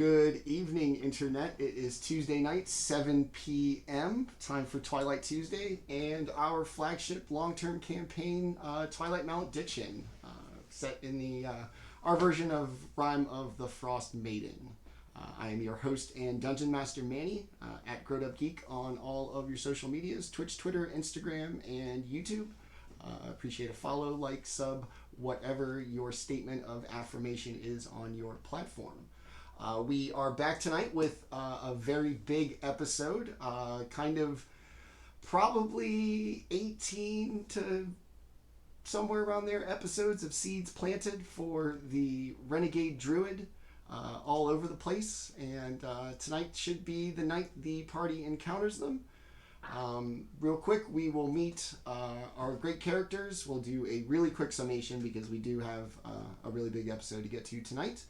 Good evening, Internet. It is Tuesday night, 7 p.m., time for Twilight Tuesday, and our flagship long-term campaign, Twilight Malediction, set in our version of Rime of the Frostmaiden. I am your host and Dungeon Master Manny, at GrowedUpGeek on all of your social medias, Twitch, Twitter, Instagram, and YouTube. Appreciate a follow, like, sub, whatever your statement of affirmation is on your platform. We are back tonight with a very big episode, kind of probably 18 to somewhere around there episodes of Seeds Planted for the Renegade Druid, all over the place, and tonight should be the night the party encounters them. Real quick, we will meet our great characters. We'll do a really quick summation because we do have a really big episode to get to tonight.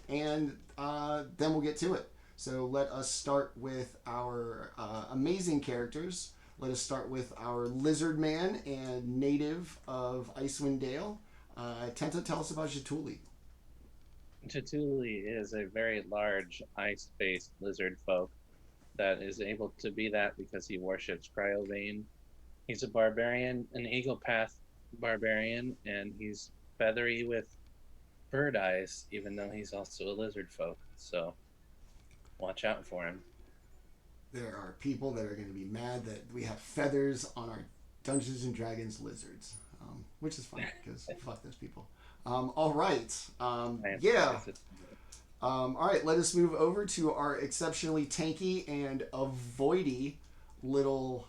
And then we'll get to it. So let us start with our amazing characters. Let us start with our lizard man and native of Icewind Dale. Tenta, tell us about Jaatuuli. Jaatuuli is a very large ice-based lizard folk that is able to be that because he worships Cryovane. He's a barbarian, an Eagle Path barbarian, and he's feathery with bird eyes, even though he's also a lizard folk. So watch out for him. There are people that are going to be mad that we have feathers on our Dungeons and Dragons lizards, which is fine because fuck those people. All right. Yeah. All right, let us move over to our exceptionally tanky and avoidy little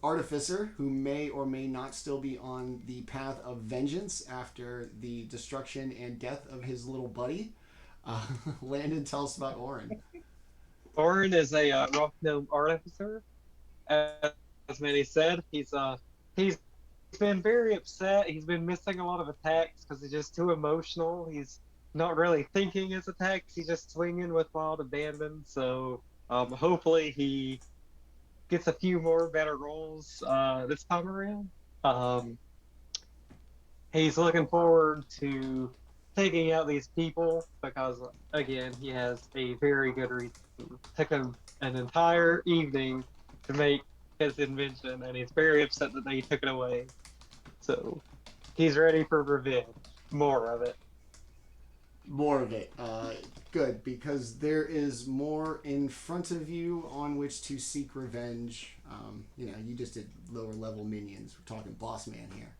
artificer who may or may not still be on the path of vengeance after the destruction and death of his little buddy. Landon, tell us about Orryn. Orryn is a rough gnome artificer. As Manny said, he's been very upset. He's been missing a lot of attacks because he's just too emotional. He's not really thinking his attacks. He's just swinging with wild abandon. So hopefully he gets a few more better rolls this time around. He's looking forward to taking out these people because, again, he has a very good reason. It took him an entire evening to make his invention, and he's very upset that they took it away. So he's ready for revenge. More of it. More of it. Good, because there is more in front of you on which to seek revenge. You just did lower level minions. We're talking boss man here.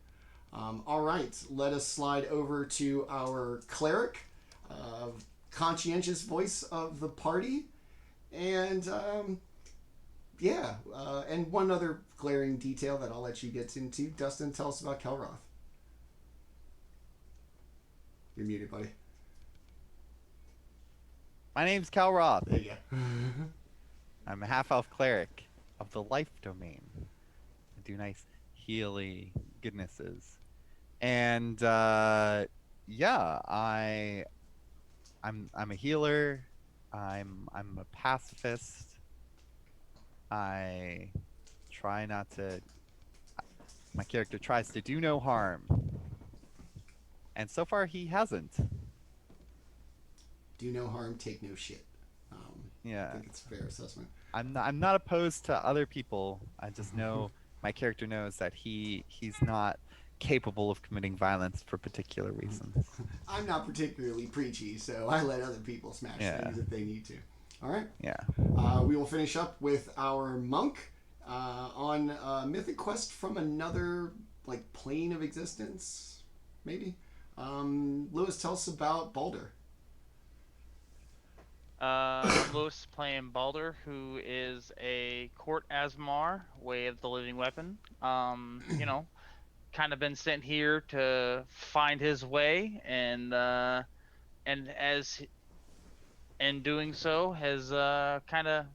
All right, let us slide over to our cleric, conscientious voice of the party, and and one other glaring detail that I'll let you get into. Dustin, tell us about Kelroth. You're muted, buddy. My name's Kelroth. There you go. I'm a half-elf cleric of the life domain. I do nice healy goodnesses. And I'm a healer. I'm a pacifist. I try not to. My character tries to do no harm. And so far he hasn't. Do no harm, take no shit. Yeah. I think it's a fair assessment. I'm not opposed to other people. I just know my character knows that he's not capable of committing violence for particular reasons. I'm not particularly preachy, so I let other people smash things if they need to. All right. Yeah. We will finish up with our monk on a mythic quest from another plane of existence, maybe. Lewis, tell us about Baldr. Lewis playing Baldr, who is a Court Asmar, Way of the Living Weapon. Kind of been sent here to find his way, and as in doing so, has kind of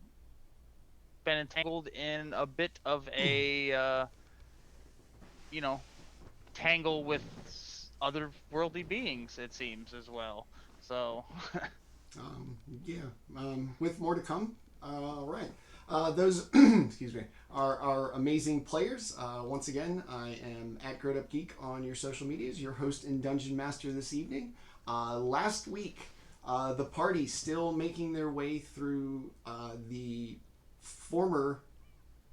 been entangled in a bit of a tangle with other worldly beings, it seems, as well. So. With more to come. All right. Those, excuse me, are our amazing players. Once again, I am at GrowedUpGeek on your social medias, your host and dungeon master this evening. Last week, The party still making their way through the former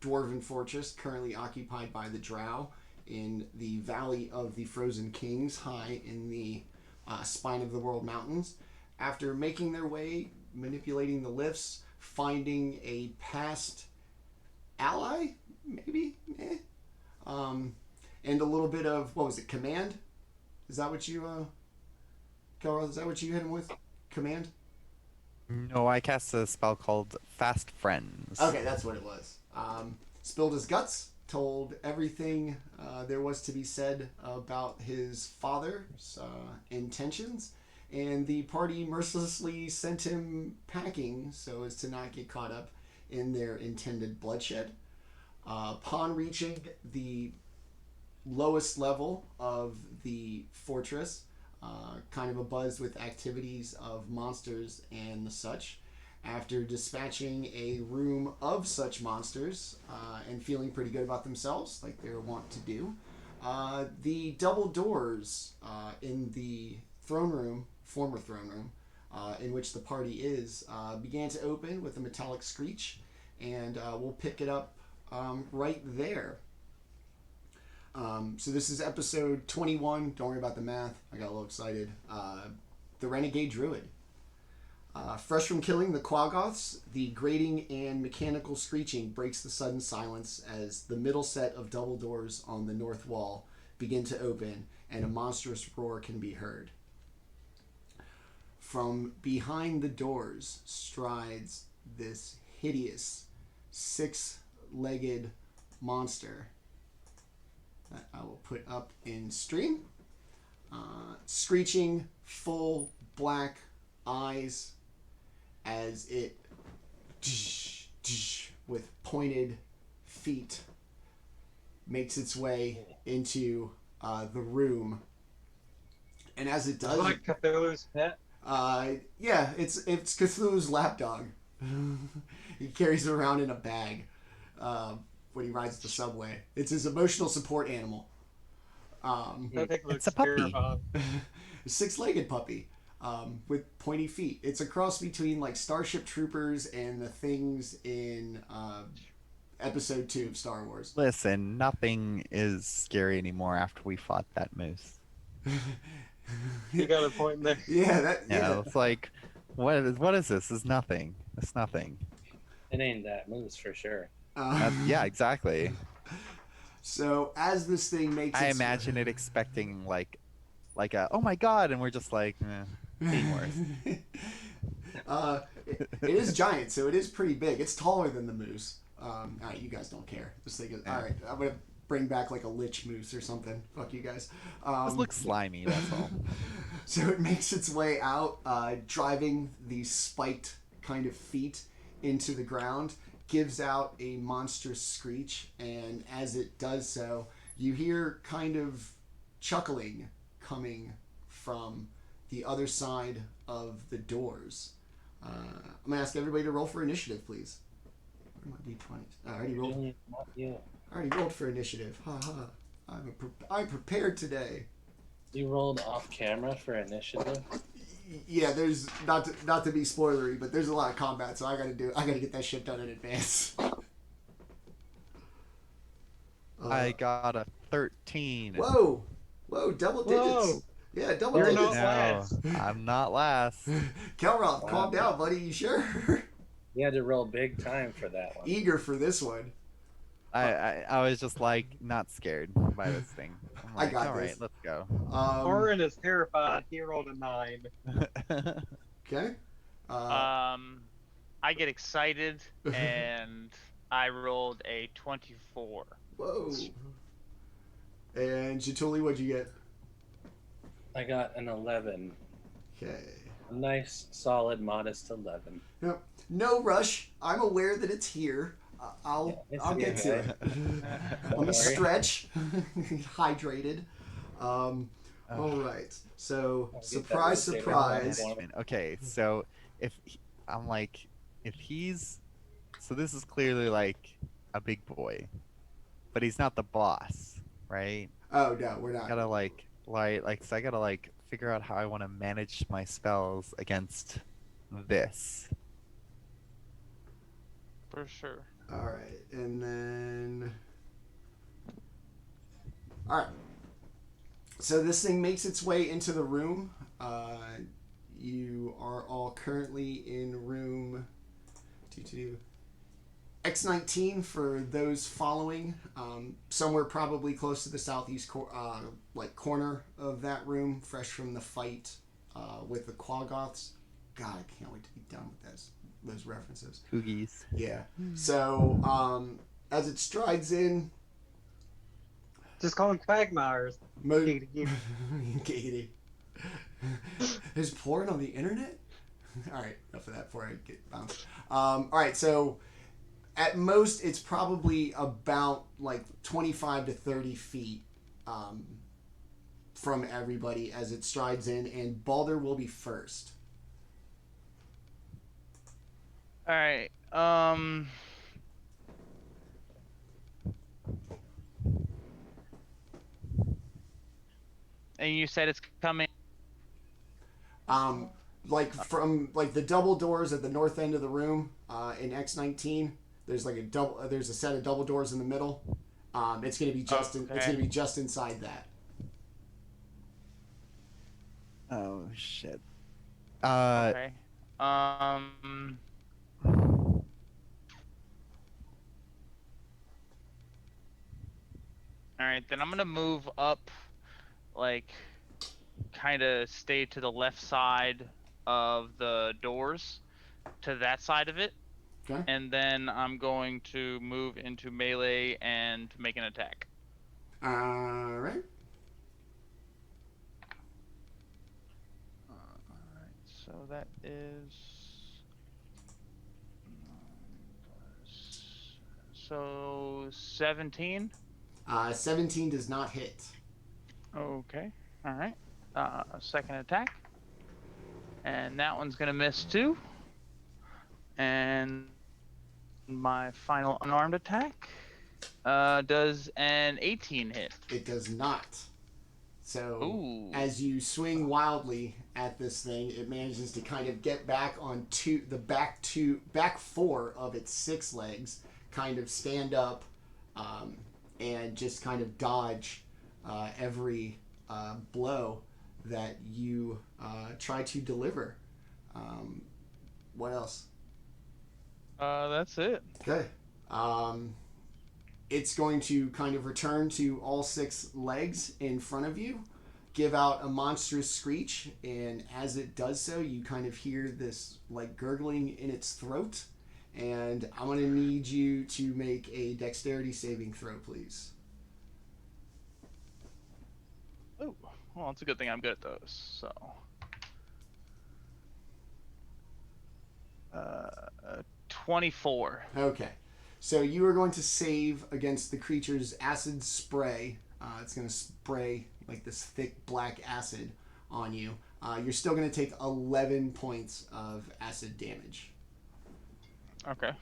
dwarven fortress, currently occupied by the Drow, in the Valley of the Frozen Kings, high in the spine of the World Mountains. After making their way, manipulating the lifts, finding a past ally, maybe? And a little bit of, what was it, command? Is that what you, Kelroth, is that what you hit him with? Command? No, I cast a spell called Fast Friends. Okay, that's what it was. Spilled his guts, told everything there was to be said about his father's intentions, and the party mercilessly sent him packing so as to not get caught up in their intended bloodshed. Upon reaching the lowest level of the fortress, kind of abuzz with activities of monsters and the such, after dispatching a room of such monsters and feeling pretty good about themselves, like they're wont to do, the double doors in the throne room, former throne room, in which the party is, began to open with a metallic screech, and we'll pick it up right there. So this is episode 21. Don't worry about the math. I got a little excited. The Renegade Druid. Fresh from killing the Quaggoths, the grating and mechanical screeching breaks the sudden silence as the middle set of double doors on the north wall begin to open and a monstrous roar can be heard. From behind the doors strides this hideous six-legged monster that I will put up in stream. Screeching, full black eyes as it with pointed feet makes its way into the room. And as it does, Like Cthulhu's pet. yeah, it's Cthulhu's lapdog. He carries it around in a bag when he rides the subway. It's his emotional support animal. It's a puppy. A six-legged puppy with pointy feet. It's a cross between like Starship Troopers and the things in episode 2 of Star Wars. Listen, nothing is scary anymore after we fought that moose. You got a point there. Yeah, It's like, what is this? It's nothing. It's nothing. It ain't that moose for sure. Yeah, exactly. So as this thing makes I imagine it expecting like a oh my god, and we're just like, being worse. it is giant, so it is pretty big. It's taller than the moose. All right, you guys don't care. This thing is all right. I'm gonna bring back like a lich moose or something. Fuck you guys. This looks slimy. That's all. So it makes its way out, driving these spiked kind of feet into the ground, gives out a monstrous screech, and as it does so, you hear kind of chuckling coming from the other side of the doors. I'm going to ask everybody to roll for initiative, please. Where are my d20s? I already rolled. Not you. I already rolled for initiative. Ha ha. I'm prepared today. You rolled off camera for initiative. Yeah, there's not to be spoilery, but there's a lot of combat, so I gotta get that shit done in advance. I got a 13. Whoa, double digits. Whoa. Yeah, double You're digits. not last. I'm not last. Kelroth, calm down, buddy. You sure? You had to roll big time for that one. Eager for this one. I was just like not scared by this thing. I'm I like, got all this. right, let's go. Orryn is terrified. He rolled a 9. Okay. I get excited and I rolled a 24. Whoa. And Jaatuuli, what'd you get? I got an 11. Okay. A nice, solid, modest 11. Yep. No rush. I'm aware that it's here. I'll get to it. I'm gonna stretch, hydrated. All right. So surprise, surprise. Okay, so if he's, so this is clearly like a big boy, but he's not the boss, right? Oh no, we're not. Gotta so I gotta like figure out how I want to manage my spells against this. For sure. All right, and then. All right. So this thing makes its way into the room. You are all currently in room X19 for those following. Somewhere probably close to the southeast corner of that room, fresh from the fight with the Quaggoths. God, I can't wait to be done with those references. Coogies. Yeah. So as it strides in, Just call them quagmires. Katie. There's porn on the internet? All right, enough of that before I get bounced. All right, so at most it's probably about like 25 to 30 feet from everybody as it strides in, and Baldr will be first. All right. And you said it's coming. Like from like the double doors at the north end of the room in X19. There's like there's a set of double doors in the middle. It's gonna be just Okay. it's gonna be just inside that. Oh shit. Okay. All right, then I'm gonna move up, like, kind of stay to the left side of the doors, to that side of it, Okay. and then I'm going to move into melee and make an attack. All right. Alright, so that is... So, 17? 17 does not hit. Okay, alright. Second attack. And that one's gonna miss too. And my final unarmed attack does an 18 hit. It does not. So Ooh. as you swing wildly at this thing, it manages to kind of get back on back four of its 6 legs, kind of stand up, and just kind of dodge every blow that you try to deliver. What else? That's it. Okay. It's going to kind of return to all 6 legs in front of you, give out a monstrous screech, and as it does so, you kind of hear this like gurgling in its throat. And I'm going to need you to make a dexterity saving throw, please. Oh, well, it's a good thing I'm good at those. So, 24. Okay. So you are going to save against the creature's acid spray. It's going to spray like this thick black acid on you. You're still going to take 11 points of acid damage. Okay.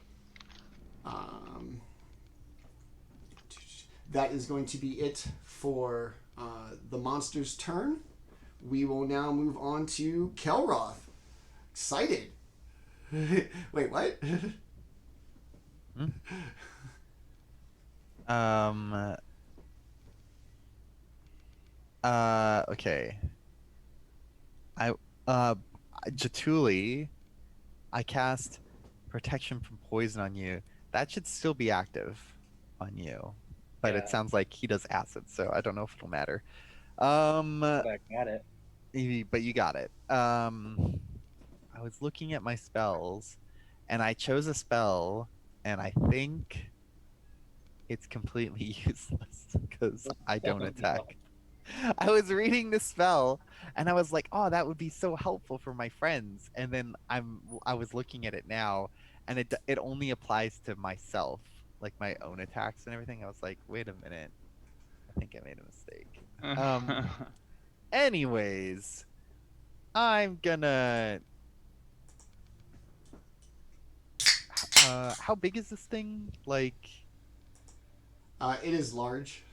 That is going to be it for the monster's turn. We will now move on to Kelroth. Excited. Wait, what? Okay. Jaatuuli, I cast protection from poison on you. That should still be active on you. But Yeah. it sounds like he does acid, so I don't know if it'll matter. But I got it. But you got it. I was looking at my spells, and I chose a spell, and I think it's completely useless because I don't attack. I was reading this spell, and I was like, "Oh, that would be so helpful for my friends." And then I was looking at it now, and it only applies to myself, like my own attacks and everything. I was like, "Wait a minute, I think I made a mistake." Anyways, I'm gonna. How big is this thing? Like, It is large.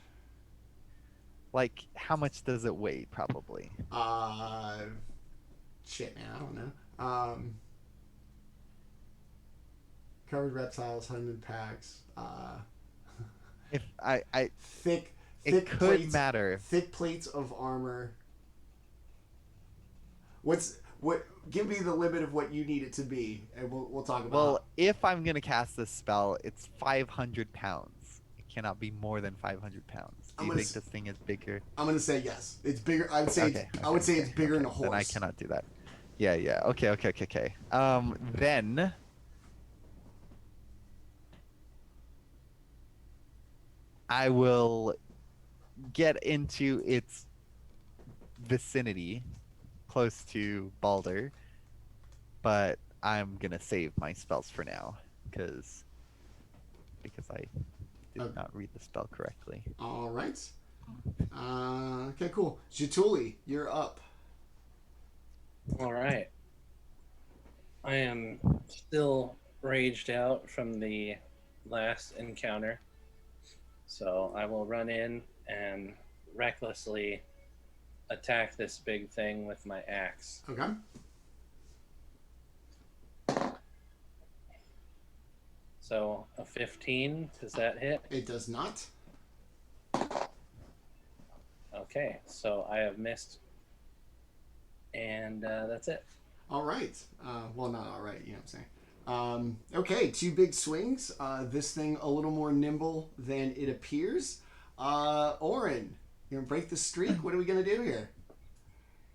Like, how much does it weigh? Probably. Shit, man, I don't know. Covered reptiles, hunted packs. If Thick it could plates, matter. Thick plates of armor. Give me the limit of what you need it to be, and we'll talk about. Well, if I'm gonna cast this spell, it's 500 pounds. It cannot be more than 500 pounds. Do you think this thing is bigger? I'm gonna say yes. It's bigger. I would say. It's bigger than a horse. Then I cannot do that. Yeah. Okay. Then. I will get into its vicinity, close to Baldr, but I'm gonna save my spells for now because I did not read the spell correctly. All right. Okay, cool. Jaatuuli, you're up. All right. I am still raged out from the last encounter. So I will run in and recklessly attack this big thing with my axe. Okay. So a 15, does that hit? It does not. Okay, so I have missed. And that's it. All right. Well, not all right, you know what I'm saying. Okay, 2 big swings. This thing a little more nimble than it appears. Orryn, you're gonna break the streak. What are we gonna do here?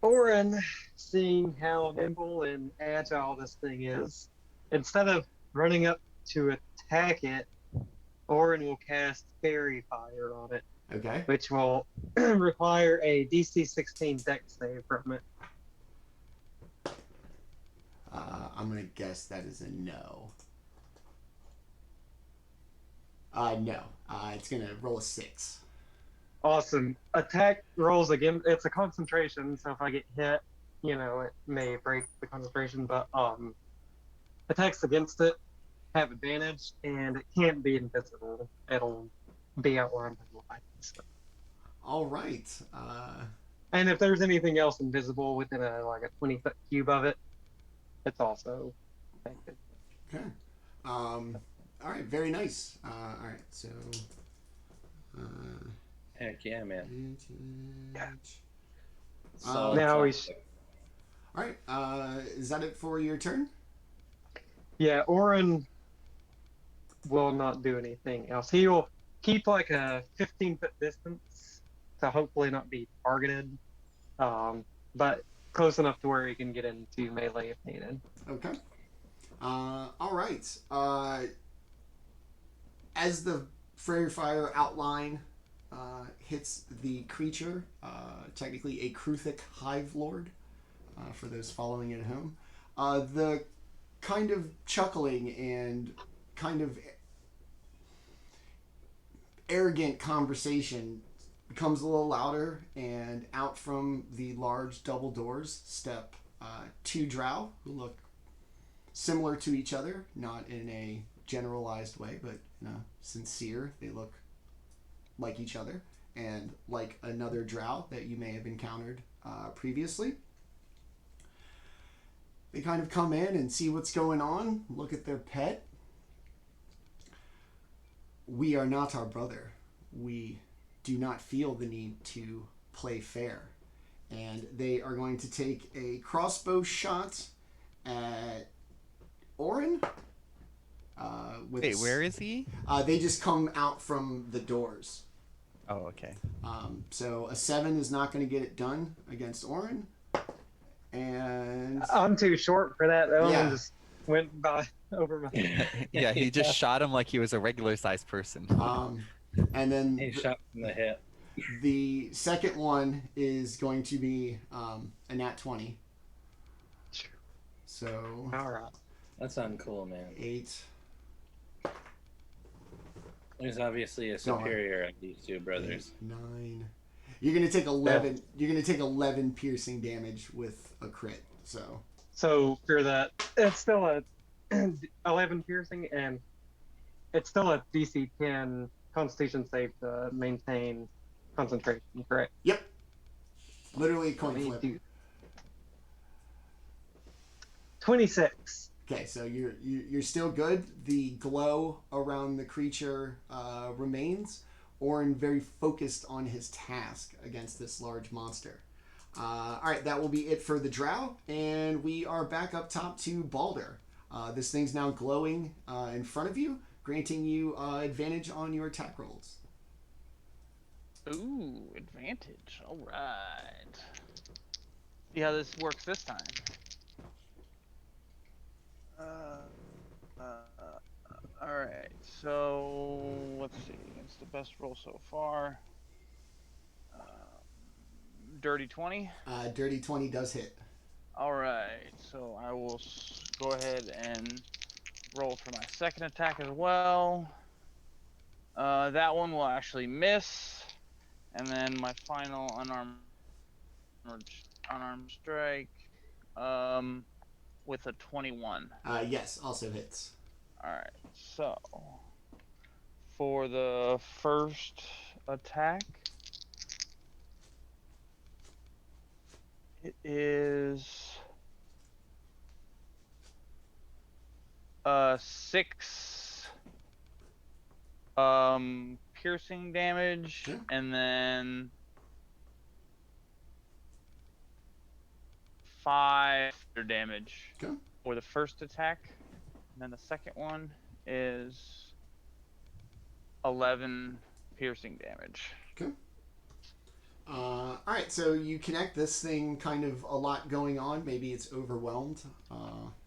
Orryn, seeing how nimble and agile this thing is, instead of running up to attack it, Orryn will cast Fairy Fire on it. Okay. Which will require a DC 16 Dex save from it. I'm gonna guess that is a no. No. It's gonna roll a 6. Awesome. Attack rolls again. It's a concentration, so if I get hit, it may break the concentration, but attacks against it have advantage, and it can't be invisible. It'll be outlined by light. So. All right. And if there's anything else invisible within a 20-foot cube of it, it's also affected. Okay. All right. Very nice. All right. So. Heck yeah, man. Yeah. So now All right. Is that it for your turn? Yeah, Orryn will not do anything else. He will keep a 15-foot distance to hopefully not be targeted, but close enough to where he can get into melee if needed. Okay. All right. As the Fairy Fire outline hits the creature, technically a Kruthic Hive Lord, for those following at home, the kind of chuckling and kind of arrogant conversation becomes a little louder, and out from the large double doors step 2 drow who look similar to each other, not in a generalized way, but in a sincere. They look like each other and like another drow that you may have encountered previously. They kind of come in and see what's going on, look at their pet. We are not our brother. We do not feel the need to play fair. And they are going to take a crossbow shot at Orryn. Wait, where is he? They just come out from the doors. Oh, okay. So a 7 is not going to get it done against Orryn. And I'm too short for that. That Yeah. one just went by over my head. Yeah, he just shot him like he was a regular-sized person. and then He shot from the hip. the second one is going to be a nat 20. Sure. So All right. That's uncool, man. 8. There's obviously a Go on. superior of these two brothers. 9. You're gonna take 11. You're gonna take 11 piercing damage with a crit. So for that, it's still a 11 piercing, and it's still a DC 10 Constitution save to maintain concentration, correct? Yep. Literally a coin Let me flip. do 26. Okay, so you're still good. The glow around the creature remains. Orryn very focused on his task against this large monster. All right, that will be it for the drow, and we are back up top to Baldr. This thing's now glowing in front of you, granting you advantage on your attack rolls. Ooh, advantage. All right. See how this works this time. All right. So let's see. It's the best roll so far. Dirty 20. Dirty 20 does hit. All right. So I will go ahead and roll for my second attack as well. That one will actually miss, and then my final unarmed strike, with a 21. Yes, also hits. All right. So for the first attack, it is 6 piercing damage, Okay. and then 5 damage Okay. for the first attack. And then the second one is 11 piercing damage. Okay. All right, so you connect this thing, kind of a lot going on. Maybe it's overwhelmed.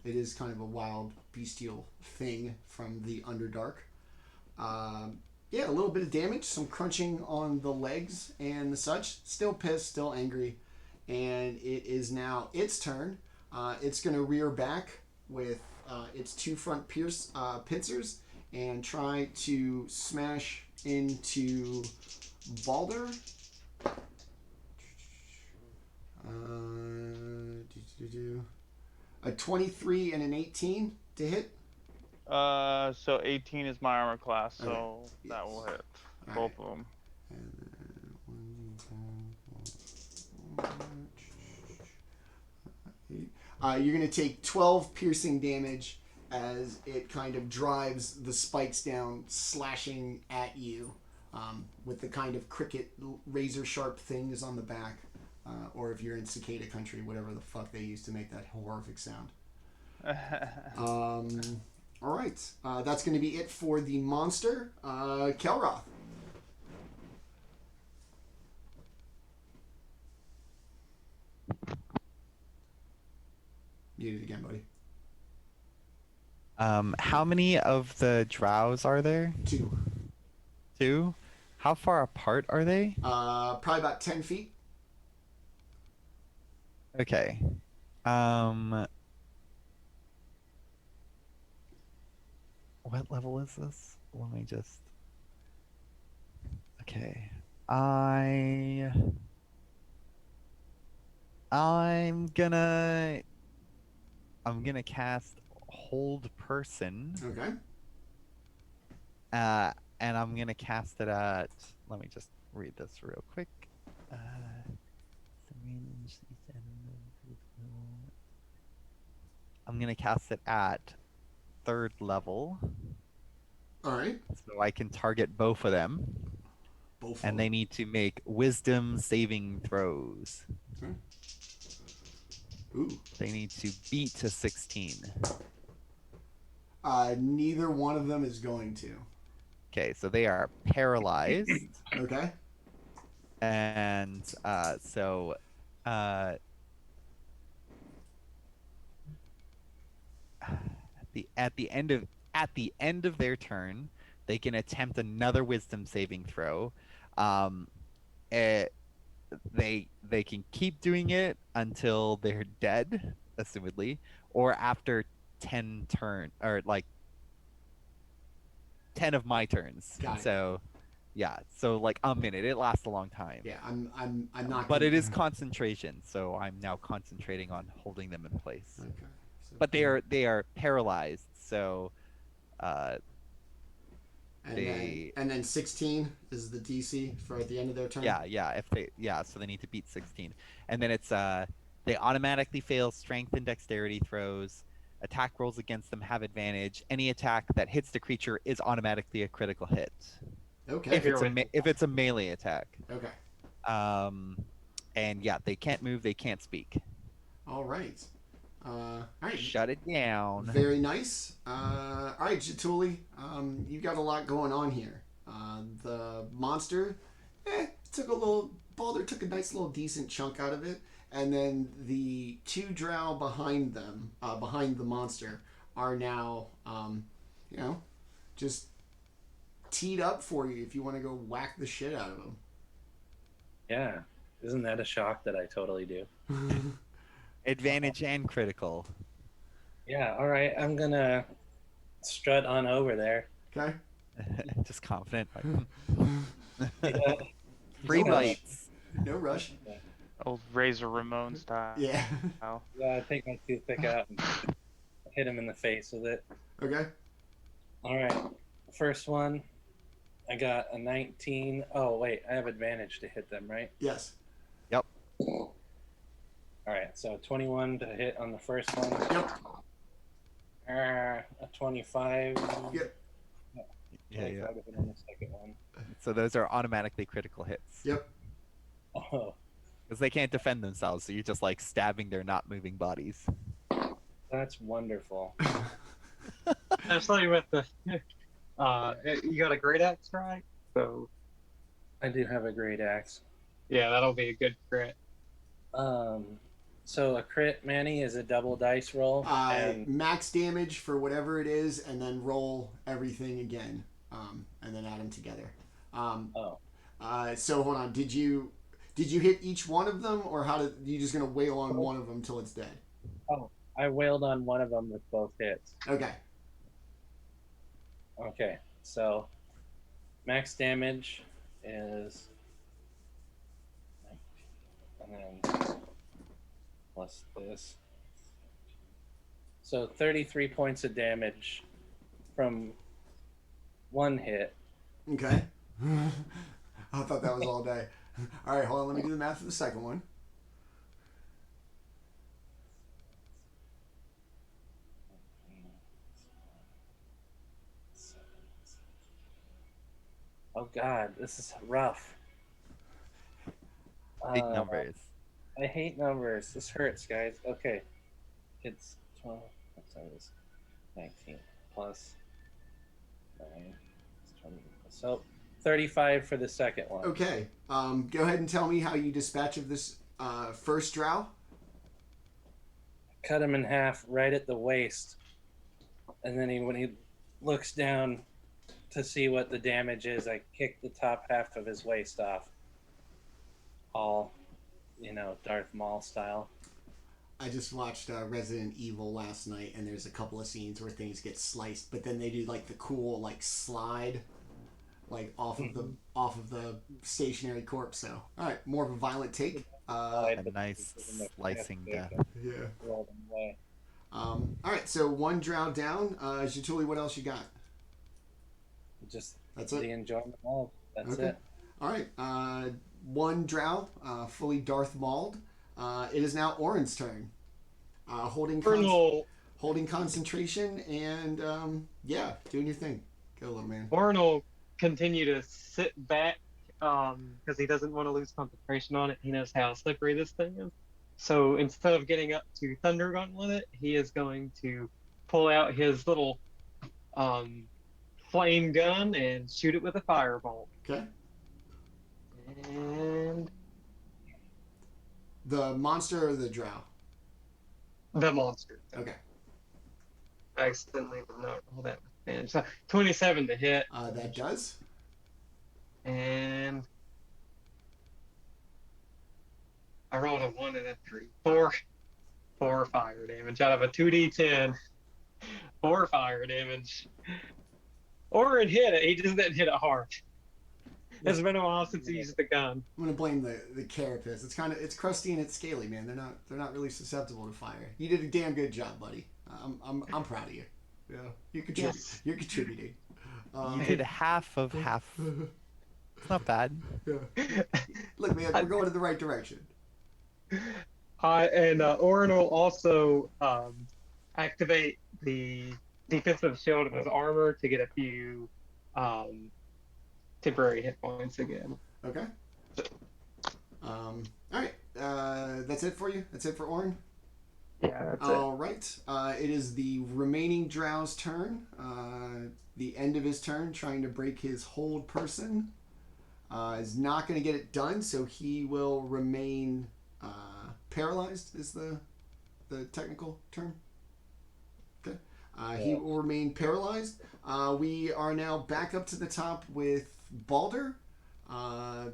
It is kind of a wild, bestial thing from the Underdark. Yeah, a little bit of damage, some crunching on the legs and the such. Still pissed, still angry. And it is now its turn. It's going to rear back with its 2 front pincers and try to smash into Baldr. A 23 and an 18 to hit. So 18 is my armor class, so Okay. that will hit All both right. of them. And then you're going to take 12 piercing damage as it kind of drives the spikes down, slashing at you with the kind of cricket razor sharp things on the back. Or if you're in cicada country, whatever the fuck they use to make that horrific sound. All right. That's going to be it for the monster. Kelroth. Mute it again, buddy. How many of the drows are there? 2. 2? How far apart are they? Probably about 10 feet. Okay. What level is this? Let me just. Okay. I'm gonna cast Hold Person. Okay. And I'm gonna cast it at. Let me just read this real quick. I'm gonna cast it at 3rd level. All right. So I can target both of them. Both. And they need to make Wisdom saving throws. Okay. Ooh. They need to beat to 16. Neither one of them is going to. Okay, so they are paralyzed. Okay. And so at the end of their turn, they can attempt another Wisdom saving throw. They can keep doing it until they're dead, assumedly, or after 10 turn or like 10 of my turns. Got it. So yeah, so like a minute. It lasts a long time. Yeah, I'm not. But it is concentration, so I'm now concentrating on holding them in place. Okay. So But they are paralyzed, so And then 16 is the DC for at the end of their turn. So they need to beat 16, and then it's they automatically fail strength and dexterity throws. Attack rolls against them have advantage. Any attack that hits the creature is automatically a critical hit. Okay. If it's a melee attack. Okay. And yeah, they can't move, they can't speak. All right. All right. Shut it down. Very nice. All right, Jaatuuli, you've got a lot going on here. The monster, Baldr took a nice little decent chunk out of it, and then the 2 drow behind them, behind the monster, are now, just teed up for you if you want to go whack the shit out of them. Yeah. Isn't that a shock that I totally do? Advantage and critical. Yeah, all right. I'm going to strut on over there. Okay. Just confident. Yeah. Free No rush. bites. No rush. Old Razor Ramon style. Yeah. Oh. Yeah, I take my toothpick out and hit him in the face with it. Okay. All right. First one, I got a 19. Oh, wait. I have advantage to hit them, right? Yes. Yep. All right. So 21 to hit on the first one. Yep. A 25. Yep. Yeah. 25 to hit on the second one. So those are automatically critical hits. Yep. Oh, Because they can't defend themselves, so you're just like stabbing their not moving bodies. that's wonderful. Especially with the, you got a great axe, right? So I do have a great axe. yeah, that'll be a good crit. So a crit, Manny, is a double dice roll. And Max damage for whatever it is, and then roll everything again, and then add them together. So hold on. Did you hit each one of them, or you just gonna wail on one of them till it's dead? Oh, I wailed on one of them with both hits. Okay. Okay, so max damage is 19, and then plus this. So 33 points of damage from one hit. Okay. I thought that was all day. All right, hold on. Let me do the math for the second one. Oh God, this is rough. Big numbers. I hate numbers. This hurts, guys. Okay, it's 12. Sorry, it's 19 plus 9. It's 20. So 35 for the second one. Okay. Go ahead and tell me how you dispatch of this first drow. Cut him in half right at the waist, and then when he looks down to see what the damage is, I kick the top half of his waist off. All, Darth Maul style. I just watched Resident Evil last night, and there's a couple of scenes where things get sliced, but then they do like the cool slide, off of the stationary corpse. So, all right, more of a violent take. A nice slicing death. Yeah. Rolled him away. All right, so one drow down. Jaatuuli, what else you got? Just That's the it. enjoyment of. That's Okay. it. All right, one drow, fully Darth Mauled. It is now Orryn's turn. Holding concentration and doing your thing. Go, little man. Orryn will continue to sit back because he doesn't want to lose concentration on it. He knows how slippery this thing is. So instead of getting up to Thunder Gauntlet, he is going to pull out his little flame gun and shoot it with a fireball. Okay. And The monster or the drow? the monster. Okay. I accidentally did not roll that with advantage. So 27 to hit. That does. And I rolled a 1 and a 3. 4 fire damage out of a 2d10. 4 fire damage. Orryn hit it. He just didn't hit it hard. It's been a while since he used the gun. I'm gonna blame the carapace. It's crusty and it's scaly, man. They're not really susceptible to fire. You did a damn good job, buddy. I'm proud of you. Yeah, you're contributing. You did half of half. It's not bad. Yeah. Look, man, we're going in the right direction. And Orryn will also activate the defensive shield of his armor to get a few temporary hit points again. Okay. All right. That's it for you? That's it for Orryn? Yeah, that's All right. It is the remaining Drow's turn. The end of his turn, trying to break his hold person. Is not going to get it done, so he will remain paralyzed, is the technical term. Okay. He will remain paralyzed. We are now back up to the top with Baldr, the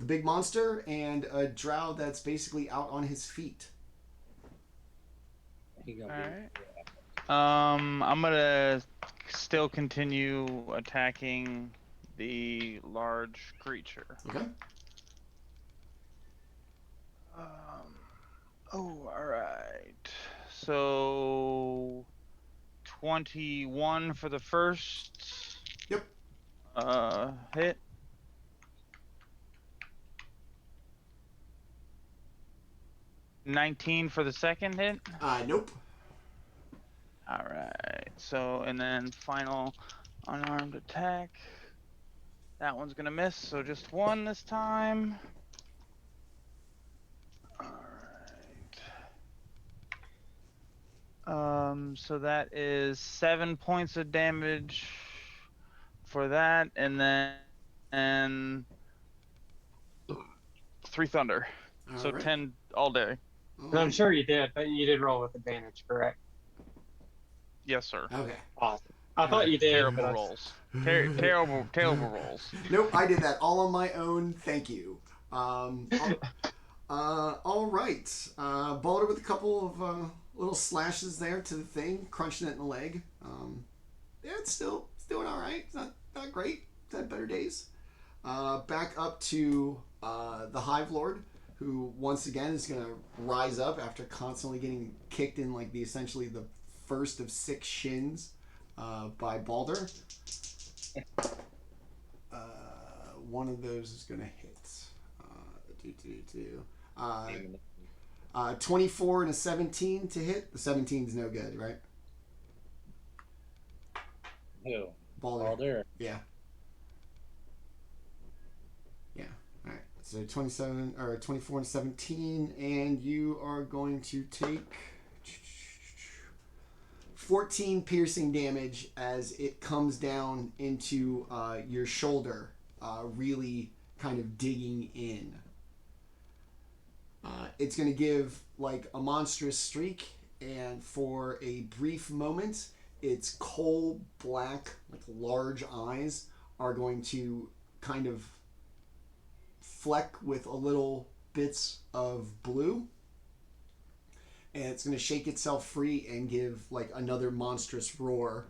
big monster, and a drow that's basically out on his feet. Alright. I'm gonna still continue attacking the large creature. Okay. Alright. So 21 for the first Yep. hit. $19 for the second hit. Nope. Alright. So and then final unarmed attack. That one's gonna miss, so just one this time. Alright. So that is 7 points of damage for that, and then 3 thunder. So right. 10 all day. And I'm sure you did, but you did roll with advantage, correct? Yes, sir. Okay. Awesome. I thought you did. Terrible but rolls. Terrible rolls. Nope, I did that all on my own. Thank you. All right. Baldr with a couple of little slashes there to the thing, crunching it in the leg. Yeah, it's doing all right. It's not great. It's had better days. Back up to the Hive Lord, who once again is going to rise up after constantly getting kicked in like essentially the first of 6 shins by Baldr. One of those is going to hit. 24 and a 17 to hit. The 17 is no good, right? Who? Baldr. Yeah. Yeah. All right. So 27 or 24 and 17, and you are going to take 14 piercing damage as it comes down into your shoulder, really kind of digging in. It's going to give like a monstrous streak, and for a brief moment, its coal black, like large eyes are going to kind of fleck with a little bits of blue, and it's going to shake itself free and give like another monstrous roar,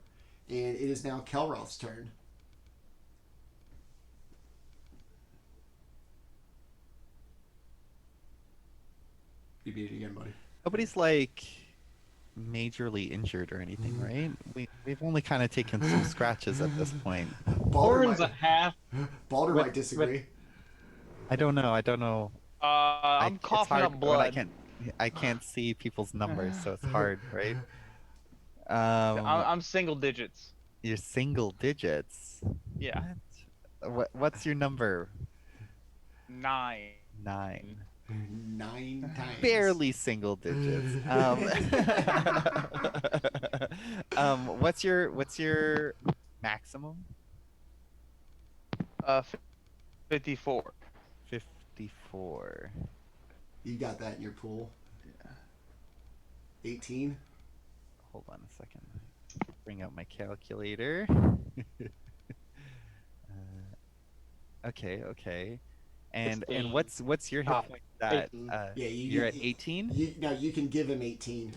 and it is now Kelroth's turn. You beat it again, buddy. Nobody's like majorly injured or anything, right? We've only kind of taken some scratches at this point. Orryn's a half. Baldr might disagree. I don't know. I'm it's coughing hard up blood. when I can't see people's numbers, so it's hard, right? I'm single digits. You're single digits. Yeah. What's your number? 9. 9. 9 times. Barely single digits. What's your maximum? 54. 54. You got that in your pool. Yeah. 18. Hold on a second. Bring out my calculator. Okay. And what's your hit point? That Yeah, you're at 18. You can give him 18.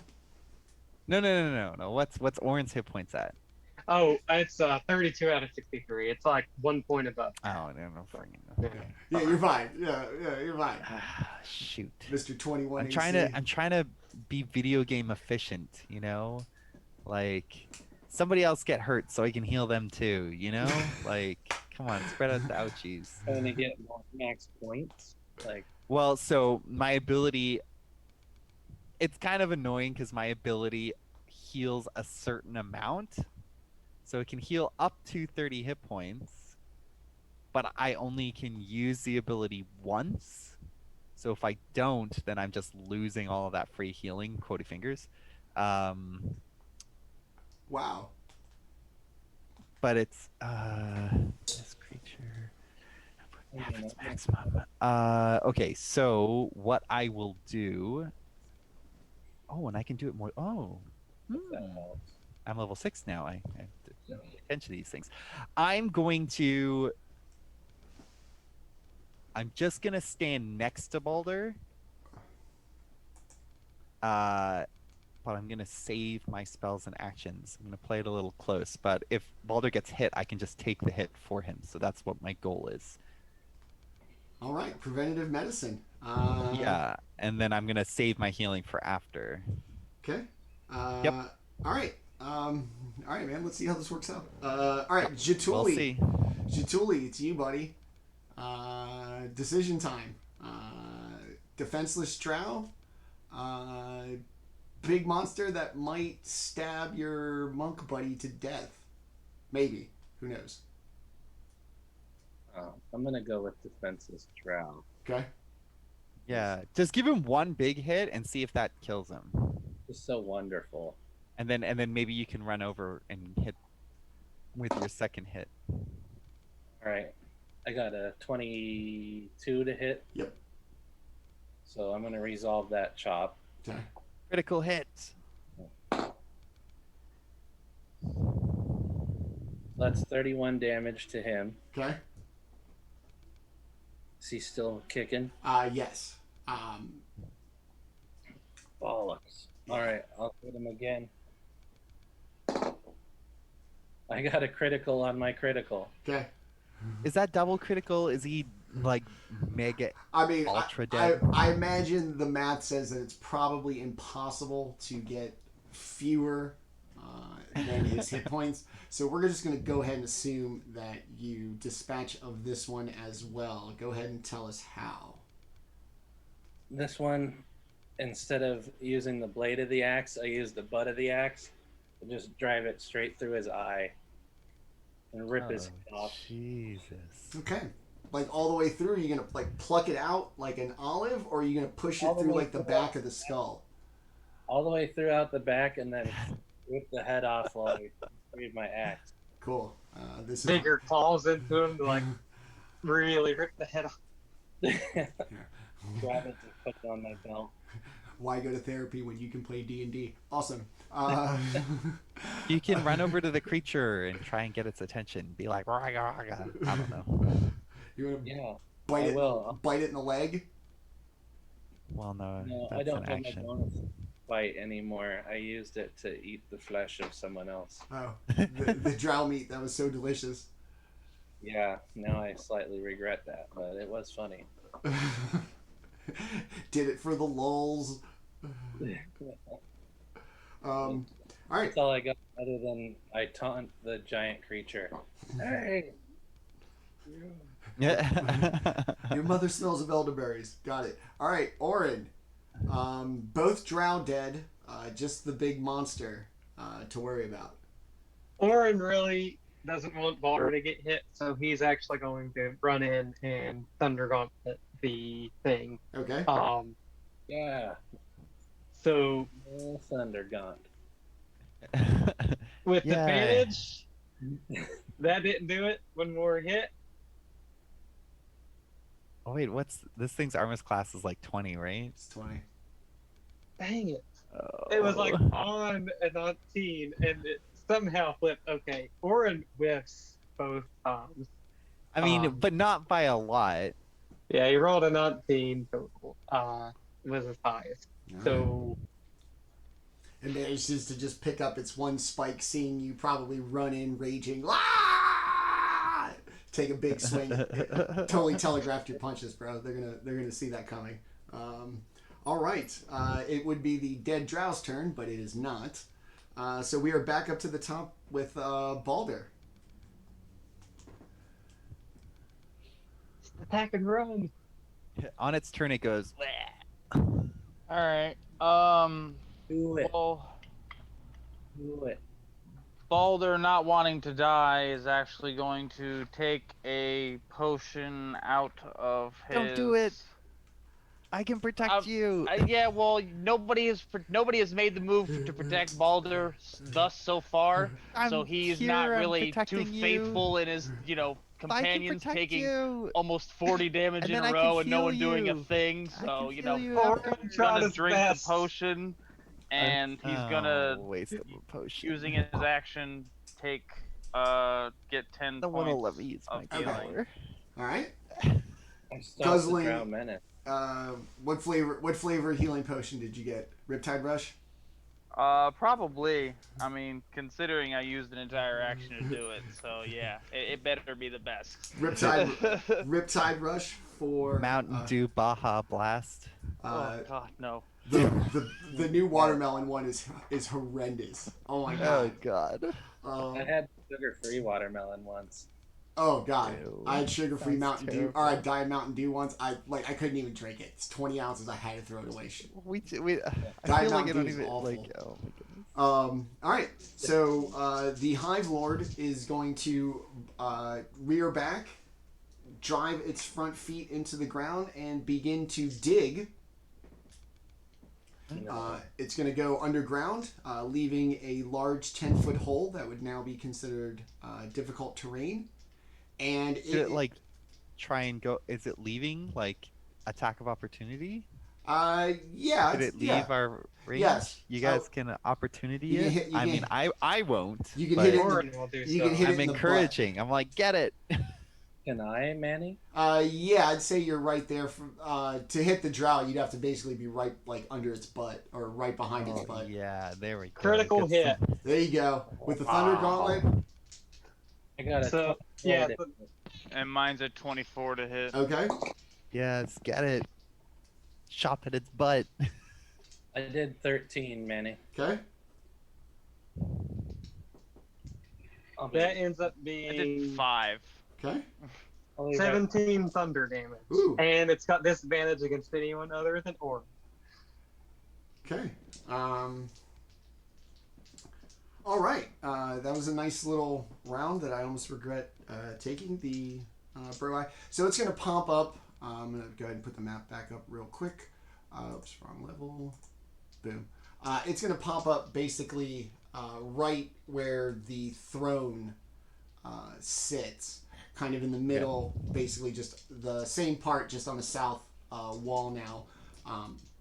No. What's Orryn's hit points at? Oh, it's 32 out of 63. It's like 1 point above. Oh, no. Yeah, you're fine. Yeah, you're fine. Shoot. Mr. 21. I'm trying to be video game efficient, you know? Like somebody else get hurt so I can heal them too, you know? Like, come on, spread out the ouchies. Trying to get more max points. Like, Well, so my ability, it's kind of annoying because my ability heals a certain amount. So it can heal up to 30 hit points, but I only can use the ability once. So if I don't, then I'm just losing all of that free healing, quotey fingers. Wow. But it's this creature have its maximum. Okay, so what I will do. Oh, and I can do it more. Oh, that helps. I'm level 6 now. I have to pay attention to these things. I'm just gonna stand next to Baldr. But I'm gonna save my spells and actions. I'm gonna play it a little close, but if Baldr gets hit, I can just take the hit for him. So that's what my goal is. All right, preventative medicine. Yeah, and then I'm gonna save my healing for after. Okay. Yep. All right. All right, man. Let's see how this works out. All right, Jaatuuli. We'll see. Jaatuuli, it's you, buddy. Decision time. Defenseless drow. Big monster that might stab your monk buddy to death. Maybe. Who knows? I'm gonna go with defenseless drow. Okay. Yeah, just give him one big hit and see if that kills him. It's so wonderful. And then maybe you can run over and hit with your second hit. All right, I got a 22 to hit. Yep. So I'm gonna resolve that chop. Okay. Critical hit. That's 31 damage to him. Okay. Is he still kicking? Yes. Bollocks. All right, I'll hit him again. I got a critical on my critical. Okay. Is that double critical? Is he like mega I mean, ultra dead? I imagine the math says that it's probably impossible to get fewer than his hit points. So we're just going to go ahead and assume that you dispatch of this one as well. Go ahead and tell us how. This one, instead of using the blade of the axe, I use the butt of the axe and just drive it straight through his eye and rip his head off. Jesus. Okay. Like all the way through, are you going to like pluck it out like an olive, or are you going to push it through like the back of the skull? All the way throughout the back and then rip the head off while I read my axe. Cool. This is Bigger claws into him to like really rip the head off. Grab it and put it on my belt. why go to therapy when you can play D&D? Awesome. You can run over to the creature and try and get its attention. Be like, raga, raga. I don't know. You want to Yeah, bite I it? will. Bite it in the leg? Well, no, No, that's I don't an have action. my bonus bite anymore. I used it to eat the flesh of someone else. Oh, the drow meat, that was so delicious. Yeah, now I slightly regret that, but it was funny. Did it for the lulz. All right. That's all I got other than I taunt the giant creature. Hey! Your mother smells of elderberries. Got it. All right, Orryn. Both drow dead. Just the big monster to worry about. Orryn really doesn't want Baldr to get hit, so he's actually going to run in and Thunder Gauntlet the thing. Okay. Yeah, So Thunder Gaunt. with Yeah. advantage, that didn't do it. One more hit. Oh wait, what's this thing's armor's class is like 20, right? It's 20. Dang it. Oh. It was like on a 19, and it somehow flipped. Okay, Orryn whiffs both times. I mean, um, but not by a lot. Yeah, he rolled a 19 total. Was his highest. So It manages to just pick up its one spike, seeing you probably run in raging. Ah! Take a big swing. It totally telegraphed your punches, bro. They're gonna see that coming. All right. It would be the dead drow's turn, but it is not. So we are back up to the top with Baldr. Attack and run. On its turn, it goes. All right. Do it. Well, Do it. Baldr, not wanting to die, is actually going to take a potion out of his. Don't do it. I can protect you. Yeah, well, nobody has made the move to protect Baldr thus so far, so he's not really too faithful in his, companions taking almost 40 damage in a row and no one doing a thing. So, gonna drink the potion, and he's gonna waste of a potion. using his action get 10 The one will let points me use my of healing. power. All right. I stopped Guzzling. the Drow Menace. What flavor healing potion did you get? Riptide Rush? Probably. I mean, considering I used an entire action to do it, so yeah, it better be the best. Riptide Rush for Mountain Dew Baja Blast. Oh God, no. The new watermelon one is horrendous. Oh my god. Oh god. I had sugar-free watermelon once. Oh god. Ew. I had sugar-free Sounds Mountain Dew, terrible. or I Diet Mountain Dew once. I couldn't even drink it. It's 20 ounces. I had to throw it away. I Diet feel like I Mountain don't Dew is even awful. like. Oh my goodness. All right. So the Hive Lord is going to rear back, drive its front feet into the ground, and begin to dig. It's going to go underground, leaving a large 10-foot hole that would now be considered difficult terrain. And Should it like try and go? Is it leaving like attack of opportunity? yeah. Did it leave our range? Yes. You guys can opportunity You can it. hit- you I can- mean, I won't. You can but hit it. Orryn will do You so. can hit it I'm in the encouraging. I'm like, get it. Can I, Manny? Yeah, I'd say you're right there. To hit the drow, you'd have to basically be right like under its butt or right behind its butt. Yeah, there we go. Critical Get hit. some- There you go. With the Thunder Gauntlet. I got a So, 24 yeah, to- And mine's at 24 to hit. Okay. Yes, get it. Chop at its butt. I did 13, Manny. Okay. I'll be- that ends up I did being 5. Okay. I'll leave that- 17 thunder damage. Ooh. And it's got disadvantage against anyone other than Orryn. Okay. All right. That was a nice little round that I almost regret taking the Bro Eye. So it's going to pop up. I'm going to go ahead and put the map back up real quick. Oops, wrong level. Boom. It's going to pop up basically right where the throne sits. Kind of in the middle, basically just the same part, just on the south wall now.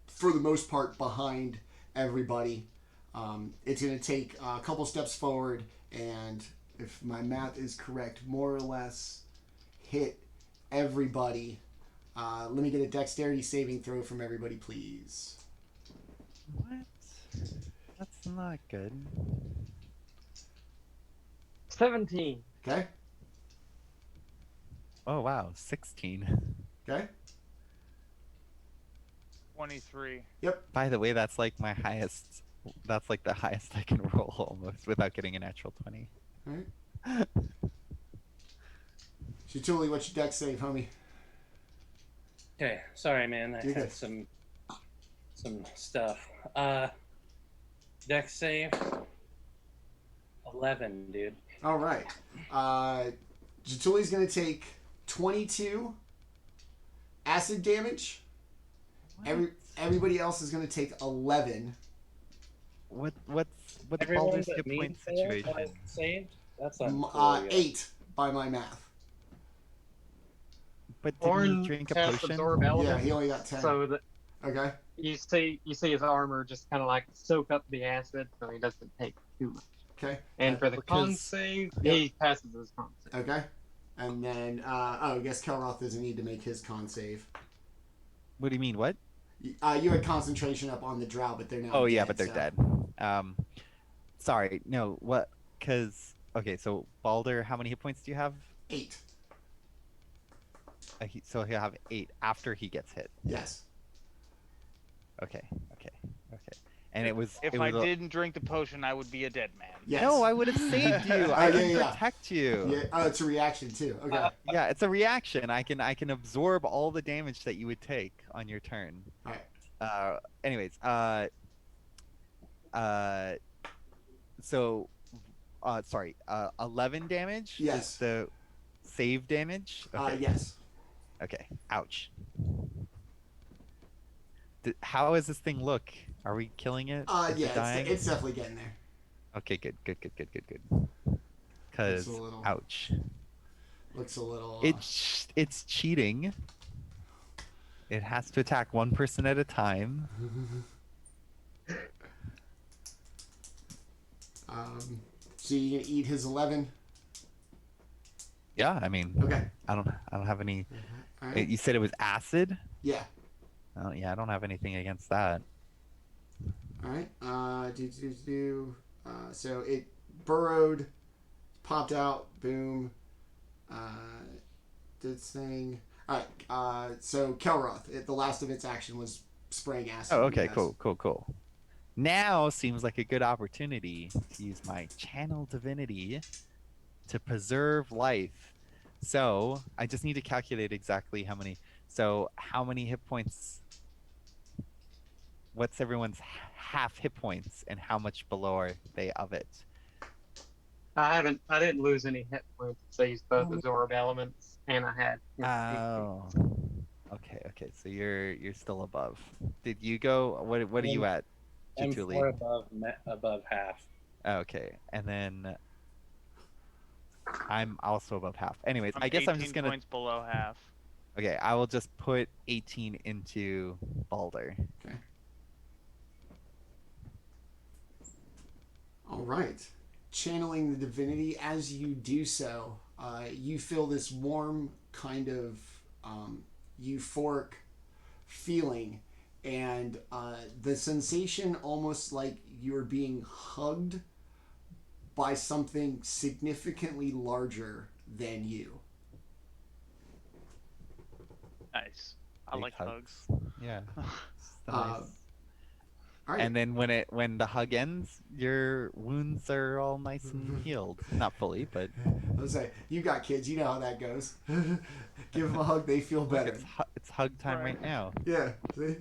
For the most part, behind everybody. It's going to take a couple steps forward, and if my math is correct, more or less hit everybody. Let me get a dexterity saving throw from everybody, please. What? That's not good. 17. Okay? Oh wow, 16. Okay? 23. By the way, that's like my highest. That's like the highest I can roll almost without getting a natural 20. Alright. Jaatuuli, what's your dex save, homie? Okay, sorry, man. I You're had good. some stuff. Dex save. 11, dude. Alright. Jaatuli's going to take 22 acid damage. Everybody else is going to take 11. What's Everyone Baldur's but hit me point failed, situation? I saved? That's uncool. yeah. 8 by my math. But did Orryn he drink a casts potion? absorb Yeah, element, he only got 10. so that Okay. you see his armor just kind of like soak up the acid, so he doesn't take too much. Okay. And for the con because- save, Yep. he passes his con save. Okay. And then, I guess Kelroth doesn't need to make his con save. What do you mean? What? You had concentration up on the drow, but they're now Oh yeah, dead, but they're so- dead. Sorry, no. What? Because okay, so Baldr, how many hit points do you have? 8. So he'll have 8 after he gets hit. Yes. Okay. and it was. If it I was didn't drink the potion, I would be a dead man. Yes. No, I would have saved you. I can protect you. Yeah. Oh, it's a reaction too. Okay. Yeah, it's a reaction. I can absorb all the damage that you would take on your turn. All right. Anyways, so, sorry, 11 damage. Yes. Is the save damage. Okay. Yes. Okay. Ouch. How does this thing look? Are we killing it? Is it Yeah, dying? it's definitely getting there. Okay, good. Because, ouch. Looks a little. It's cheating. It has to attack one person at a time. So you gonna eat his 11? Yeah, I mean, Okay. I don't have any. All right. You said it was acid. Yeah. Oh yeah, I don't have anything against that. All right. So it burrowed, popped out, boom. Did its thing. All right. So Kelroth, the last of its action was spraying acid. Oh, okay, cool. Now seems like a good opportunity to use my channel divinity to preserve life. So I just need to calculate exactly how many. So how many hit points? What's everyone's half hit points, and how much below are they of it? I didn't lose any hit points. I used both absorb elements, and I had. Oh. Okay. So you're still above. Did you go? What are you at, I'm Jaatuuli? 4 above half. Okay, and then I'm also above half. Anyways, I'm I guess I'm just 18 gonna. points below half. Okay, I will just put 18 into Baldr. Okay. All right. Channeling the divinity. As you do so, you feel this warm kind of euphoric feeling, and the sensation almost like you're being hugged by something significantly larger than you. Nice. I Big like hugs. Yeah. All right. And then when the hug ends, your wounds are all nice and healed. Not fully, but I was like, you got kids, you know how that goes. Give them a hug, they feel better. it's hug time right now. Yeah, see?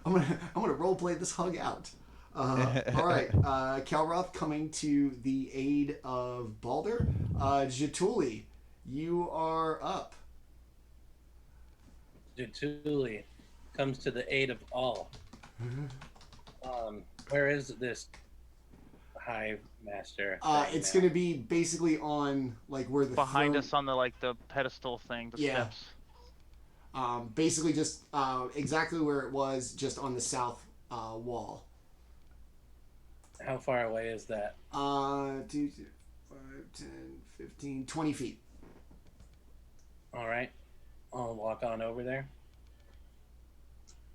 I'm gonna role play this hug out. All right, Kelroth coming to the aid of Baldr. Jaatuuli, you are up. Jaatuuli comes to the aid of all. Where is this hive master? It's gonna be basically on like where the Behind throne, us on the pedestal thing, the steps. basically just exactly where it was, just on the south wall. How far away is that? 2, 5, 10, 15, 20 feet. All right, I'll walk on over there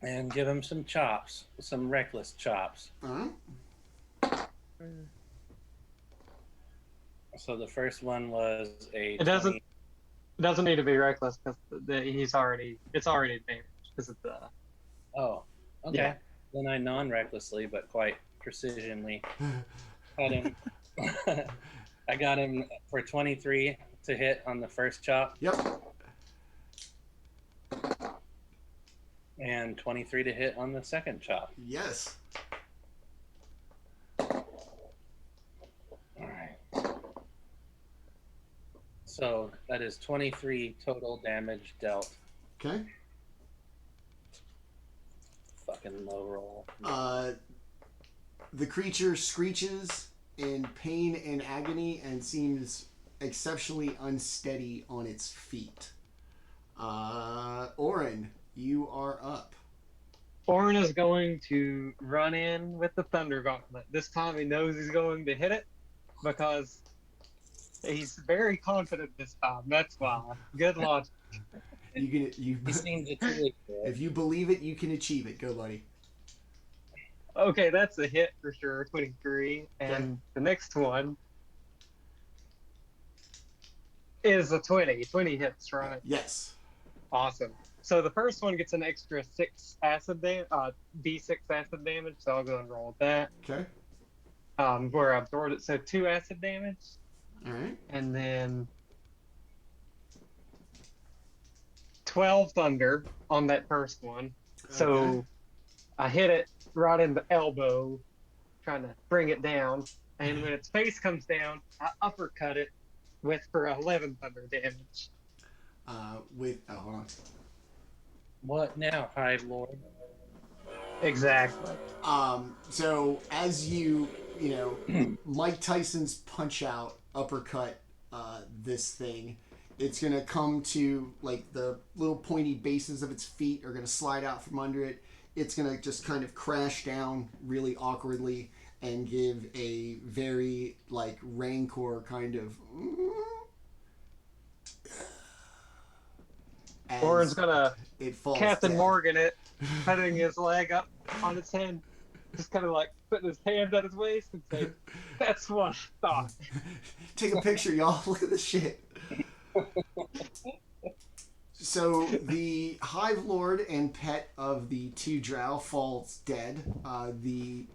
and give him some chops, some reckless chops. So the first one was a. It doesn't need to be reckless because it's already advantage because of the. Oh, okay. Yeah. Then I non-recklessly, but quite precisionally, had him. I got him for 23 to hit on the first chop. Yep. And 23 to hit on the second chop. Yes. All right. So that is 23 total damage dealt. Okay. Fucking low roll. The creature screeches in pain and agony and seems exceptionally unsteady on its feet. Orryn, you are up. Orryn is going to run in with the Thunder Gauntlet. This time he knows he's going to hit it because he's very confident this time. That's why. Good logic. You if you believe it, you can achieve it. Go, buddy. Okay, that's a hit for sure. 23, and the next one is a 20. 20 hits, right? Yes. Awesome. So the first one gets an extra 6 acid d6 acid damage. So I'll go and roll with that. Okay. Where I absorbed it, so 2 acid damage, All right. and then 12 thunder on that first one. So Okay. I hit it right in the elbow, trying to bring it down. And when its face comes down, I uppercut it for 11 thunder damage. Hold on. What now, Hive Lord? Exactly. So as you Mike Tyson's punch out uppercut this thing, it's gonna come to like the little pointy bases of its feet are gonna slide out from under it. It's gonna just kind of crash down really awkwardly and give a very like rancor kind of. As Orryn's gonna it falls Captain dead. Morgan it, putting his leg up on its head, just kind of like putting his hand at his waist and say, "That's what I thought." Take a picture, y'all. Look at this shit. So the Hive Lord and pet of the 2 drow falls dead. The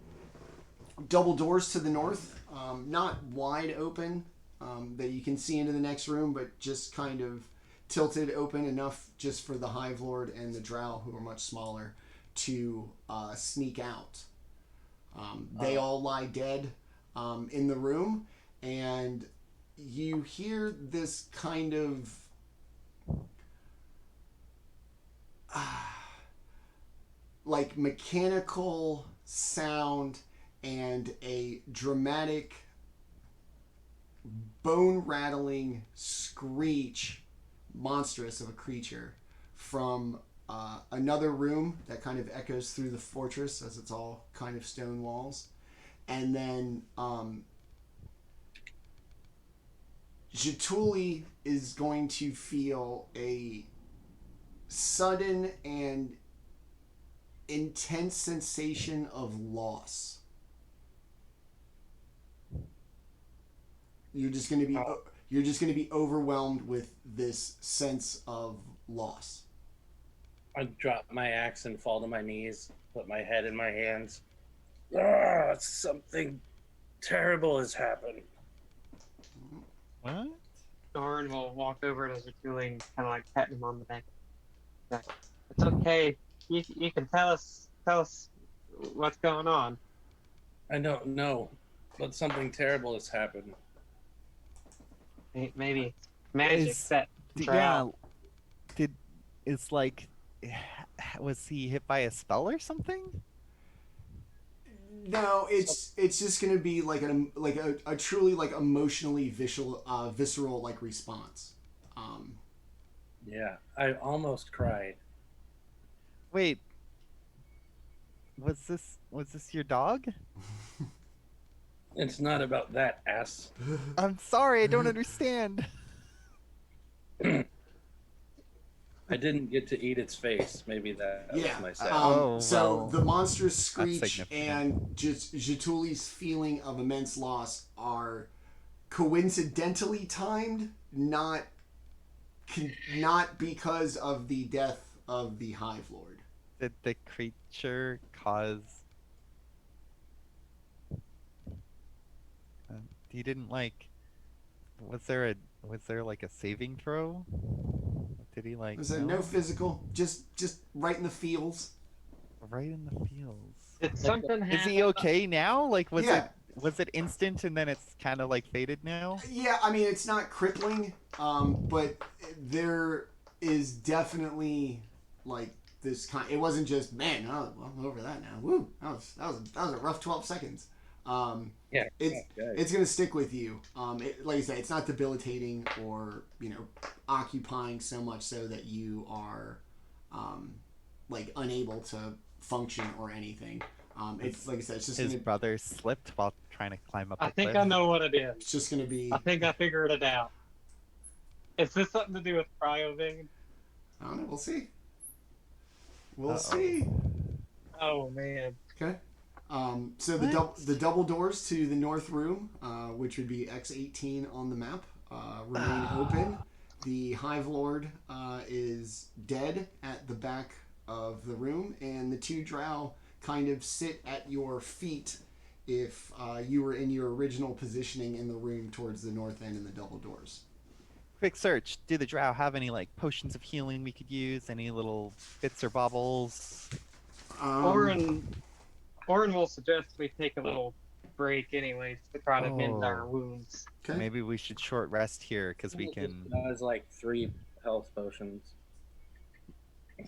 double doors to the north, not wide open that you can see into the next room, but just kind of tilted open enough just for the Hive Lord and the drow, who are much smaller, to sneak out. They all lie dead in the room, and you hear this kind of like mechanical sound and a dramatic bone rattling screech, monstrous of a creature, from another room that kind of echoes through the fortress, as it's all kind of stone walls. And then Jaatuuli is going to feel a sudden and intense sensation of loss. You're just going to be overwhelmed with this sense of loss. I drop my axe and fall to my knees, put my head in my hands. Something terrible has happened. What? Orryn will walk over to Jaatuuli and kind of like pat him on the back. It's okay. You can tell us what's going on. I don't know, but something terrible has happened. Maybe magic set drow. Yeah. Was he hit by a spell or something? No, it's just gonna be like a truly like emotionally visceral like response. Yeah, I almost cried. Wait. Was this your dog? It's not about that, ass. I'm sorry, I don't understand. I didn't get to eat its face. Maybe that was my sad. So the monstrous that's screech significant. and just Jaatuli's feeling of immense loss are coincidentally timed, not because of the death of the Hive Lord. Did the creature cause? He didn't like. Was there like a saving throw? Did he like? Was no physical, just right in the feels. Right in the feels. Did something happen? Is he okay now? Like, was Yeah. it instant and then it's kind of like faded now? Yeah, I mean it's not crippling, but there is definitely like this kind. It wasn't just man. Oh, well, I'm over that now. Woo, that was a rough 12 seconds. Yeah, It's gonna stick with you. Like I said, it's not debilitating or occupying so much so that you are like unable to function or anything. It's like I said, it's just His brother slipped while trying to climb up. I think I know what it is. It's just gonna be. I think I figured it out. Is this something to do with cryovein? I don't know. We'll see. We'll Uh-oh. see. Oh man. Okay. So the double doors to the north room, which would be X18 on the map, remain open, the Hive Lord is dead at the back of the room, and the two drow kind of sit at your feet if you were in your original positioning in the room towards the north end in the double doors. Quick search. Do the drow have any like potions of healing we could use? Any little bits or baubles? Orryn will suggest we take a little break anyways to try to mend our wounds. Okay. Maybe we should short rest here because we It can. has like 3 health potions.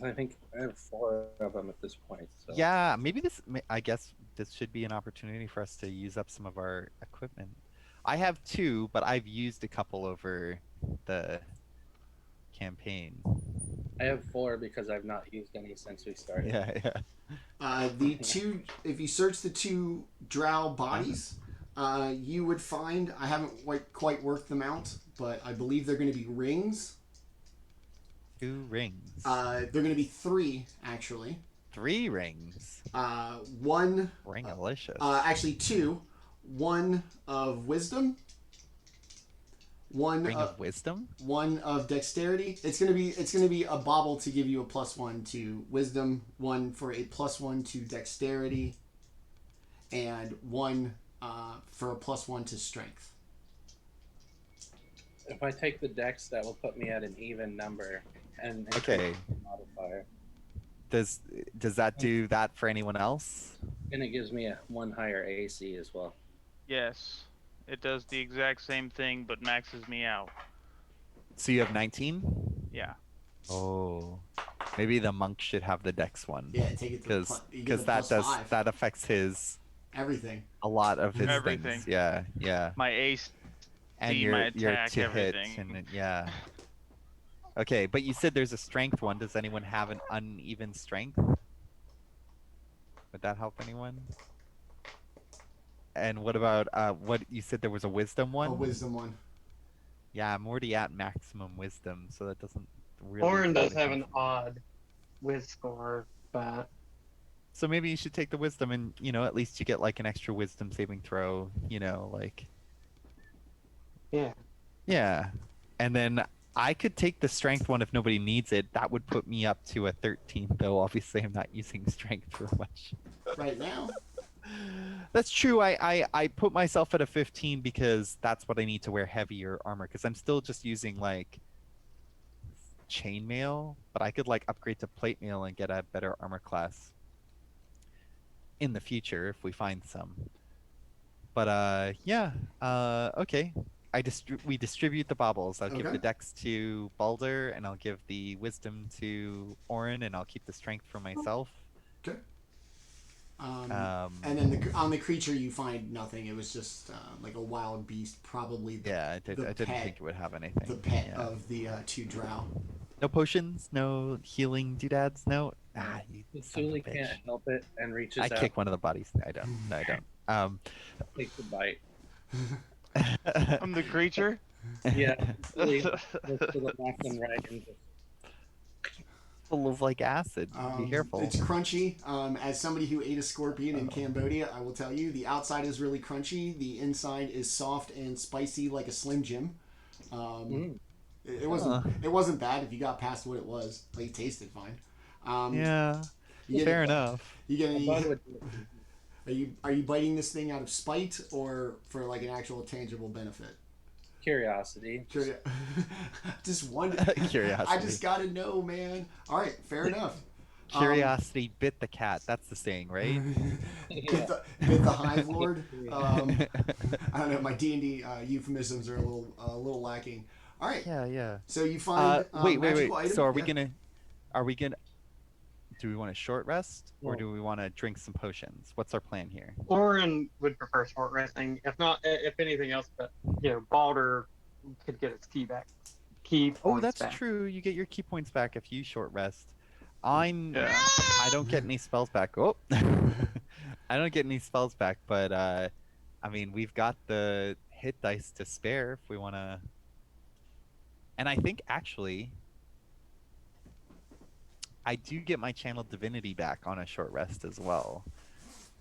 I think I have 4 of them at this point. So. Yeah, maybe this. I guess this should be an opportunity for us to use up some of our equipment. I have 2, but I've used a couple over the campaign. I have 4 because I've not used any since we started. Yeah. The two, if you search the 2 drow bodies, you would find, I haven't quite worked them out, but I believe they're going to be rings. 2 rings. They're going to be 3, actually. 3 rings. 1. Ringalicious. Actually 2. 1 of wisdom. Ring of wisdom. 1 of dexterity. It's gonna be a bauble to give you a +1 to wisdom, 1 for a +1 to dexterity, and 1 for a +1 to strength. If I take the dex, that will put me at an even number. And Okay. Modifier. Does that do that for anyone else? And it gives me a 1 higher AC as well. Yes, it does the exact same thing, but maxes me out. So you have 19? Yeah. Oh, maybe the monk should have the dex one. Yeah, take it to because that affects his everything. a lot of his Everything. things. Yeah, yeah. My ace, And my your attack, to everything. hit, and yeah. Okay, but you said there's a strength one. Does anyone have an uneven strength? Would that help anyone? And what about what you said there was a wisdom one? A wisdom one. Yeah, I'm already at maximum wisdom, so that doesn't really. Orryn do does have anything an for me. odd whiz score, but So maybe you should take the wisdom, and at least you get like an extra wisdom saving throw. Like. yeah. Yeah, and then I could take the strength one if nobody needs it. That would put me up to a 13, though. Obviously, I'm not using strength for much. Right now. That's true. I put myself at a 15 because that's what I need to wear heavier armor. Because I'm still just using like chainmail, but I could like upgrade to plate mail and get a better armor class in the future if we find some. But yeah. Okay. We distribute the baubles. I'll give Okay. the dex to Baldr, and I'll give the wisdom to Orryn, and I'll keep the strength for myself. Okay. And then on the creature you find nothing. It was just like a wild beast, probably. I didn't think it would have anything. The pet Yeah. of the 2 drow. No potions, no healing doodads, no. You son of a Julie bitch. can't help it and reaches I out. kick one of the bodies. No, I don't. No, I don't. Takes the bite. I'm the creature. Yeah. Julie looks to the left and right and just Full of like acid. Be careful. It's crunchy. As somebody who ate a scorpion in Cambodia, I will tell you, the outside is really crunchy. The inside is soft and spicy like a Slim Jim. It wasn't bad if you got past what it was. Like, it tasted fine. Yeah. You get Fair enough. You get any? Bud would- Are you biting this thing out of spite or for like an actual tangible benefit? curiosity. Just one. Curiosity. I just gotta know, man. All right, fair enough. Curiosity bit the cat. That's the saying, right? Bit the Hive Lord. I don't know. My D&D euphemisms are a little lacking. All right. Yeah. So you find wait. magical item? So are we gonna? Do we want a short rest or do we want to drink some potions? What's our plan here? Orryn would prefer short resting. If anything else, but Baldr could get his key back. Oh, that's true. You get your key points back if you short rest. I don't get any spells back. Oh, I don't get any spells back, but I mean, we've got the hit dice to spare if we want to. And I think actually, I do get my channeled divinity back on a short rest as well.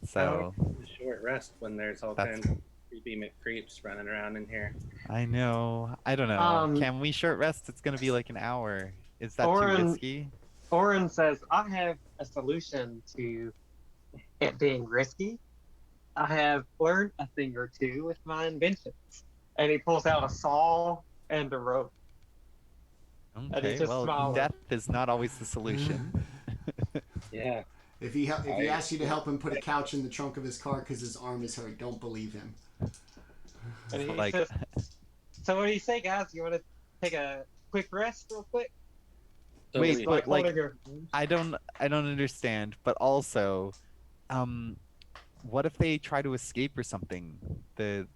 So short rest when there's all kinds of creepy McCreeps running around in here. I know. I don't know. Can we short rest? It's gonna be like an hour. Is that too Orryn- risky? Orryn says, I have a solution to it being risky. I have learned a thing or two with my inventions. And he pulls out a saw and a rope. And he's Okay, just well, smiling. death is not always the solution. Yeah. If he asks you to help him put a couch in the trunk of his car because his arm is hurt, don't believe him. And he Like- says, so what do you say, guys? You want to take a quick rest real quick? So Wait, we- but like, holding your- I don't understand. But also, what if they try to escape or something? The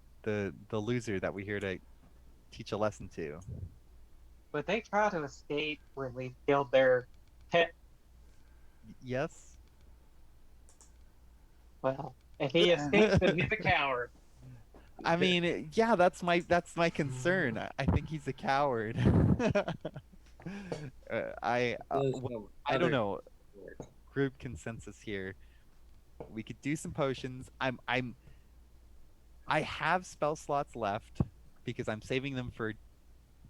loser that we're here to teach a lesson to. But they try to escape when we killed their pet. Yes. Well, if he escapes, then he's a coward. I mean, yeah, that's my concern. I think he's a coward. I There's well, no I don't other know. word. Group consensus here. We could do some potions. I have spell slots left because I'm saving them for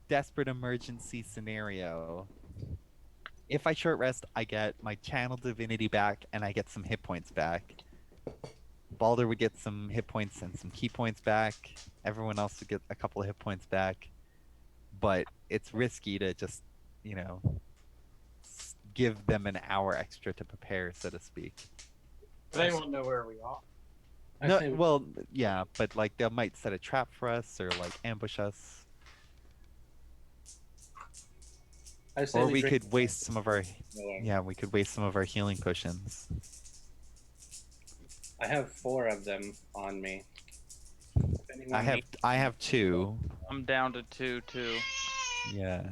desperate emergency scenario. If I short rest, I get my channel divinity back and I get some hit points back. Baldr would get some hit points and some key points back. Everyone else would get a couple of hit points back. But it's risky to just, give them an hour extra to prepare, so to speak. They won't know where we are. I No, say- well, yeah, but like they might set a trap for us or like ambush us, I say or we we drink could waste some of our more. we could waste some of our healing potions. I have 4 of them on me. If anyone I have 2. I'm down to 2 too. Yeah.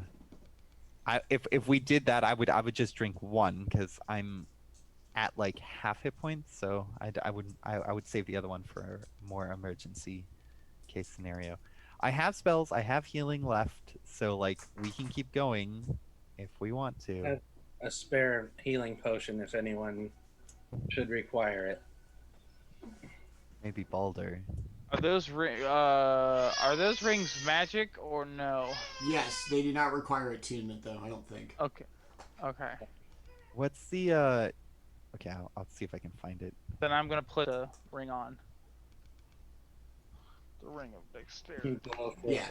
If we did that, I would just drink 1 because I'm at like half hit points, so I would save the other one for a more emergency case scenario. I have spells, I have healing left, so like we can keep going if we want to. a spare healing potion if anyone should require it. Maybe Baldr. Are those rings magic or no? Yes, they do not require attunement, though. I don't think. Okay. Okay. What's the Okay, I'll see if I can find it. Then I'm gonna put a ring on. The ring of dexterity. Yeah,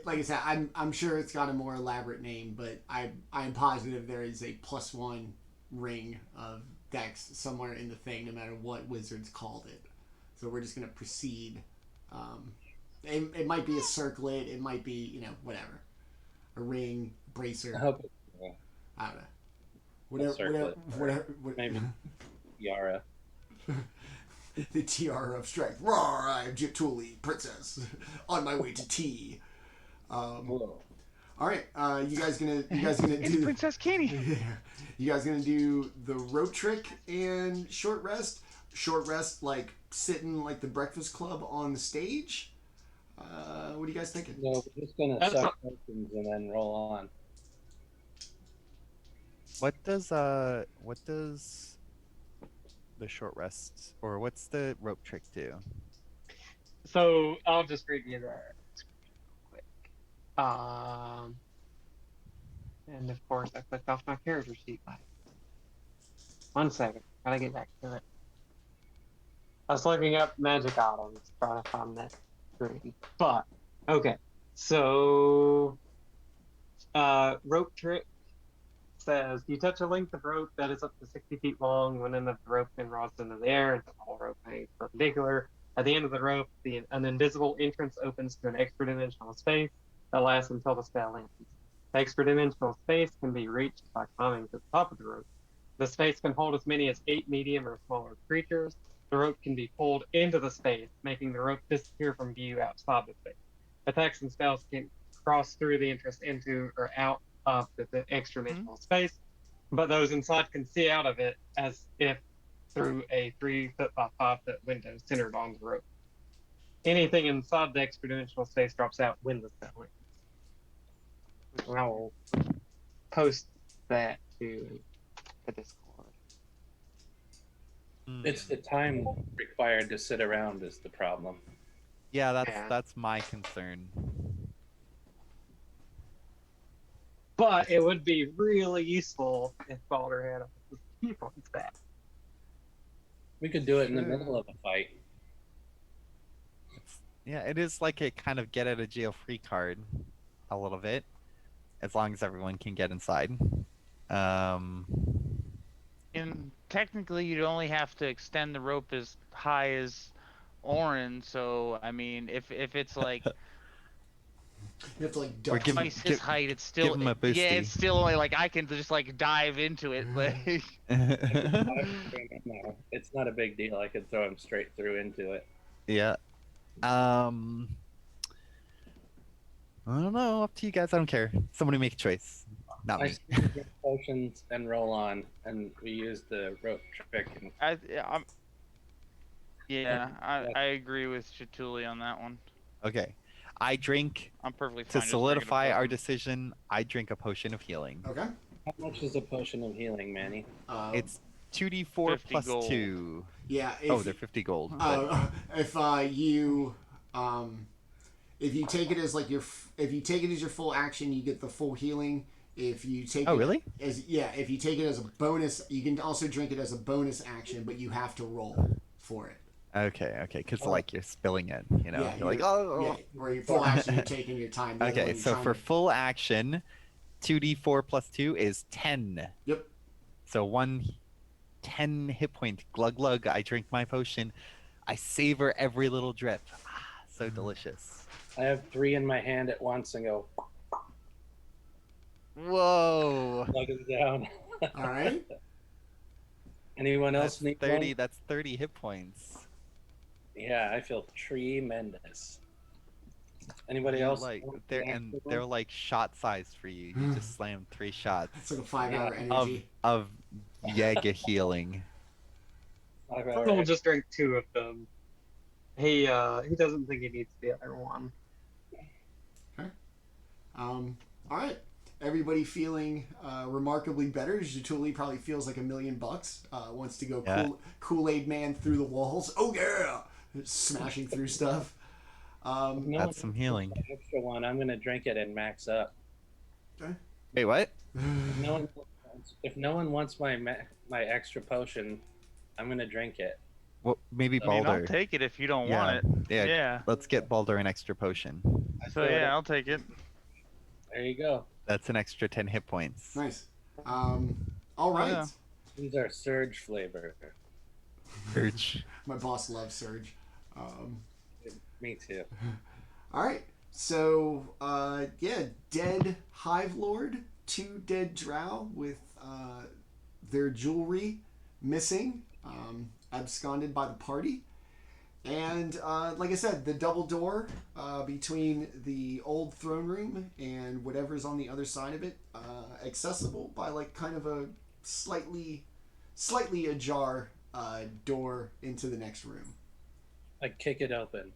like I said, I'm sure it's got a more elaborate name, but I'm positive there is a +1 ring of dex somewhere in the thing, no matter what wizards called it. So we're just gonna proceed. It might be a circlet, it might be whatever, a ring, bracer. I hope I don't know. Whatever. maybe Yara. The tiara of strength. Roar! I am Jaatuuli, princess, on my way to tea. Whoa. All right, you guys gonna do Princess Kenny. You guys gonna do the rope trick and short rest? Short rest, like sitting like the Breakfast Club on the stage. What are you guys thinking? No, we're just gonna suck potions and then roll on. What does the short rest or what's the rope trick do? So I'll just read you the quick. And of course I clicked off my character sheet. 1 second, gotta get back to it. I was looking up magic items, trying to find that screen. But okay, so rope trick says you touch a length of rope that is up to 60 feet long. One end of the rope then rises into the air, and the whole rope hangs perpendicular. At the end of the rope, an invisible entrance opens to an extra dimensional space that lasts until the spell ends. The extra dimensional space can be reached by climbing to the top of the rope. The space can hold as many as 8 medium or smaller creatures. The rope can be pulled into the space, making the rope disappear from view outside the space. Attacks and spells can cross through the entrance into or out of the extra dimensional space, but those inside can see out of it as if through a 3 foot by 5 foot window centered on the rope. Anything inside the extra dimensional space drops out when the spell ends. I will post that to the Discord. It's the time required to sit around is the problem. Yeah, Yeah. that's my concern. But it would be really useful if Baldr had all his key points back. We could do it in the Sure. middle of a fight. Yeah, it is like a kind of get out of jail free card, a little bit, as long as everyone can get inside. And technically, you'd only have to extend the rope as high as Orryn. So I mean, if it's like You have to like Or duck. give him- twice his height, it's still him a yeah, it's boosty. still only like I can just like dive into it. Like No, it's not a big deal. I could throw him straight through into it. Yeah. I don't know. Up to you guys. I don't care. Somebody make a choice. Not I me. still get potions and roll on, and we use the rope trick. And I agree with Jaatuuli on that one. Okay. I drink I'm perfectly to fine. just drinking a solidify our potion. decision. I drink a potion of healing. Okay. how much is a potion of healing, Manny? It's 2d4 50 plus gold. 2. Yeah. Oh, they're 50 gold. but- If you take it as like if you take it as your full action, you get the full healing. If you take Oh, it really? if you take it as a bonus, you can also drink it as a bonus action, but you have to roll for it. Okay, because like you're spilling it, you know? Yeah, you're like, you're- oh. Yeah, or your full action, you're taking your time. The other one, Okay, you're so trying for to- full action, 2d4 plus 2 is 10. Yep. So 10 hit point. Glug glug. I drink my potion. I savor every little drip. Ah, so delicious. I have 3 in my hand at once and go Whoa. plug them down. All right. Anyone else That's need 30. one? That's 30 hit points. Yeah, I feel tremendous. Anybody You, else? like want they're an and extra they're one? like shot size for you. You just slam 3 shots It's like a 5-hour Yeah. energy. of Jaeger healing. 5 We'll hours. just drink 2 of them. He doesn't think he needs the other one. All right. Everybody feeling remarkably better. Jaatuuli probably feels like $1 million. Wants to go Yeah. Kool-Aid man through the walls. Oh yeah, smashing through stuff. No one That's some healing. wants an extra one. I'm gonna drink it and max up. Wait, what? If no one wants my extra potion, I'm gonna drink it. Well, maybe I mean, I'll Baldr. take it if you don't Yeah. want it. Yeah. Yeah. Let's get Baldr an extra potion. So yeah, I'll take it. There you go. That's an extra 10 hit points. Nice. All right. Yeah. These are surge flavor. Urge. My boss loves Surge. Me too. All right. So, dead Hive Lord, 2 dead drow with their jewelry missing, absconded by the party. And like I said, the double door between the old throne room and whatever's on the other side of it, accessible by like kind of a slightly ajar door into the next room. I kick it open.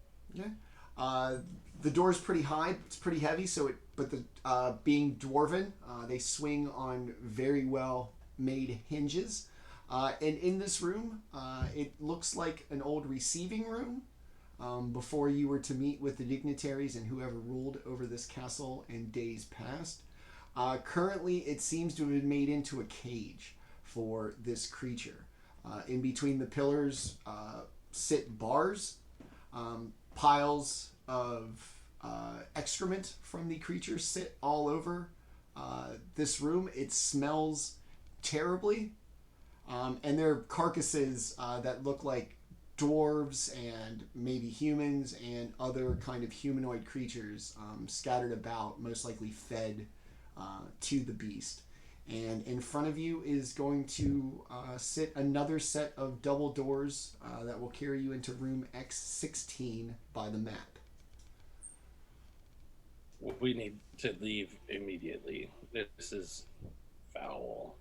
The door's pretty high. It's pretty heavy. But being dwarven, they swing on very well made hinges. And in this room, it looks like an old receiving room before you were to meet with the dignitaries and whoever ruled over this castle in days past. Currently, it seems to have been made into a cage for this creature. In between the pillars sit bars, piles of excrement from the creature sit all over this room. It smells terribly. And there are carcasses that look like dwarves and maybe humans and other kind of humanoid creatures scattered about, most likely fed to the beast. And in front of you is going to sit another set of double doors that will carry you into room X16 by the map. We need to leave immediately. This is foul.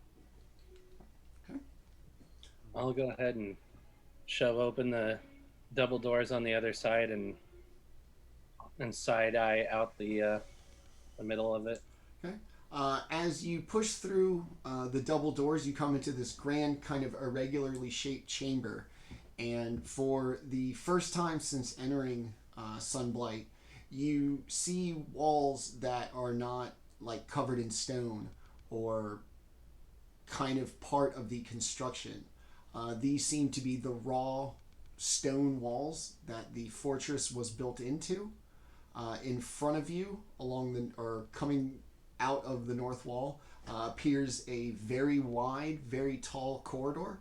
I'll go ahead and shove open the double doors on the other side and side eye out the middle of it. Okay. As you push through the double doors, you come into this grand kind of irregularly shaped chamber. And for the first time since entering sunblight, you see walls that are not like covered in stone or kind of part of the construction. These seem to be the raw stone walls that the fortress was built into. In front of you, coming out of the north wall, appears a very wide, very tall corridor.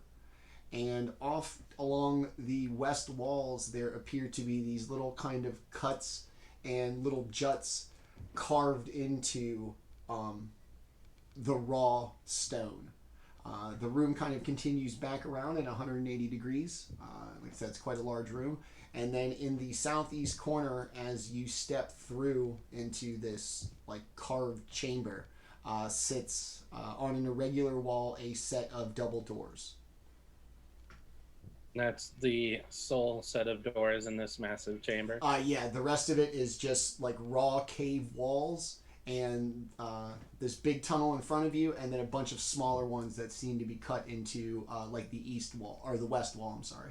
And off along the west walls, there appear to be these little kind of cuts and little juts carved into the raw stone. The room kind of continues back around at 180 degrees. Like I said, it's quite a large room. And then in the southeast corner, as you step through into this like carved chamber, sits on an irregular wall a set of double doors. That's the sole set of doors in this massive chamber. Yeah, the rest of it is just like raw cave walls and this big tunnel in front of you, and then a bunch of smaller ones that seem to be cut into like the east wall or the west wall. I'm sorry.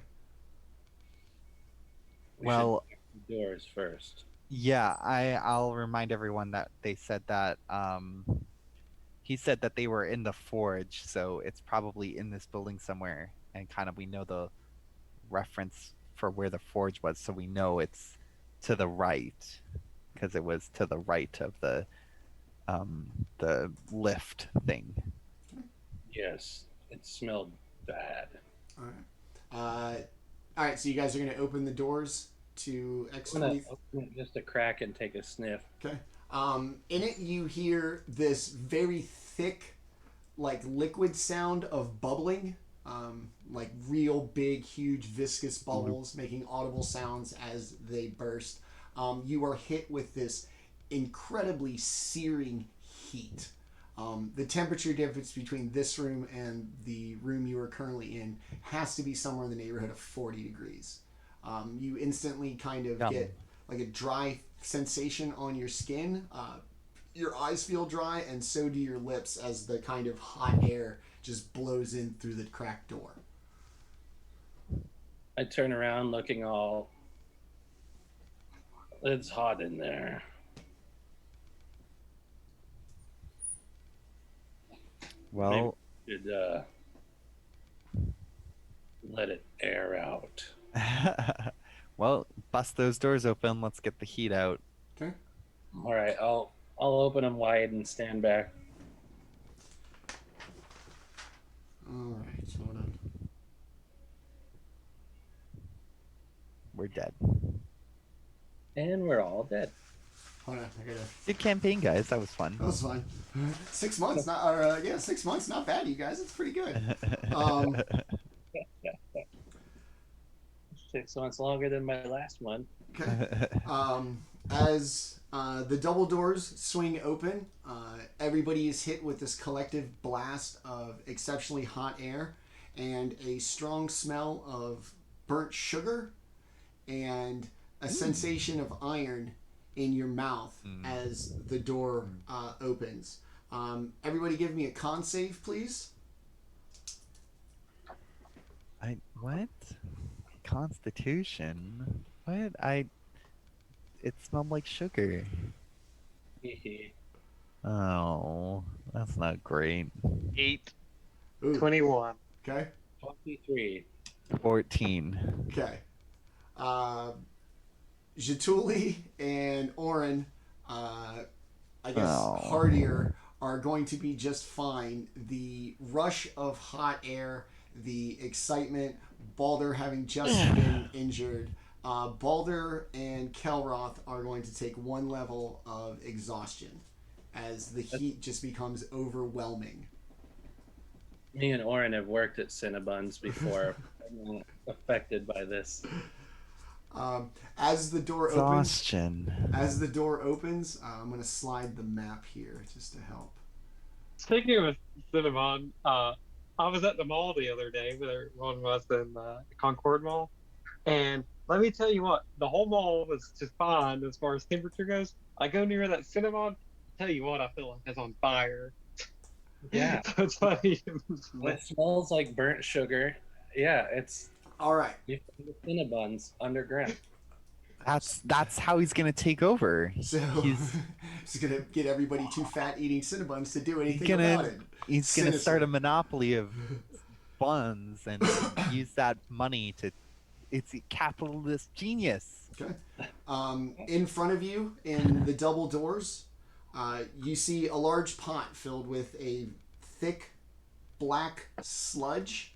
Well, the doors first. Yeah, I'll remind everyone that they said that he said that they were in the forge, so it's probably in this building somewhere, and kind of we know the reference for where the forge was, so we know it's to the right because it was to the right of the lift thing. Yes, it smelled bad. All right. All right. So you guys are going to open the doors to exit. I'm gonna open it just a crack and take a sniff. Okay. In it, you hear this very thick, like liquid sound of bubbling, like real big, huge, viscous bubbles making audible sounds as they burst. You are hit with this incredibly searing heat. The temperature difference between this room and the room you are currently in has to be somewhere in the neighborhood of 40 degrees. You instantly kind of get like a dry sensation on your skin. Your eyes feel dry, and so do your lips as the kind of hot air just blows in through the cracked door. I turn around looking all... It's hot in there. Well, maybe we should let it air out. well, bust those doors open. Let's get the heat out. Okay. All right, I'll open them wide and stand back. All right, hold on. We're dead. And we're all dead. Hold on, I gotta. Good campaign, guys. That was fun. That was fun. 6 months, 6 months, not bad, you guys. It's pretty good. 6 months longer than my last one. Okay. As the double doors swing open, everybody is hit with this collective blast of exceptionally hot air and a strong smell of burnt sugar and a sensation of iron in your mouth as the door opens. Everybody give me a con save, please. What? Constitution? What? It smelled like sugar. Oh, that's not great. 8. Ooh, 21. okay. 23. 14. Okay. Jaatuuli and Orryn, I guess hardier, are going to be just fine. The rush of hot air, the excitement, Baldr having just been injured, Baldr and Kelroth are going to take 1 level of exhaustion as the heat just becomes overwhelming. Me and Orryn have worked at Cinnabons before. I'm affected by this. As the door Exhaustion. opens, I'm going to slide the map here just to help. Speaking of Cinnabon, I was at the mall the other day, where one was in Concord Mall, and let me tell you what, the whole mall was just fine as far as temperature goes. I go near that Cinnabon, tell you what, I feel like it's on fire. Yeah. So it's funny. It smells like burnt sugar. Yeah, it's All right. Cinnabons underground. That's how he's gonna take over. So He's he's gonna get everybody too fat eating Cinnabuns to do anything gonna about it. he's gonna start Sinister. a monopoly of buns and use that money to. It's a capitalist genius. Okay. In front of you, in the double doors, you see a large pot filled with a thick black sludge,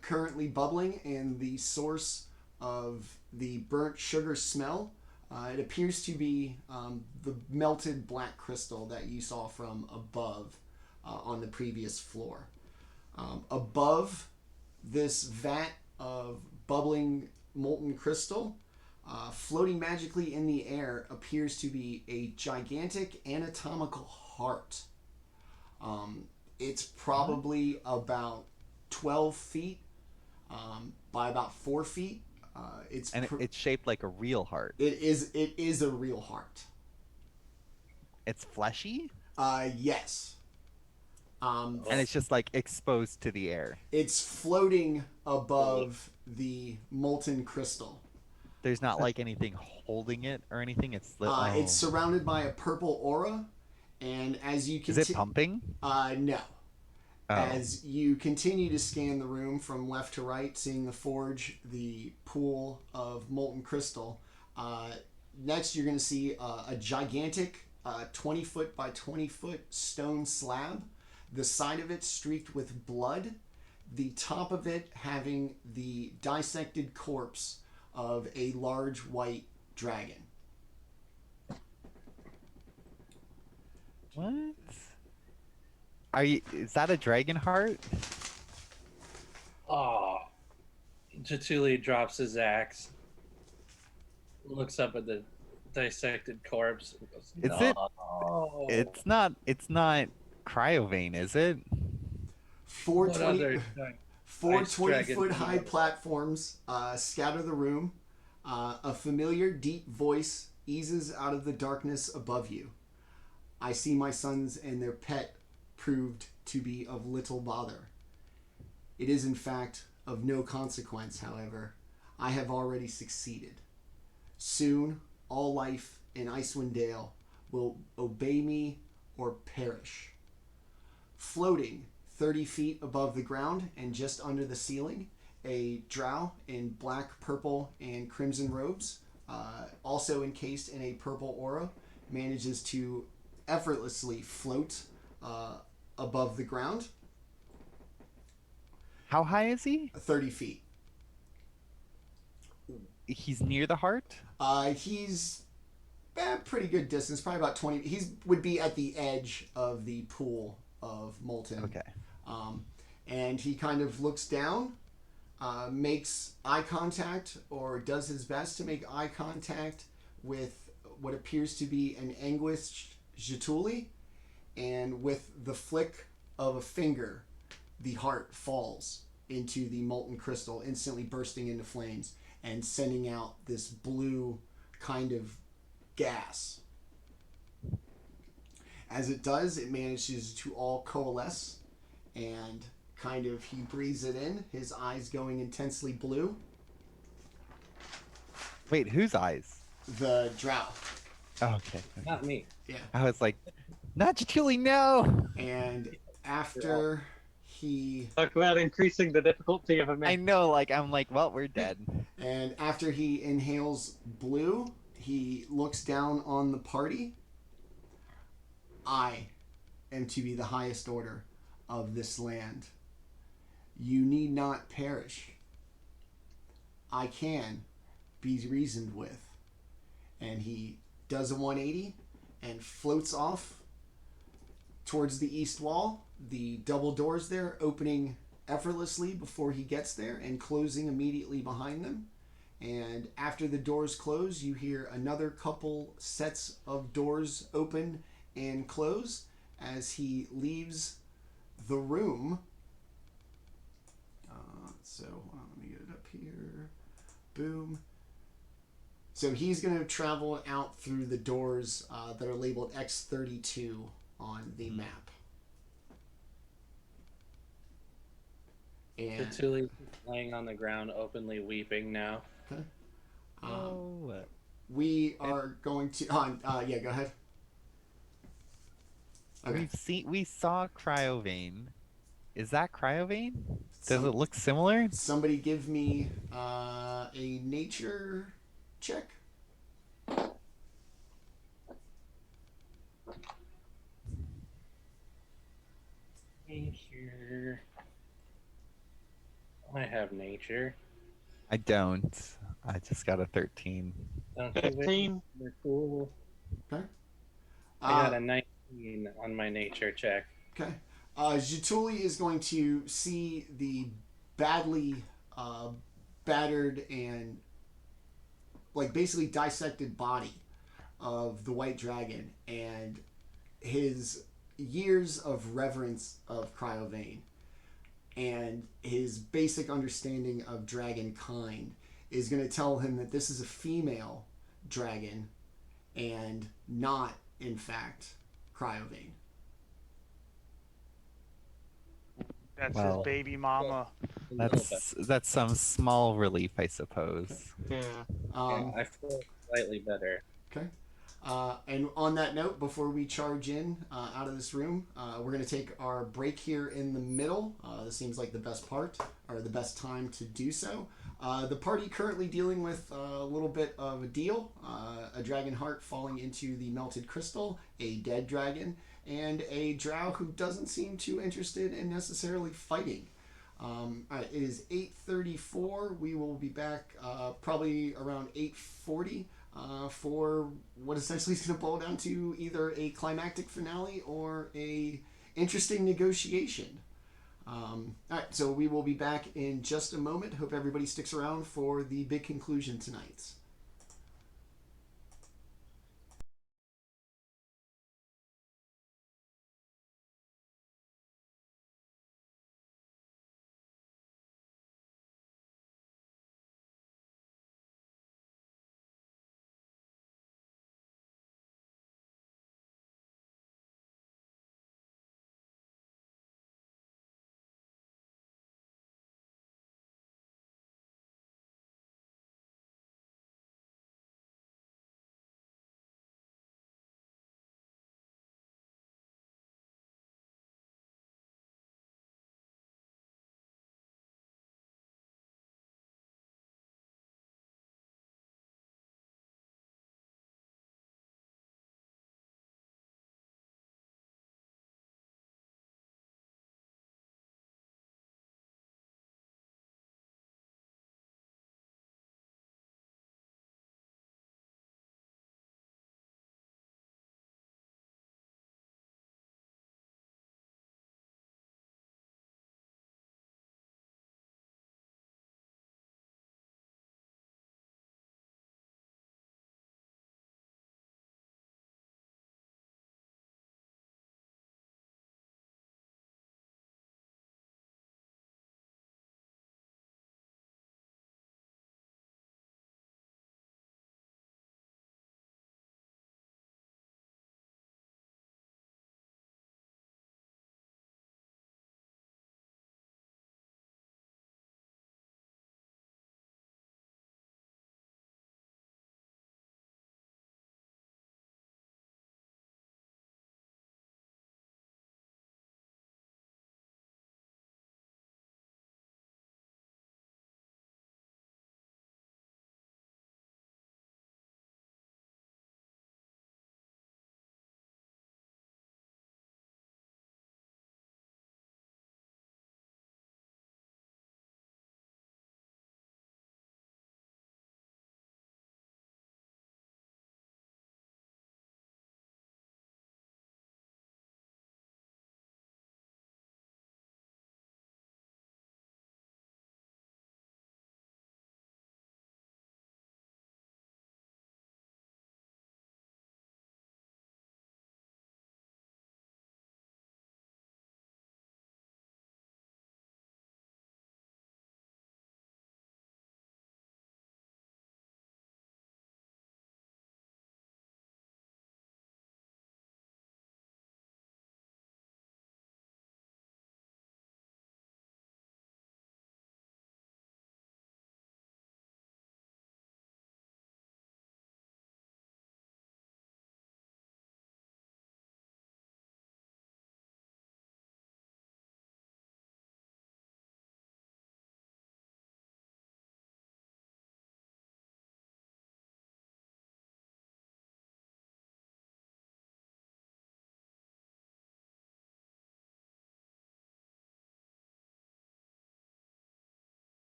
currently bubbling, and the source of the burnt sugar smell. It appears to be the melted black crystal that you saw from above on the previous floor. Above this vat of bubbling molten crystal, floating magically in the air, appears to be a gigantic anatomical heart. It's probably about 12 feet by about 4 feet. It's shaped like a real heart. It is a real heart. It's fleshy. Yes. And it's just like exposed to the air. It's floating above the molten crystal. There's not like anything holding it or anything. It's It's surrounded by a purple aura, and as you Is it pumping? No. Oh. As you continue to scan the room from left to right, seeing the forge, the pool of molten crystal, next you're going to see a gigantic 20-foot by 20-foot stone slab. The side of it streaked with blood. The top of it having the dissected corpse of a large white dragon. What? Is that a dragon heart? Oh. Jaatuuli drops his axe, looks up at the dissected corpse. And goes, Is no. It's not cryovane, is it? Four What 20 other Four ice dragon 20-foot do you high have? platforms scatter the room. A familiar, deep voice eases out of the darkness above you. I see my sons and their pet proved to be of little bother. It is in fact of no consequence, however. I have already succeeded. Soon, all life in Icewind Dale will obey me or perish. Floating 30 feet above the ground and just under the ceiling, a drow in black, purple, and crimson robes, also encased in a purple aura, manages to effortlessly float above the ground. How high is he? 30 feet. He's near the heart? He's pretty good distance, probably about 20. He would be at the edge of the pool of molten. Okay. And he kind of looks down, makes eye contact, or does his best to make eye contact with what appears to be an anguished Jaatuuli, and with the flick of a finger, the heart falls into the molten crystal, instantly bursting into flames and sending out this blue kind of gas. As it does, it manages to all coalesce, and kind of he breathes it in, his eyes going intensely blue. Wait, whose eyes? The drow. Oh, okay. Not me. Yeah. I was like, not Jaatuuli, no! And after he Talk about increasing the difficulty of a I man. know, I'm like, well, we're dead. And after he inhales blue, he looks down on the party. I am to be the highest order of this land. You need not perish. I can be reasoned with. And he does a 180 and floats off towards the east wall. The double doors there opening effortlessly before he gets there and closing immediately behind them. And after the doors close, you hear another couple sets of doors open and close as he leaves the room. Let me get it up here. Boom. So he's going to travel out through the doors that are labeled X32 on the map. And Jaatuuli laying on the ground, openly weeping now. okay. Oh. we are going to. Yeah, go ahead. Okay. We saw Cryovane. Is that Cryovane? Does Some, it look similar? somebody give me a nature check. Nature. I have nature. I don't. I just got a 13. Don't you, Whitney? 15. They're cool. Okay. I got a 19 on my nature check. Okay. Jaatuuli is going to see the badly battered and like basically dissected body of the white dragon and his years of reverence of Cryovane and his basic understanding of dragon kind is going to tell him that this is a female dragon and not, in fact, Cryovane. That's Well, his baby mama. A little bit. That's some small relief, I suppose. Yeah. Yeah, I feel slightly better. Okay. And on that note, before we charge in out of this room, we're going to take our break here in the middle. This seems like the best part, or the best time to do so. The party currently dealing with a little bit of a deal. A dragon heart falling into the melted crystal, a dead dragon, and a drow who doesn't seem too interested in necessarily fighting. All right, it is 8:34. We will be back probably around 8:40 for what essentially is going to boil down to either a climactic finale or a interesting negotiation. All right, so we will be back in just a moment. Hope everybody sticks around for the big conclusion tonight.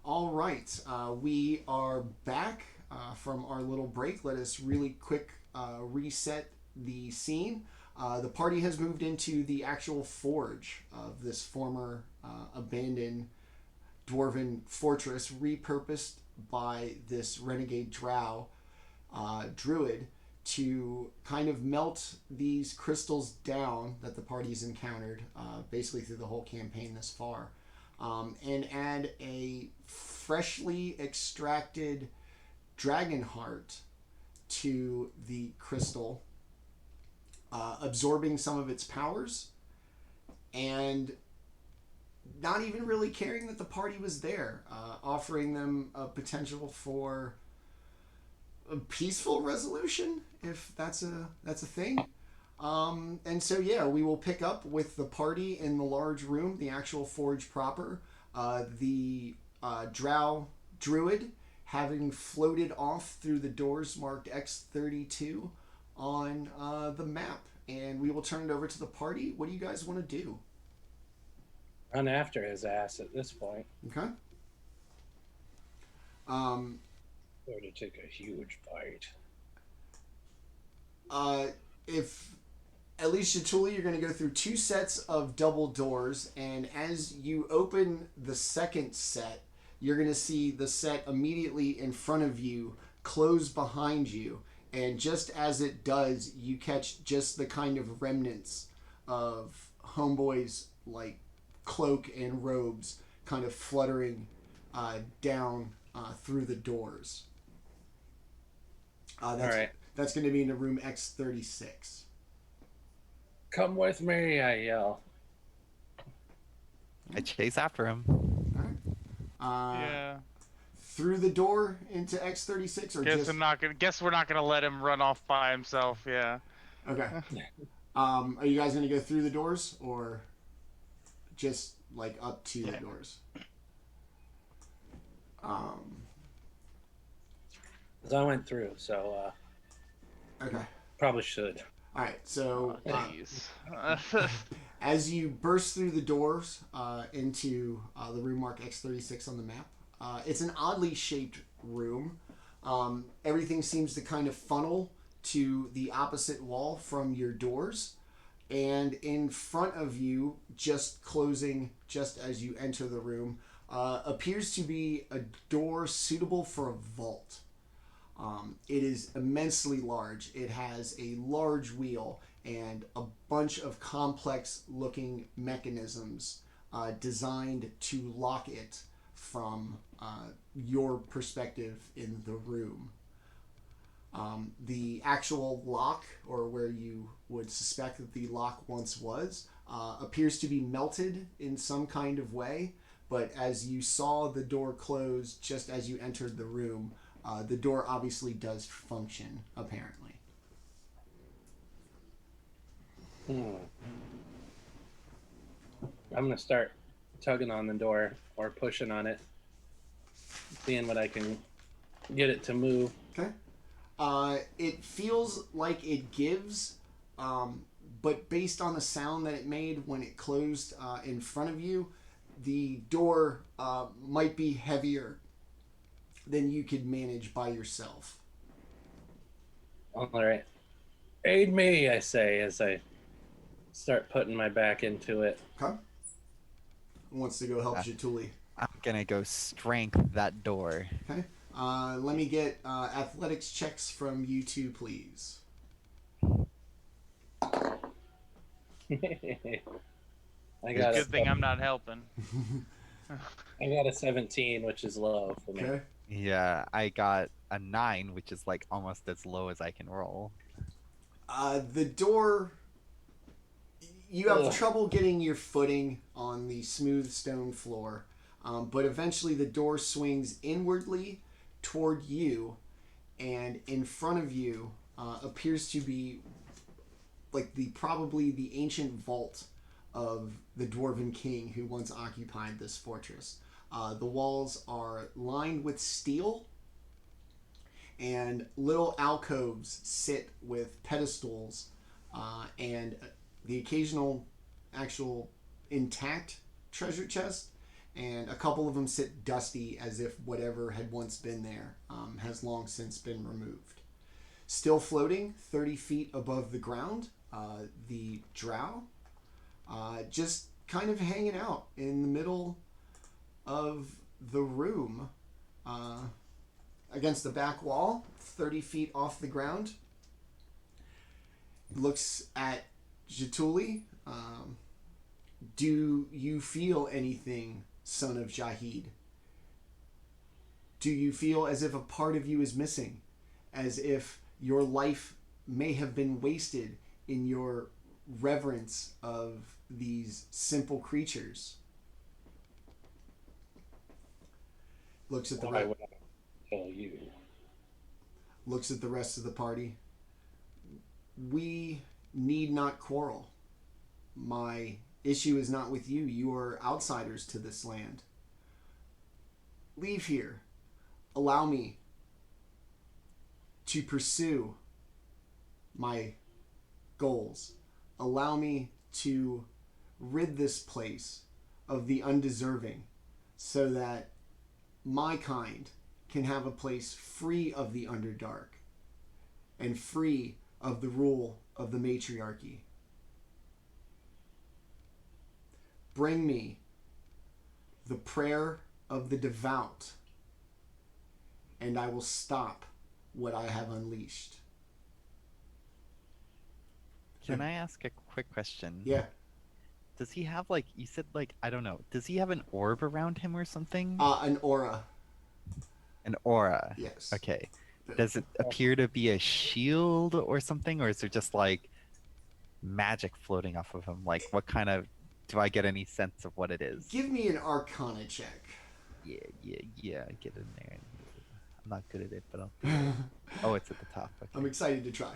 All right, we are back from our little break. Let us really quick reset the scene. The party has moved into the actual forge of this former abandoned dwarven fortress, repurposed by this renegade drow druid to kind of melt these crystals down that the party's encountered basically through the whole campaign this far, and add a freshly extracted dragon heart to the crystal, absorbing some of its powers and not even really caring that the party was there, offering them a potential for a peaceful resolution, if that's a thing. And so yeah, we will pick up with the party in the large room, the actual forge proper. The Druid having floated off through the doors marked X32 on the map, and we will turn it over to the party. What do you guys want to do? Run after his ass at this point. Okay. Or to take a huge bite. If at least Jaatuuli, you're going to go through 2 sets of double doors, and as you open the second set, you're going to see the set immediately in front of you close behind you, and just as it does, you catch just the kind of remnants of Homeboy's like cloak and robes kind of fluttering down through the doors. All right. That's going to be in the room X36. Come with me, I yell. I chase after him. All right. Yeah. Through the door into X36, or Guess we're not gonna let him run off by himself. Yeah. Okay. Are you guys going to go through the doors, or just like up to the doors? Because I went through, so Okay. probably should. All right. So Please. as you burst through the doors into the room marked X36 on the map, it's an oddly shaped room. Everything seems to kind of funnel to the opposite wall from your doors, and in front of you, just closing just as you enter the room, appears to be a door suitable for a vault. It is immensely large. It has a large wheel and a bunch of complex looking mechanisms designed to lock it from your perspective in the room. The actual lock, or where you would suspect that the lock once was, appears to be melted in some kind of way, but as you saw the door close just as you entered the room, the door obviously does function, apparently. I'm going to start tugging on the door or pushing on it, seeing what I can get it to move. Okay. It feels like it gives, but based on the sound that it made when it closed in front of you, the door might be heavier than you could manage by yourself. All right. Aid me, I say, as I start putting my back into it. Okay. Who wants to go help Jaatuuli? I'm gonna go strength that door. Okay. Let me get athletics checks from you two, please. I got Good thing I'm not helping. I got a 17, which is low for me. Okay. Yeah, I got a 9, which is like almost as low as I can roll. The door, you have trouble getting your footing on the smooth stone floor, but eventually the door swings inwardly toward you, and in front of you appears to be like probably the ancient vault of the Dwarven King who once occupied this fortress. The walls are lined with steel, and little alcoves sit with pedestals and the occasional actual intact treasure chest, and a couple of them sit dusty as if whatever had once been there has long since been removed. Still floating 30 feet above the ground, the drow, just kind of hanging out in the middle of the room, against the back wall, 30 feet off the ground. Looks at Jaatuuli. Do you feel anything, son of Jahid? Do you feel as if a part of you is missing? As if your life may have been wasted in your reverence of these simple creatures? Looks at the Why would I tell you? Looks at the rest of the party. We need not quarrel. My issue is not with you. You are outsiders to this land. Leave here. Allow me to pursue my goals. Allow me to rid this place of the undeserving so that my kind can have a place free of the Underdark and free of the rule of the matriarchy. Bring me the prayer of the devout, and I will stop what I have unleashed. Can I ask a quick question? Yeah. Does he have, like, you said, like, I don't know, does he have an orb around him or something? An aura. An aura? Yes. Okay. Does it appear to be a shield or something, or is there just, like, magic floating off of him? Like, what kind of, do I get any sense of what it is? Give me an Arcana check. Yeah, get in there. I'm not good at it, but I'll do it. Oh, it's at the top. Okay. I'm excited to try.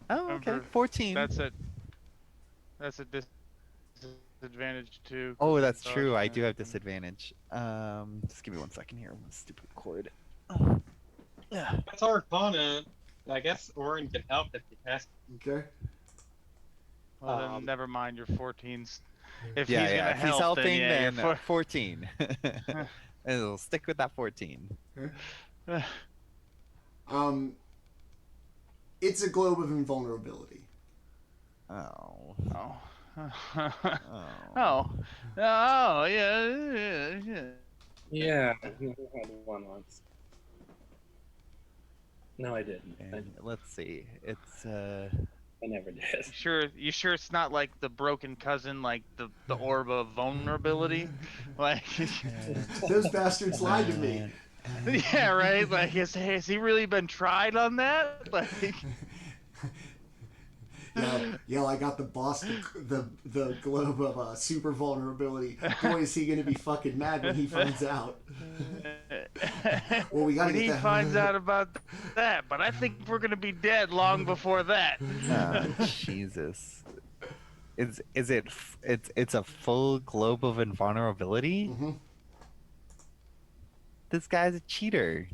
Oh, okay. Remember, 14. That's a disadvantage too. Oh, that's true. I do have disadvantage. Just give me 1 second here. Stupid cord. Yeah. That's Arcana. I guess Orryn can help if he has. Okay. Well, then never mind your 14s. If Yeah, he's gonna if he's help, helping, then, then 14. It'll stick with that 14. It's a globe of invulnerability. Oh. Oh. Oh. Yeah. Yeah, I had one once. No, I didn't. And let's see. It's I never did. You sure it's not like the broken cousin, like the orb of vulnerability? Like, Those bastards lied to me. yeah, right. Like, has he really been tried on that? Like, Yeah, I got the boss, the globe of super vulnerability. Boy, is he gonna be fucking mad when he finds out. Well, we gotta when he finds out about that, but I think we're gonna be dead long before that. Jesus. It's a full globe of invulnerability? Mm-hmm. This guy's a cheater.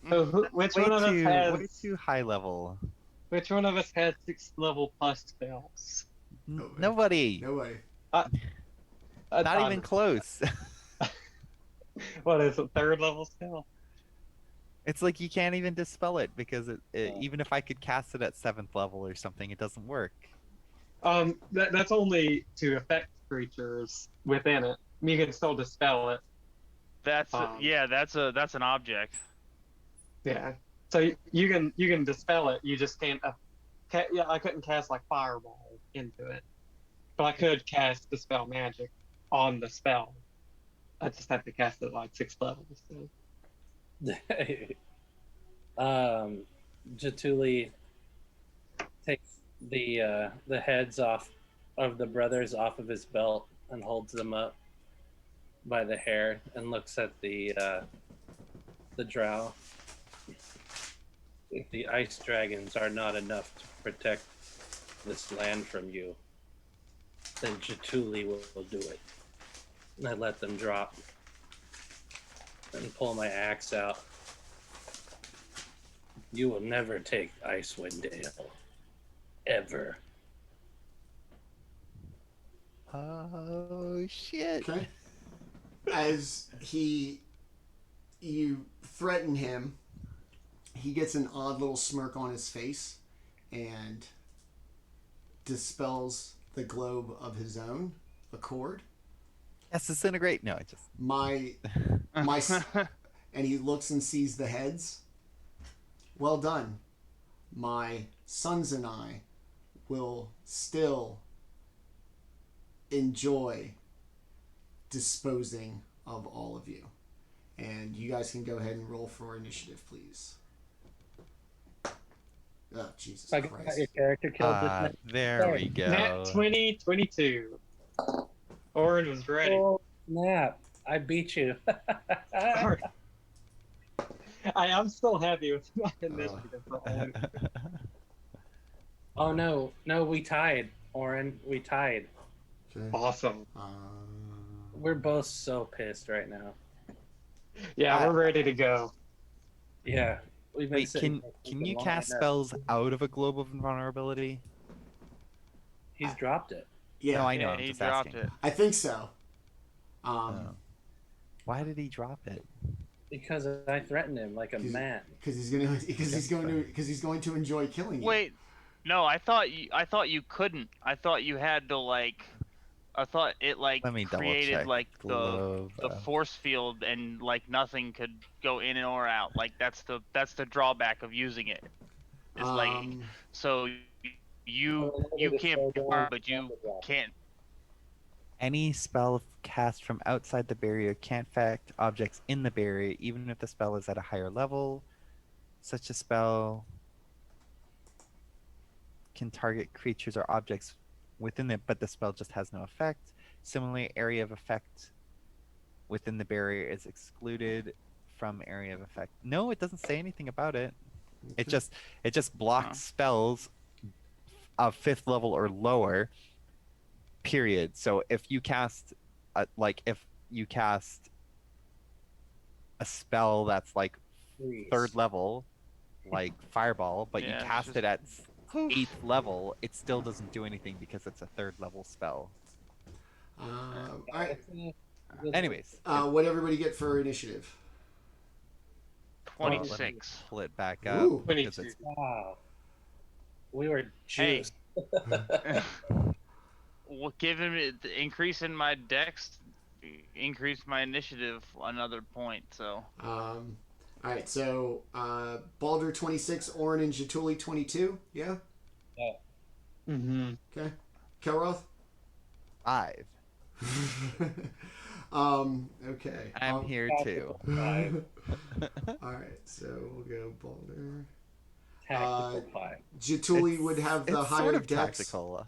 So which one of us has? Way too high level. Which one of us has 6th level plus spells? Nobody. Nobody. Not even close. What is it? 3rd level spell? It's like you can't even dispel it because even if I could cast it at 7th level or something, it doesn't work. That's only to affect creatures within it. You can still dispel it. That's an object. Yeah. So you can dispel it. You just can't. I couldn't cast like fireball into it, but I could cast dispel magic on the spell. I just have to cast it like 6th level. So. Jaatuuli takes the heads off of the brothers off of his belt and holds them up by the hair and looks at the drow. If the ice dragons are not enough to protect this land from you, then Jaatuuli will do it. And I let them drop and pull my axe out. You will never take Icewind Dale. Ever. Oh, shit. Okay. as you threaten him, he gets an odd little smirk on his face and dispels the globe of his own accord. Yes, disintegrate. No, I just. My and he looks and sees the heads. Well done. My sons and I will still enjoy disposing of all of you. And you guys can go ahead and roll for initiative, please. Oh, Jesus I got Christ. your character killed this night. There we go. Nat 2022. Orryn was ready. Oh, snap. I beat you. I'm still happy with my initiative. Oh, no. No, we tied, Orryn. We tied. Okay. Awesome. We're both so pissed right now. Yeah, we're ready to go. Yeah. We've been Wait, sitting can here you long cast enough. spells out of a globe of invulnerability? He's dropped it. Yeah, No, I know. Yeah, I'm he just dropped asking. it. I think so. Oh. Why did he drop it? Because I threatened him like a man. Because he's going to enjoy killing you. Wait, no, I thought you couldn't. I thought you had to like. I thought it like Let me double created check. like Globe, the force field and like nothing could go in or out. Like that's the drawback of using it. It's like so you can't but you can't. Any spell cast from outside the barrier can't affect objects in the barrier, even if the spell is at a higher level. Such a spell can target creatures or objects within it, but the spell just has no effect. Similarly, area of effect within the barrier is excluded from area of effect. No, it doesn't say anything about it. It just blocks spells of 5th level or lower. Period. So if you cast a spell that's like 3rd level, like Fireball, but you Yeah, cast it's it at 8th level, it still doesn't do anything because it's a 3rd level spell. all right. Anyways, What everybody get for initiative? 26. pull it back up. Ooh. Because 22. it's, Wow. We were Hey. juiced. Well, given it increasing my dex, increase my initiative another point. So. All right. So Baldr 26, Orryn and Jaatuuli 22. Yeah. Mm-hmm. Okay. Kelroth. 5. Okay. I'm here too. All right. So we'll go Baldr. Tactical 5. Jaatuuli would have the it's higher sort of dex. tactical.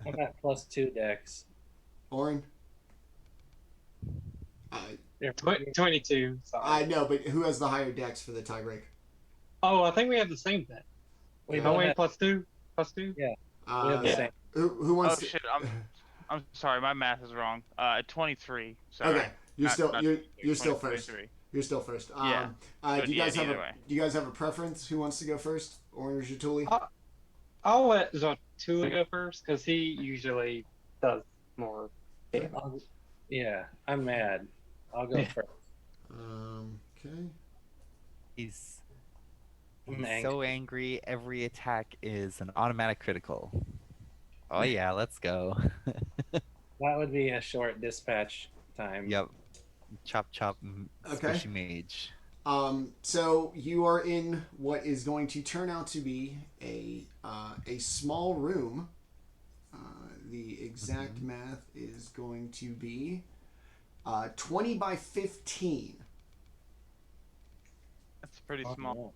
I'm at +2 dex. Orryn. 22. Sorry. I know, but who has the higher dex for the tiebreak? Oh, I think we have the same thing. We Oh, both wait, had- +2? +2? we have the Yeah. same. Who Oh wants to? shit! I'm sorry. My math is wrong. 23. Sorry. Okay, you're Not- still not you're 23, still first. 23. You're still first. Yeah. Do you guys have either a way. Do you guys have a preference? Who wants to go first? Orryn or Jaatuuli? I'll let Jaatuuli go first because he usually does more. Yeah, I'm mad. I'll go first. Okay. He's I'm so angry. Every attack is an automatic critical. Oh yeah, let's go. That would be a short dispatch time. Yep. Chop chop. Okay. Squishy mage. So you are in what is going to turn out to be a small room. The exact math is going to be 20 by 15. That's pretty small.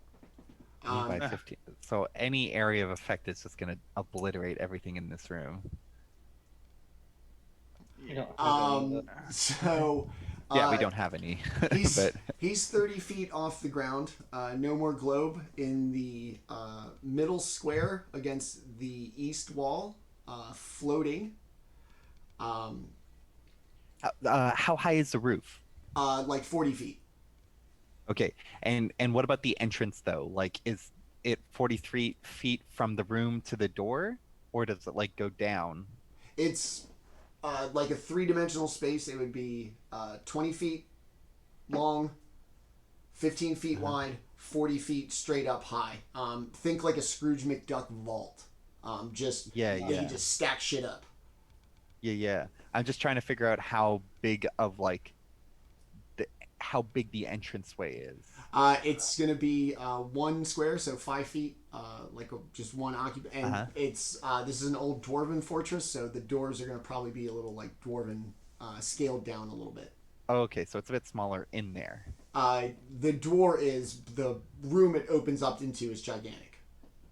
20 by 15. So any area of effect is just gonna obliterate everything in this room. So. Yeah, we don't have any. but He's 30 feet off the ground. No more globe in the middle square against the east wall, floating. how high is the roof? Like 40 feet. Okay, and what about the entrance though? Like, is it 43 feet from the room to the door, or does it like go down? It's like a 3-dimensional space, it would be 20 feet long, 15 feet wide, 40 feet straight up high. Think like a Scrooge McDuck vault. Just you just stack shit up. Yeah. I'm just trying to figure out how big the entranceway is. It's gonna be 1 square, so 5 feet, just one occupant. And it's this is an old dwarven fortress, so the doors are gonna probably be a little like dwarven, scaled down a little bit. Oh, okay, so it's a bit smaller in there. The door is the room it opens up into is gigantic.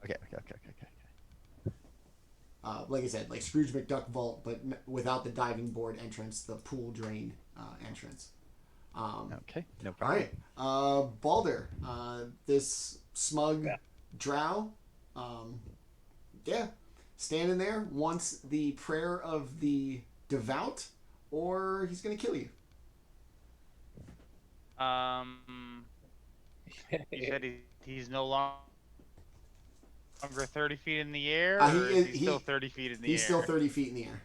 Okay. Like I said, like Scrooge McDuck vault, but without the diving board entrance, the pool drain entrance. Okay, no problem. All right, Baldr, this smug drow, standing there wants the prayer of the devout, or he's gonna kill you. He said he's no longer 30 feet in the air, He or is- he's still 30 feet in the air? He's still 30 feet in the air.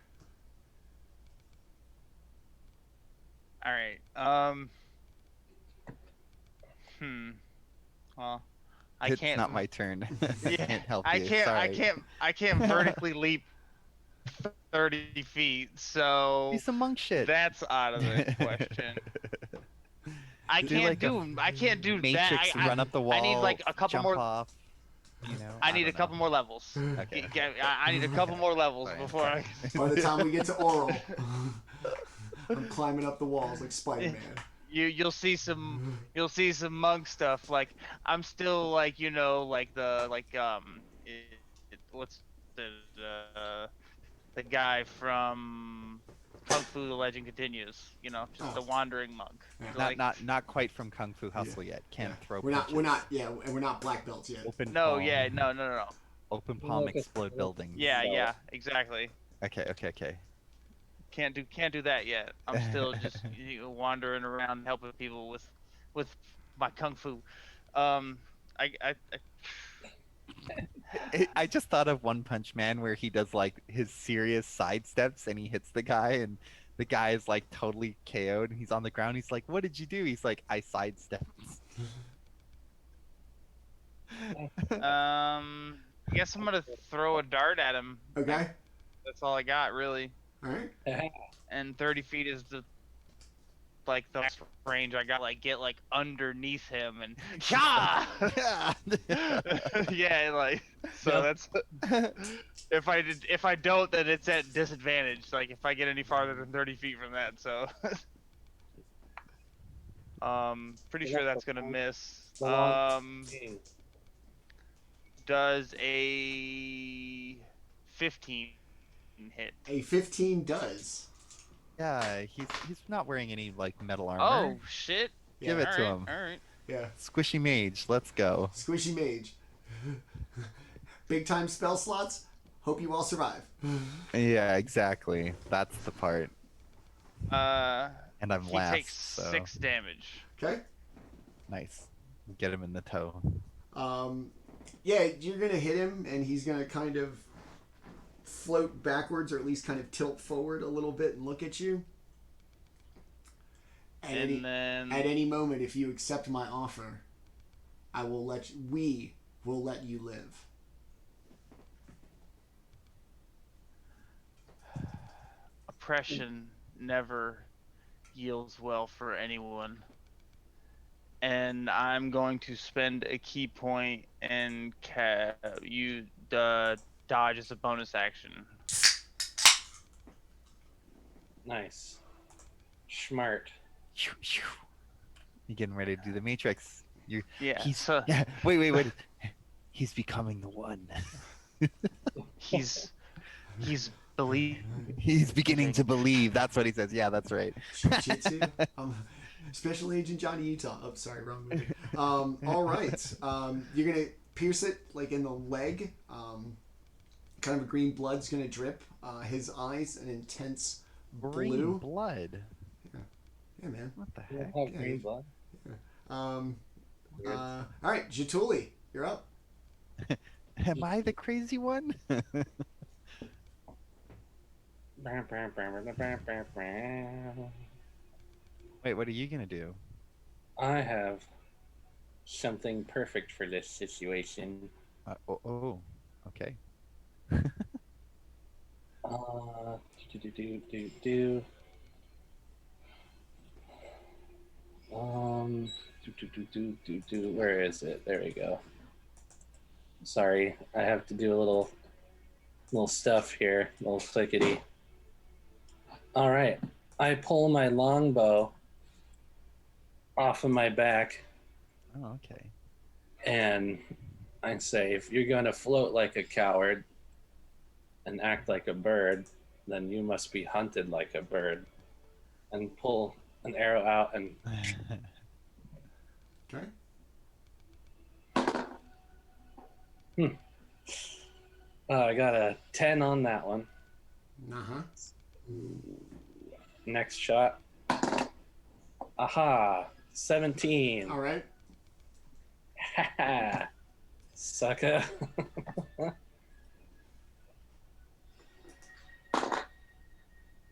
All right. Well, I It's can't. not my turn. I Yeah, can't help I you. can't. Sorry. I can't vertically leap 30 feet. So Do some monk shit. that's out of the question. I can't do Matrix, that. run up the wall. I need like a couple jump more. off. You know, I need a don't couple know. more levels. Okay. I need a couple more levels Fine. before I. By the time we get to oral, I'm climbing up the walls like Spider-Man. You'll see some monk stuff. Like I'm still like what's the guy from Kung Fu: The Legend Continues. Just the wandering monk. Yeah. Not quite from Kung Fu Hustle yet. Can't throw. We're punches. not black belts yet. Open No, palm. yeah, no. Open palm explode buildings. Yeah, exactly. Okay. Can't do that yet. I'm still just wandering around helping people with my kung fu. I just thought of One Punch Man where he does like his serious side steps and he hits the guy and the guy is like totally KO'd and he's on the ground. He's like, "What did you do?" He's like, "I sidestepped." I guess I'm gonna throw a dart at him. Okay. That's all I got, really. All right. And 30 feet is the best range I got. Get underneath him and yeah, so that's if I don't, then it's at disadvantage. If I get any farther than 30 feet from that, so pretty sure that's gonna miss. Does a 15 hit? A 15 does. Yeah, he's not wearing any like metal armor. Oh shit! Give it to him. All right. Yeah. Squishy mage, let's go. Squishy mage. Big time spell slots. Hope you all survive. Yeah, exactly. That's the part. And I'm He last. takes So 6 damage. Okay. nice. Get him in the toe. Yeah, you're gonna hit him, and he's gonna kind of float backwards, or at least kind of tilt forward a little bit and look at you. At any moment, if you accept my offer, we will let you live. Oppression never yields well for anyone. And I'm going to spend a key point and dodge as a bonus action. Nice. Smart. You getting ready to do the Matrix? Yeah. Wait. He's becoming the one. He's believe. He's beginning to believe. That's what he says. Yeah, that's right. Jiu-jitsu. Special Agent Johnny Utah. Oh, sorry, wrong movie. All right. You're gonna pierce it in the leg. Kind of a green blood's gonna drip. His eyes an intense Green blue. blood. Yeah, man. What the You heck? don't have green blood. All right, Jaatuuli, you're up. Am I the crazy one? Wait, what are you gonna do? I have something perfect for this situation. Okay. Uh, do. Where is it? There we go. Sorry, I have to do a little stuff here, little clickety. All right, I pull my longbow off of my back Oh, okay. and I say, if you're gonna float like a coward and act like a bird, then you must be hunted like a bird. And pull an arrow out and Okay. I got a 10 on that one. Uh-huh. Next shot. Aha! 17. All right. Haha! Sucker.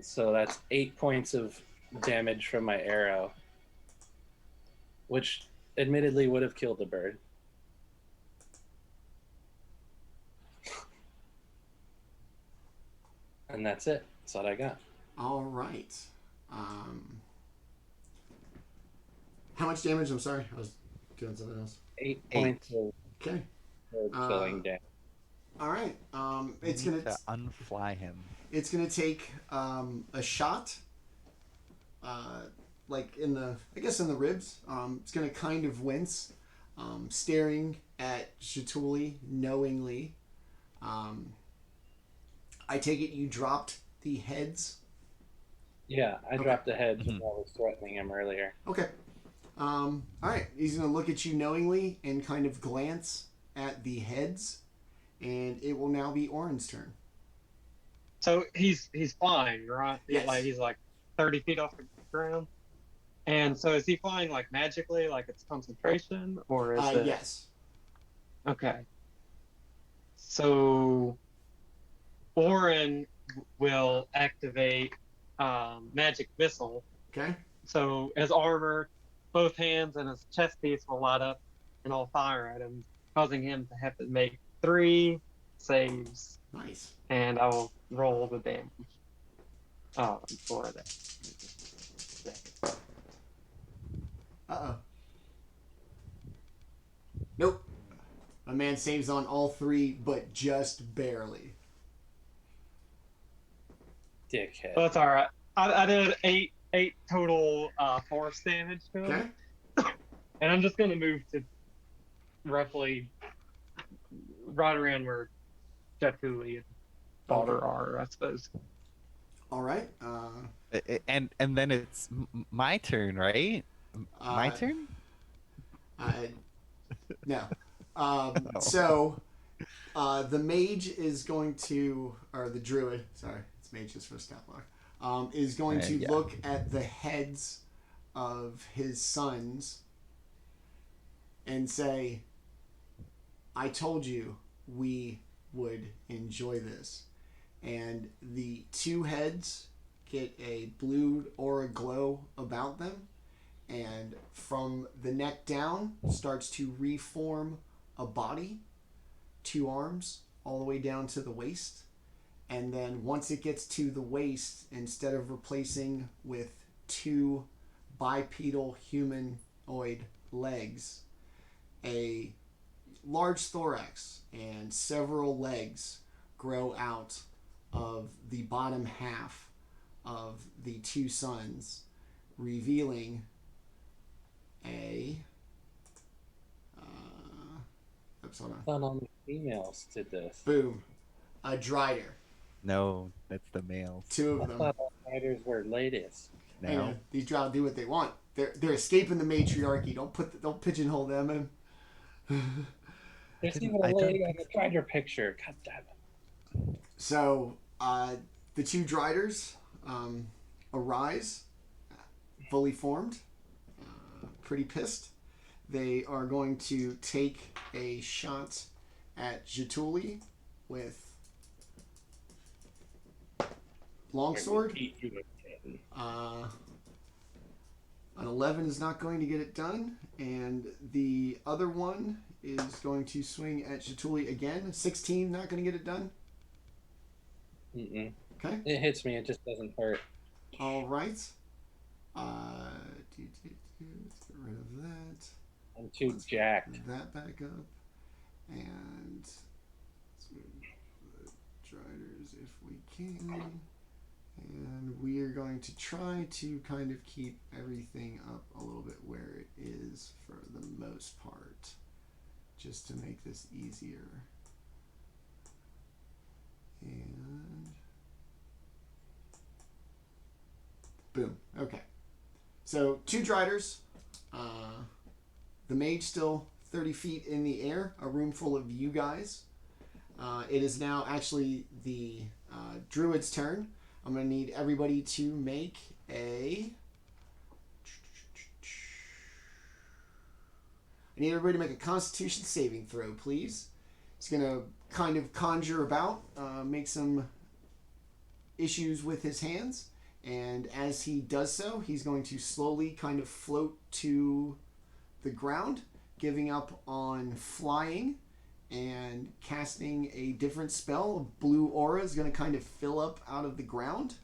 So that's 8 points of damage from my arrow, which admittedly would have killed the bird. And that's it. That's what I got. All right. How much damage? I'm sorry. I was doing something else. 8 points of Okay. killing damage. All right. It's You gonna need to unfly him. it's gonna take a shot. Like in the ribs. It's gonna kind of wince, staring at Jaatuuli knowingly. I take it you dropped the heads. Yeah, I Okay. dropped the heads when I was threatening him earlier. Okay. All right. He's gonna look at you knowingly and kind of glance at the heads, and it will now be Orryn's turn. So he's flying, right? Yes. Like he's like 30 feet off the ground. And so is he flying like magically, like it's concentration, or is it? Yes. Okay. So Orryn will activate magic missile. Okay. So his armor, both hands, and his chest piece will light up and all fire at him, causing him to have to make 3 saves. Nice. And I will roll the damage. For that. Uh-oh. Nope. A man saves on all 3, but just barely. Dickhead. But that's all right. I did eight total force damage to him, Okay. and I'm just gonna move to roughly right around where Jaatuuli and Baldr are, I suppose. All right. And then it's my turn, right? My turn? No. So, the mage is going to, or the druid, sorry, it's mage just for stat block, is going to look at the heads of his sons and say, I told you we would enjoy this. And the 2 heads get a blue aura glow about them, and from the neck down starts to reform a body, 2 arms all the way down to the waist, and then once it gets to the waist, instead of replacing with 2 bipedal humanoid legs, a large thorax and several legs grow out of the bottom half of the 2 sons, revealing a hold on. I thought only females did this. Boom. A Drider. No, that's the males. 2 I of them. thought all fighters were ladies. Hey, No. man, these Drow do what they want. They're escaping the matriarchy. Don't pigeonhole them in. There's didn't- even I a don't lady on think the Trider picture. God damn it. So, the 2 Driders arise, fully formed, pretty pissed. They are going to take a shot at Jaatuuli with longsword. Beat you again. An 11 is not going to get it done, and the other one is going to swing at Jaatuuli again. 16 not going to get it done. Mm-mm. Okay. It hits me. It just doesn't hurt. All right. Let's get rid of that. I'm too jacked. Move that back up, and let's move the Driders if we can. And we are going to try to kind of keep everything up a little bit where it is for the most part, just to make this easier. And boom. Okay. So 2 Driders. The mage still 30 feet in the air, a room full of you guys. It is now actually the Druid's turn. I'm going to need everybody to make I need everybody to make a Constitution saving throw, please. He's going to kind of conjure about, make some issues with his hands. And as he does so, he's going to slowly kind of float to the ground, giving up on flying and casting a different spell. A blue aura is going to kind of fill up out of the ground.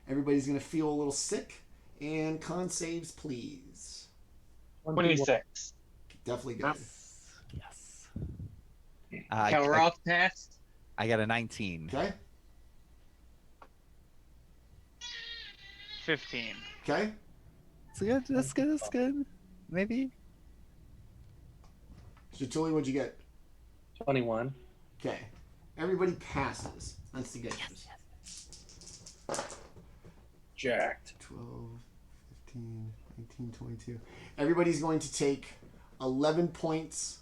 Everybody's going to feel a little sick. And con saves, please. 26. Definitely good. Yes. Kelroth passed. I got a 19. Okay. 15. Okay. That's good. That's good. That's good. Maybe. Jaatuuli, what'd you get? 21. Okay. Everybody passes. That's the good news. Jacked. 12, 15, 19, 22. Everybody's going to take 11 points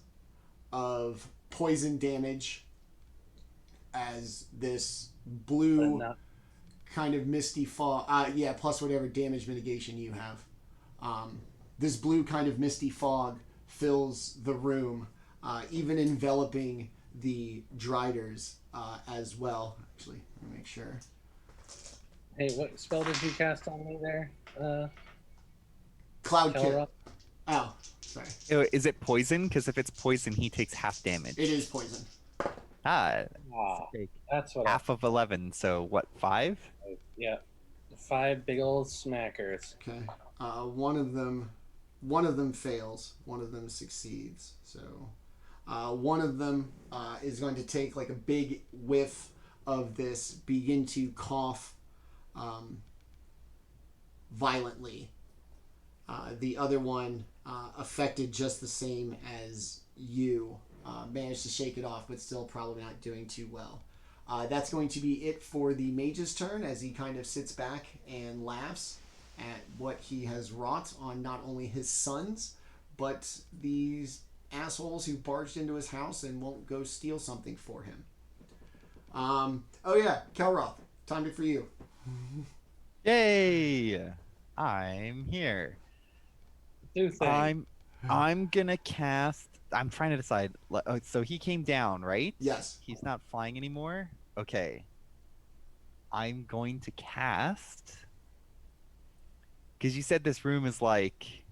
of poison damage as this blue kind of misty fog. Yeah, plus whatever damage mitigation you have. This blue kind of misty fog fills the room, even enveloping the Driders as well. Actually, let me make sure. Hey, what spell did you cast on me there? Cloud Kelroth? kill. Oh, sorry. Is it poison? Because if it's poison, he takes half damage. It is poison. Ah, Ah, that's what half of 11. So what? 5? Yeah. 5 big old smackers. Okay. One of them fails. One of them succeeds. So, one of them is going to take like a big whiff of this, begin to cough violently. The other one, affected just the same as you, managed to shake it off, but still probably not doing too well. That's going to be it for the mage's turn, as he kind of sits back and laughs at what he has wrought on not only his sons, but these assholes who barged into his house and won't go steal something for him. Oh yeah, Kelroth, time for you. Yay! I'm here. Do thing. I'm gonna cast. I'm trying to decide. So he came down, right? Yes. He's not flying anymore. Okay. I'm going to cast. Because you said this room is like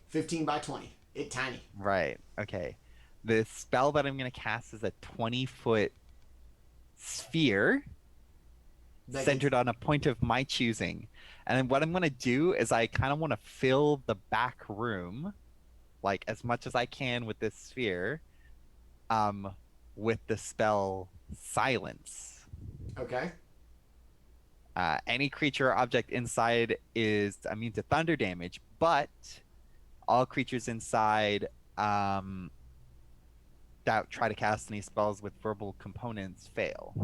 15 by 20. It tiny. right. Okay. The spell that I'm gonna cast is a 20-foot sphere centered on a point of my choosing. And then what I'm going to do is I kind of want to fill the back room, like as much as I can with this sphere, with the spell Silence. Okay. Any creature or object inside is immune to thunder damage, but all creatures inside that try to cast any spells with verbal components fail.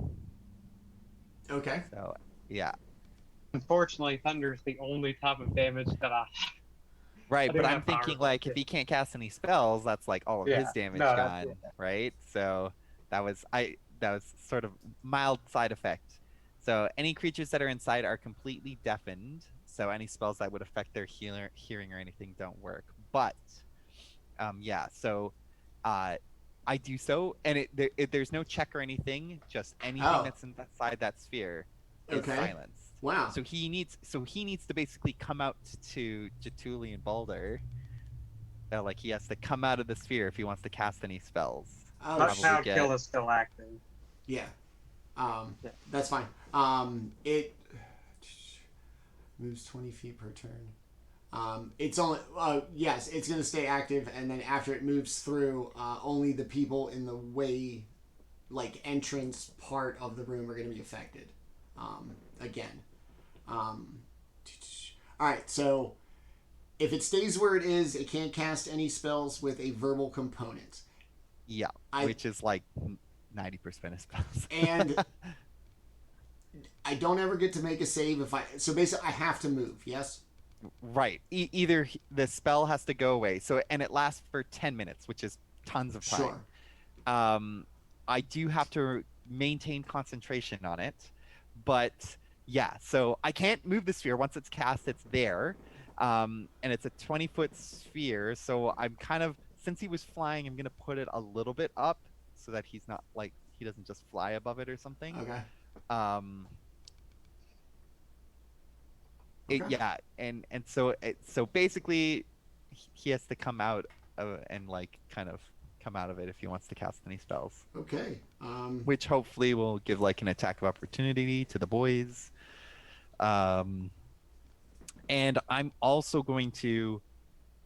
Okay. So, yeah. Unfortunately, thunder is the only type of damage that I. Right, I but don't I'm have power thinking of like it. if he can't cast any spells, that's like all of his Yeah, damage no, that's- gone, right? So that was sort of mild side effect. So any creatures that are inside are completely deafened. So any spells that would affect their hearing or anything don't work. But yeah, so I do so, and there's no check or anything. Just anything that's inside that sphere is Okay. silenced. Wow. So he needs to basically come out to Jaatuuli and Baldr. Like he has to come out of the sphere if he wants to cast any spells. Oh, But Probably Power get- Kill is still active. Yeah. Yeah. That's fine. It moves 20 feet per turn. It's only yes, it's gonna stay active, and then after it moves through, only the people in the way, like entrance part of the room, are gonna be affected. Again. All right. So if it stays where it is, it can't cast any spells with a verbal component. Yeah, which is like 90% of spells. And I don't ever get to make a save so basically I have to move, yes? Right. Either the spell has to go away. So and it lasts for 10 minutes, which is tons of time. Sure. I do have to maintain concentration on it, but yeah. So I can't move the sphere once it's cast. It's there, and it's a 20-foot sphere. So I'm kind of, since he was flying, I'm gonna put it a little bit up so that he's not like he doesn't just fly above it or something. Okay. Yeah, and so basically he has to come out and like kind of come out of it if he wants to cast any spells. Okay. Which hopefully will give like an attack of opportunity to the boys. And I'm also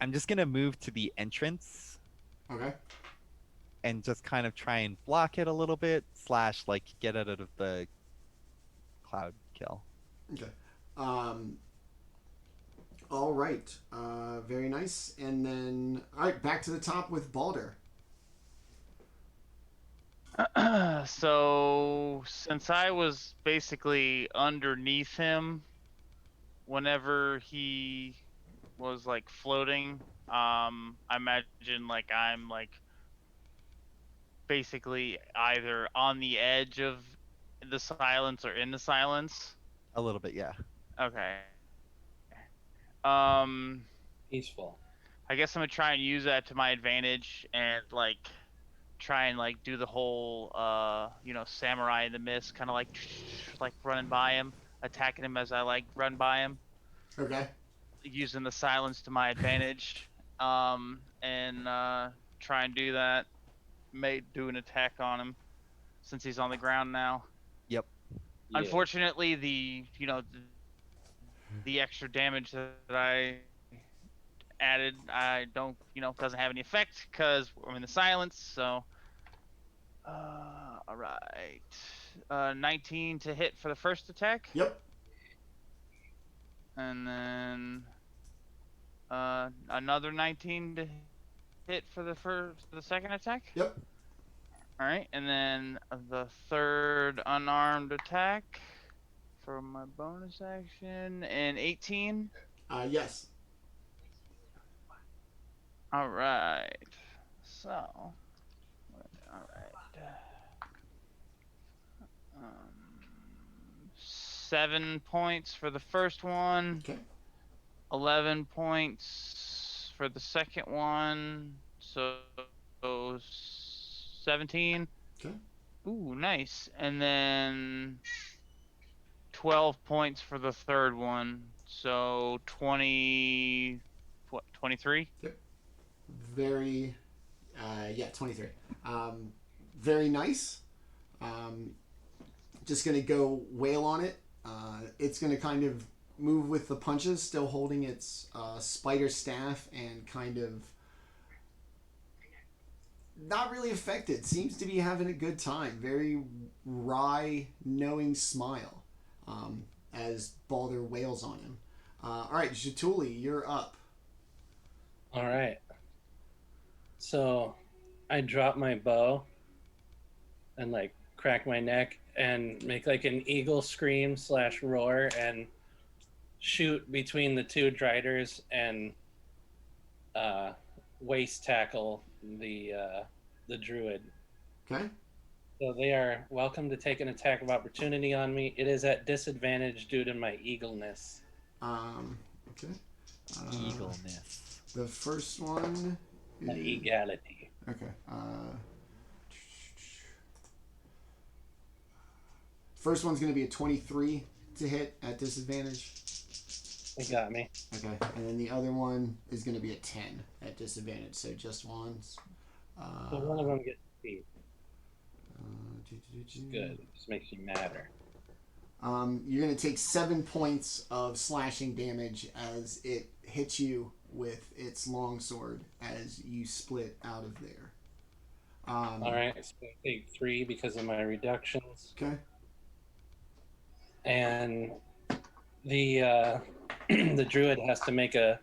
I'm just gonna move to the entrance. Okay. And just kind of try and block it a little bit, / like get it out of the cloud kill. Okay. All right. Very nice. And then, all right, back to the top with Baldr. So since I was basically underneath him whenever he was like floating, I imagine like I'm like basically either on the edge of the silence or in the silence. A little bit, yeah. Okay. Peaceful. I guess I'm gonna try and use that to my advantage and like try and like do the whole samurai in the mist, kind of like running by him, attacking him as I like run by him. Okay. Using the silence to my advantage, and try and do that. Do an attack on him since he's on the ground now. Yep. Yeah. Unfortunately, the extra damage that I added, I don't, doesn't have any effect because I'm in the silence. So, all right, 19 to hit for the first attack. Yep. And then another 19 to hit for the second attack. Yep. All right, and then the third unarmed attack for my bonus action, and 18. Yes. All right. So, all right. 7 points for the first one. Okay. 11 points for the second one. So 17. Okay. Ooh, nice. And then 12 points for the third one. So 23? Yep. Very, 23. Very nice. Just gonna go wail on it. It's gonna kind of move with the punches, still holding its spider staff and kind of not really affected. Seems to be having a good time. Very wry, knowing smile as Baldr wails on him. All right, Jaatuuli, you're up. All right. So I drop my bow and like crack my neck and make like an eagle scream / roar and shoot between the two driders and waist tackle the druid. Okay. So they are welcome to take an attack of opportunity on me. It is at disadvantage due to my eagleness. Okay. Eagleness. The first one. My egality. Okay. First one's going to be a 23 to hit at disadvantage. It got me. Okay, and then the other one is going to be a 10 at disadvantage, so just ones. So one of them gets beat. It's Good. It just makes you madder. You're going to take 7 points of slashing damage as it hits you with its longsword as you split out of there. Alright, so I take 3 because of my reductions. Okay. And the the druid has to make a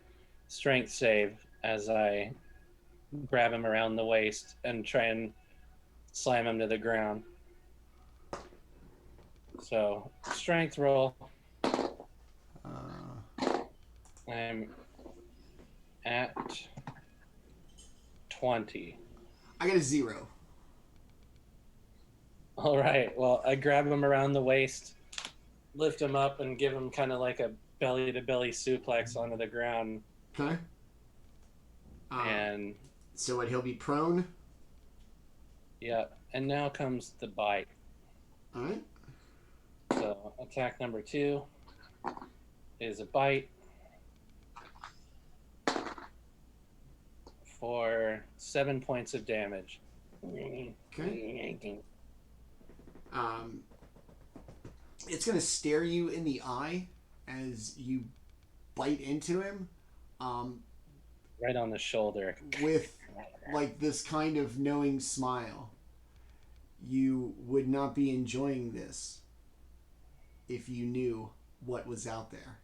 strength save as I grab him around the waist and try and slam him to the ground. So, strength roll. I'm at 20. I got a 0. All right. Well, I grab him around the waist, lift him up, and give him kind of like a belly-to-belly suplex onto the ground. Okay. And so what? He'll be prone. yeah. And now comes the bite. All right. So attack number 2 is a bite for 7 points of damage. Okay. It's gonna stare you in the eye as you bite into him. Right on the shoulder. With like this kind of knowing smile. You would not be enjoying this if you knew what was out there.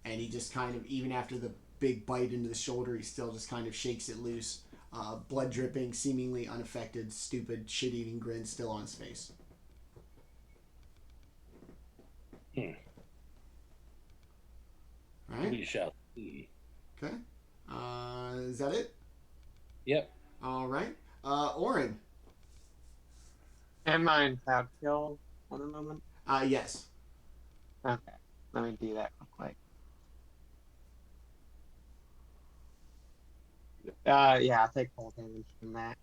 And he just kind of, even after the big bite into the shoulder, he still just kind of shakes it loose. Blood dripping, seemingly unaffected, stupid, shit-eating grin still on his face. Alright. We shall see. Okay. Is that it? Yep. Alright. Orryn. Am I in cloud kill at the moment? Yes. Okay, let me do that real quick. Yeah, I'll take full damage from that.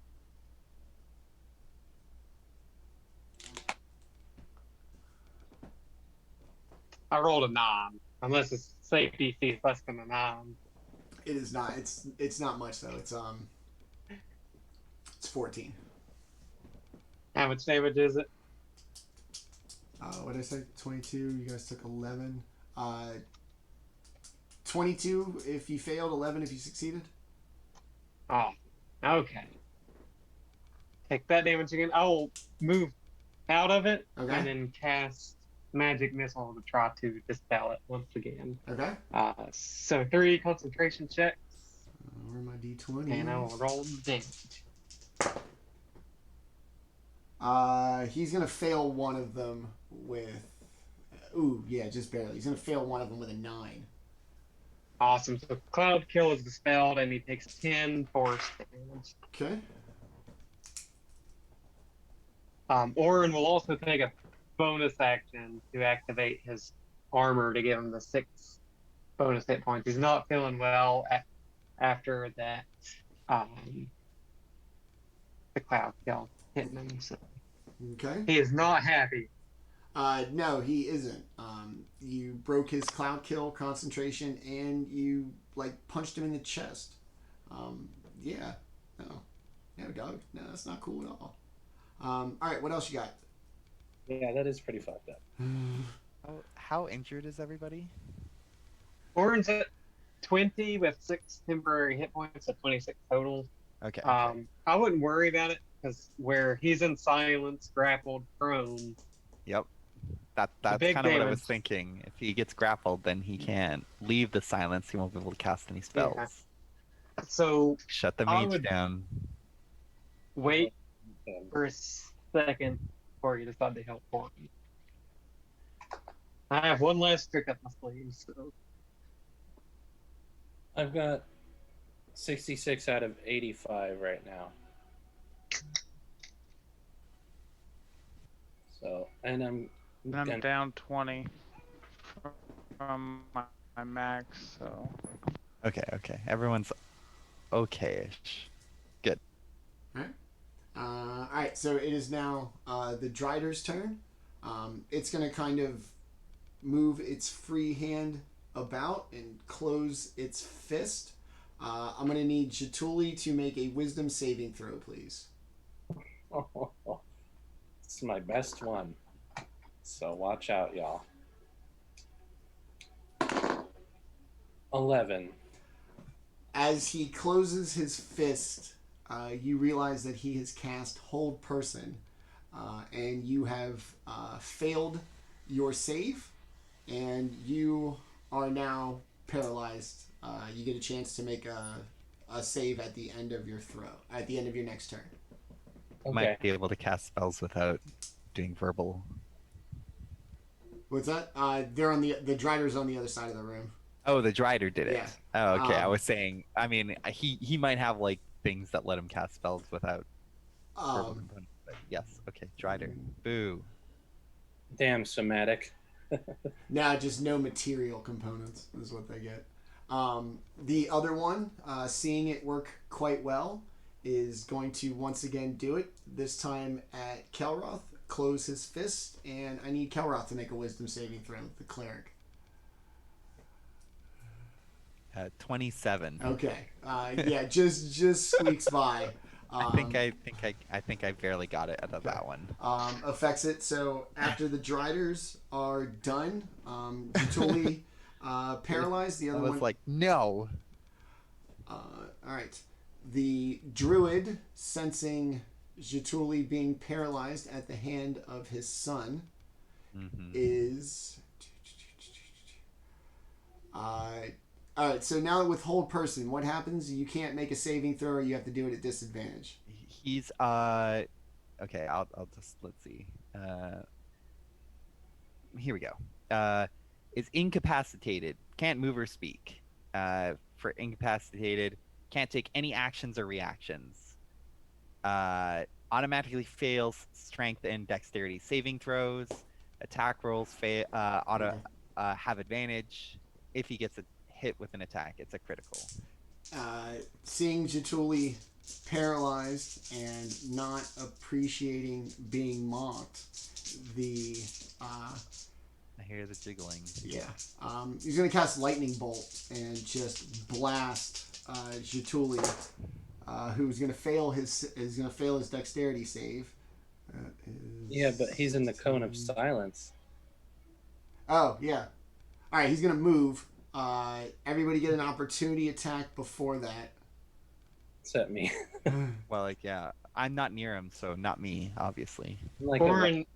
I rolled a 9, unless it's safe DC is less than a 9. It is not. It's not much though. It's 14. How much damage is it? What did I say? 22. You guys took 11. 22 if you failed, 11 if you succeeded. Oh, okay. Take that damage again. I will move out of it Okay. and then cast Magic Missile to try to dispel it once again. Okay. So 3 concentration checks. Where are my d20? And I will roll the damage. He's gonna fail one of them with. Ooh, yeah, just barely. He's gonna fail one of them with a 9. Awesome. So Cloud Kill is dispelled, and he takes 10 force damage. Okay. Orryn will also take a bonus action to activate his armor to give him the 6 bonus hit points. He's not feeling well after that. The Cloud Kill hitting him. So Okay. he is not happy. No, he isn't. You broke his cloud kill concentration, and you punched him in the chest. Yeah. No, dog. No, that's not cool at all. All right, what else you got? Yeah, that is pretty fucked up. How injured is everybody? Orryn's at 20 with 6 temporary hit points, so 26 total. Okay. I wouldn't worry about it because where he's in silence, grappled, prone. Yep. That's big kind of what I was damage. thinking. If he gets grappled, then he can't leave the silence. He won't be able to cast any spells. Yeah. So Shut the I mage would- down. wait for a second before you decide to help Orryn. I have one last trick up my sleeve, so I've got 66 out of 85 right now. So, and I'm down 20 from my max, so Okay. Everyone's okay-ish. All right, so it is now the Drider's turn. It's going to kind of move its free hand about and close its fist. I'm going to need Jaatuuli to make a wisdom saving throw, please. It's my best one. So watch out, y'all. 11. As he closes his fist, you realize that he has cast Hold Person, and you have failed your save, and you are now paralyzed. You get a chance to make a save at the end of your at the end of your next turn. Okay. Might be able to cast spells without doing verbal. What's that? They're on the Drider's on the other side of the room. Oh, the Drider did it. Yeah. Oh, okay. I was saying. I mean, he might have like things that let him cast spells without verbal components. But yes. Okay. Drider. Boo. Damn somatic. Now, just no material components is what they get. The other one, seeing it work quite well, is going to once again do it. This time at Kelroth, close his fist, and I need Kelroth to make a wisdom saving throw, the cleric. 27. Okay. Yeah, just squeaks by. I think I barely got it out of that one. Affects it. So after the Driders are done, Jaatuuli paralyzed. The other I was one. like, no. All right. The Druid, sensing Jaatuuli being paralyzed at the hand of his son, is. All right. So now with Hold Person, what happens? You can't make a saving throw, or you have to do it at disadvantage. He's okay. I'll just let's see. Here we go. Is incapacitated. Can't move or speak. For incapacitated, can't take any actions or reactions. Automatically fails strength and dexterity saving throws. Attack rolls have advantage. If he gets a hit with an attack, it's a critical. Seeing Jaatuuli paralyzed and not appreciating being mocked, I hear the jiggling. Yeah. He's going to cast Lightning Bolt and just blast Jaatuuli, who's going to fail his dexterity save. Yeah, but he's in the cone of silence. Oh, yeah. All right, he's going to move. Everybody get an opportunity attack before that. Except me. Well, like, yeah, I'm not near him, so not me, obviously. Like Orryn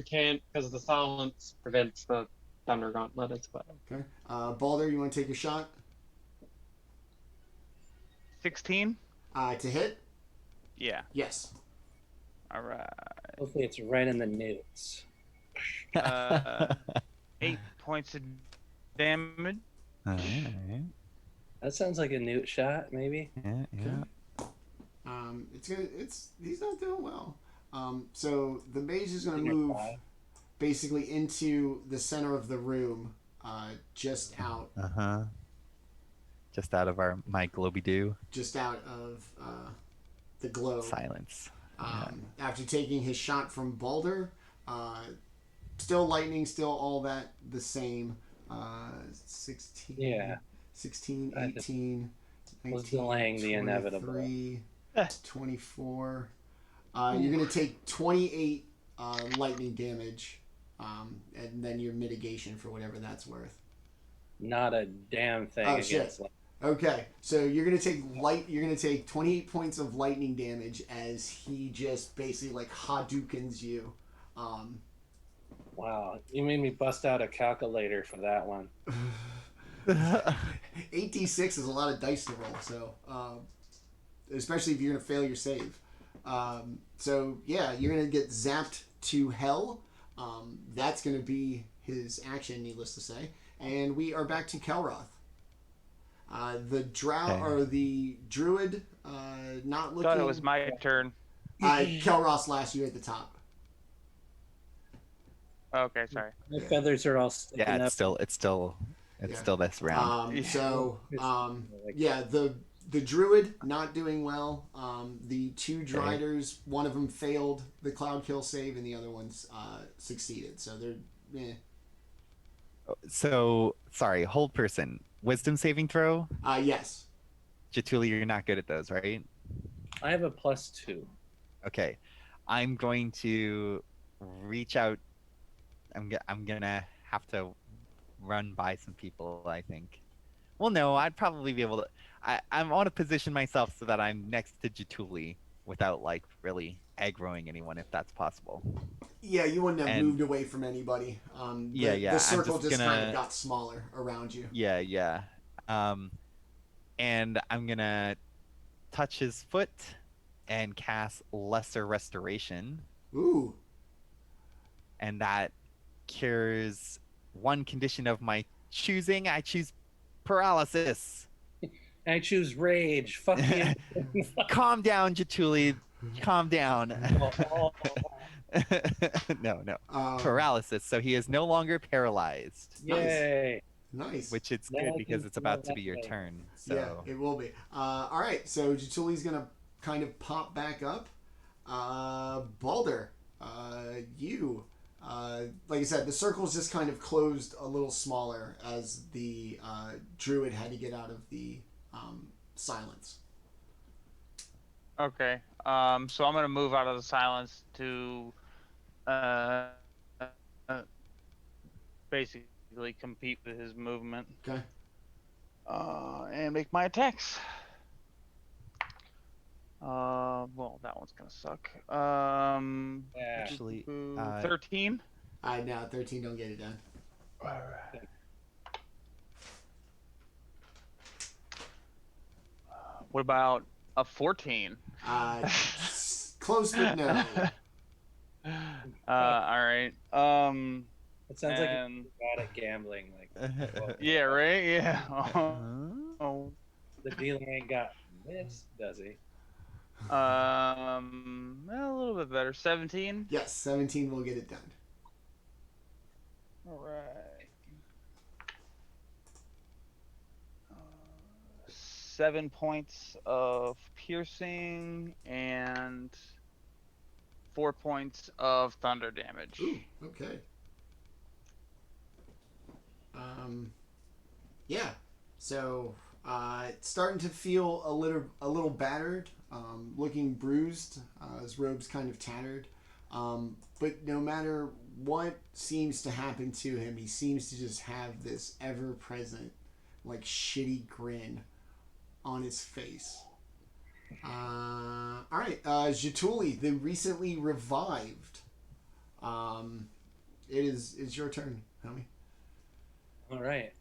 can't because the silence prevents the Thunder Gauntlet as well. Okay. Baldr, you want to take a shot? 16? To hit? Yeah. Yes. All right. Hopefully it's right in the notes. 8 points of damage. Alright. That sounds like a newt shot, maybe. Yeah. He's not doing well. So the mage is going to move basically into the center of the room, just out. Just out of my globy doo. Just out of the globe. Silence. After taking his shot from Baldr, still lightning, still all that the same. 16. Yeah. 16, 18, was delaying the inevitable. 24. You're going to take 28 lightning damage, and then your mitigation for whatever that's worth. Not a damn thing against lightning. Okay, so you're going to take 28 points of lightning damage as he just basically like Hadoukens you. Wow, you made me bust out a calculator for that one. 8d6 is a lot of dice to roll, so especially if you're going to fail your save. So yeah, you're going to get zapped to hell. That's going to be his action, needless to say. And we are back to Kelroth. The Druid, not looking. Thought it was my turn. Kelroth's last year at the top. Okay, sorry. My feathers are all sticking up. It's still this round. The the Druid not doing well. The two Driders, one of them failed the Cloud Kill save, and the other one's succeeded. So they're So, sorry, hold person. Wisdom saving throw? yes. Jaatuuli, you're not good at those, right? I have a +2. Okay. I'm going to reach out. I'm gonna have to run by some people, I think. Well, no, I'd probably be able to. I want to position myself so that I'm next to Jaatuuli without, like, really aggroing anyone, if that's possible. Yeah, you wouldn't have And- moved away from anybody. Yeah, The circle I'm just kind gonna- of got smaller around you. Yeah. And I'm gonna touch his foot and cast Lesser Restoration, Ooh. and that cures one condition of my choosing. I choose paralysis. I choose rage. Fuck you. Calm down, Jaatuuli. Calm down. Oh, No. Um, Paralysis. So he is no longer paralyzed, yay. Nice. which it's Now good I because can it's about smell to be that your way. turn. Yeah, So it will be. All right, so Jaatuli's gonna kind of pop back up. Baldr, you, like I said, the circle's just kind of closed a little smaller as the Druid had to get out of the silence. Okay. So I'm gonna move out of the silence to, basically compete with his movement. Okay. And make my attacks. Well, that one's gonna suck. Yeah. actually, 13. No, 13 don't get it done. Alright. What about a 14? Close, but no. Alright. It sounds like and you're bad at gambling. Like, yeah, right? Yeah. Huh? Oh. the dealer ain't got this, does he? A little bit better. 17. Yes, 17 will get it done. All right. 7 points of piercing and 4 points of thunder damage. Ooh, okay. Yeah. So, it's starting to feel a little battered, looking bruised. His robe's kind of tattered. But no matter what seems to happen to him, he seems to just have this ever-present, like, shitty grin on his face. All right, Jaatuuli, the recently revived. It's your turn, homie. All right.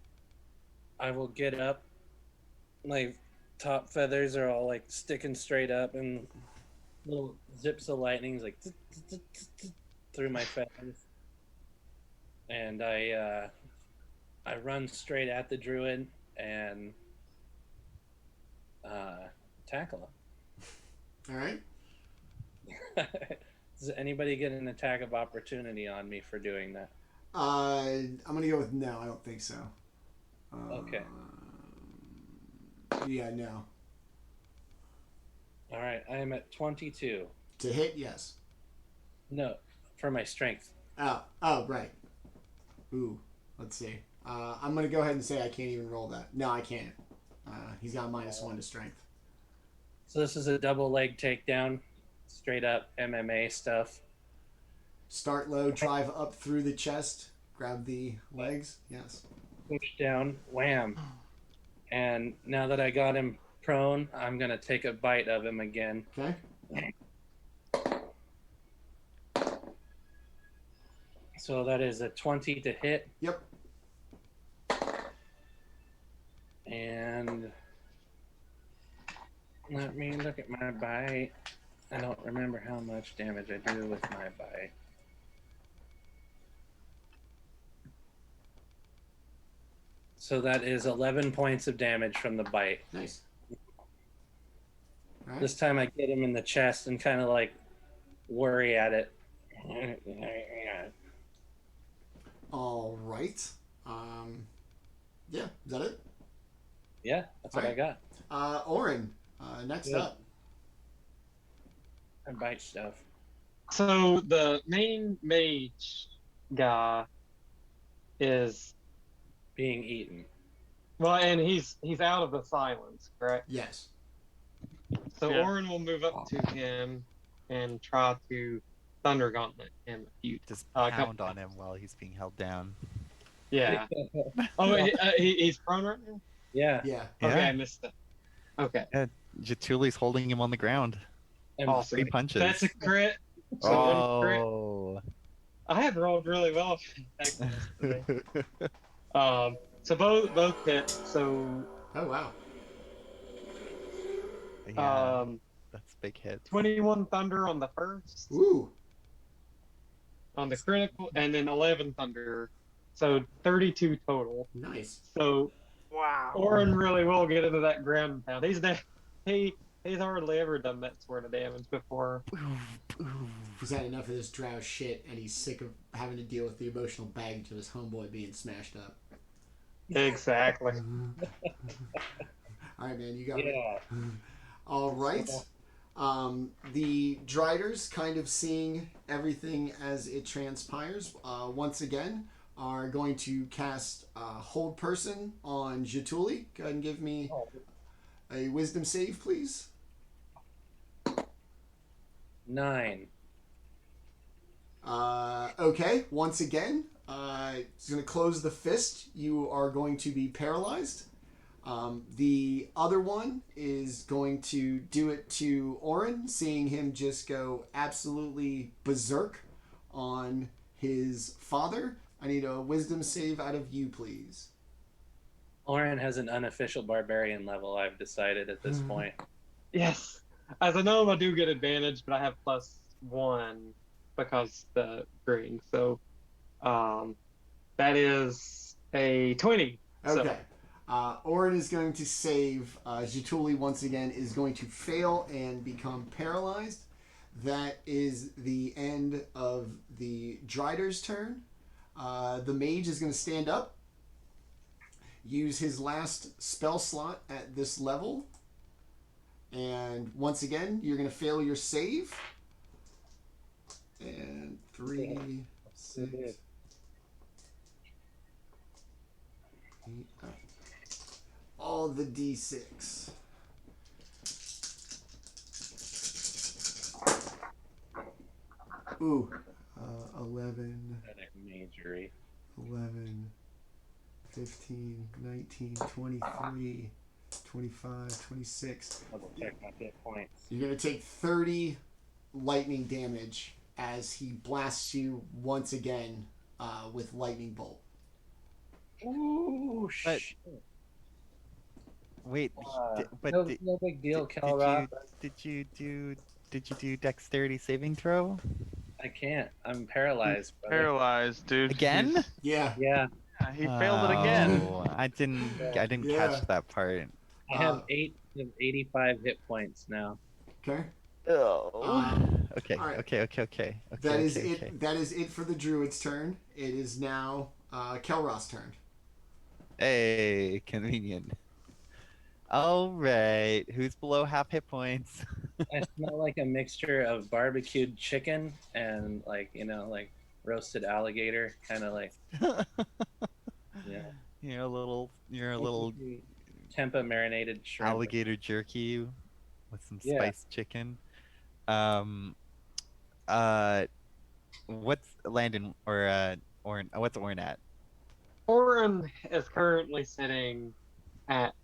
I will get up. My top feathers are all like sticking straight up, and little zips of lightnings like through my feathers. And I run straight at the Druid and tackle All right. him. Does anybody get an attack of opportunity on me for doing that? I'm gonna go with no. I don't think so. Okay. Yeah, no. All right. I am at 22. To hit, yes. No, for my strength. Oh, right. Ooh, let's see. I'm gonna go ahead and say I can't even roll that. No, I can't. He's got -1 to strength. So this is a double leg takedown, straight up MMA stuff. Start low, drive up through the chest, grab the legs. Yes. Push down, wham. And now that I got him prone, I'm going to take a bite of him again. Okay. So that is a 20 to hit. Yep. And let me look at my bite. I don't remember how much damage I do with my bite. So that is 11 points of damage from the bite. Nice. All right. This time I get him in the chest and kind of like worry at it. All right. Yeah. Is that it? Yeah, that's what I Alright. got. Orryn, next Good. up. I bite stuff. So the main mage guy is Being eaten. well, and he's out of the silence, correct? Yes. So Yeah. Orryn will move up to him and try to Thunder Gauntlet him a few Just times. pound on him while he's being held down. Yeah. Oh, he's prone right now? Yeah. Yeah. Okay, Yeah. I missed it. Okay. Jaatuli's holding him on the ground. And Awesome. 3 punches. That's a crit. So one crit. Oh. I have rolled really well actually today. So both hit. So Oh wow. Yeah, that's big hit. 21 thunder on the first, Ooh. on the critical, and then 11 thunder. So 32 total. Nice. So Wow. Orryn really will get into that ground pound. He's hardly ever done that sort of damage before. He's had enough of this drow shit, and he's sick of having to deal with the emotional baggage of his homeboy being smashed up. Exactly. All right, man, you got it. yeah. All right. The Driders, kind of seeing everything as it transpires, once again, are going to cast Hold Person on Jaatuuli. Go ahead and give me a Wisdom save, please. 9. Okay, once again, it's going to close the fist. You are going to be paralyzed. The other one is going to do it to Orryn, seeing him just go absolutely berserk on his father. I need a Wisdom save out of you, please. Orryn has an unofficial barbarian level, I've decided at this point. Yes. As a gnome, I do get advantage, but I have +1 because the green. So, that is a 20. Okay. Orryn is going to save. Jaatuuli, once again, is going to fail and become paralyzed. That is the end of the Drider's turn. The mage is going to stand up, use his last spell slot at this level, and once again, you're going to fail your save. And 3, 6, 8, 9. All the D6. Ooh, 11, Pathetic magery. 11, 15, 19, 23, 25, 26. Double check my hit points. You're going to take 30 lightning damage as he blasts you once again with lightning bolt. Ooh, But- shit. Wait, but no big deal, Kelroth. did you do dexterity saving throw I can't. I'm paralyzed. brother. Paralyzed, dude. again? He's- Yeah. Yeah. Yeah, he failed it again. Oh, I didn't Yeah. catch that part. I have 85 hit points now. Okay. Oh. Okay, all right. okay. That is okay, it. okay. That is it for the Druid's turn. It is now Kelroth's turn. Hey, convenient. All right, who's below half hit points? I smell like a mixture of barbecued chicken and like roasted alligator, kind of like yeah. You're a little Tempa marinated shrimp. alligator jerky with some Yeah. spiced chicken. What's Landon or Orryn? What's Orryn at? Orryn is currently sitting at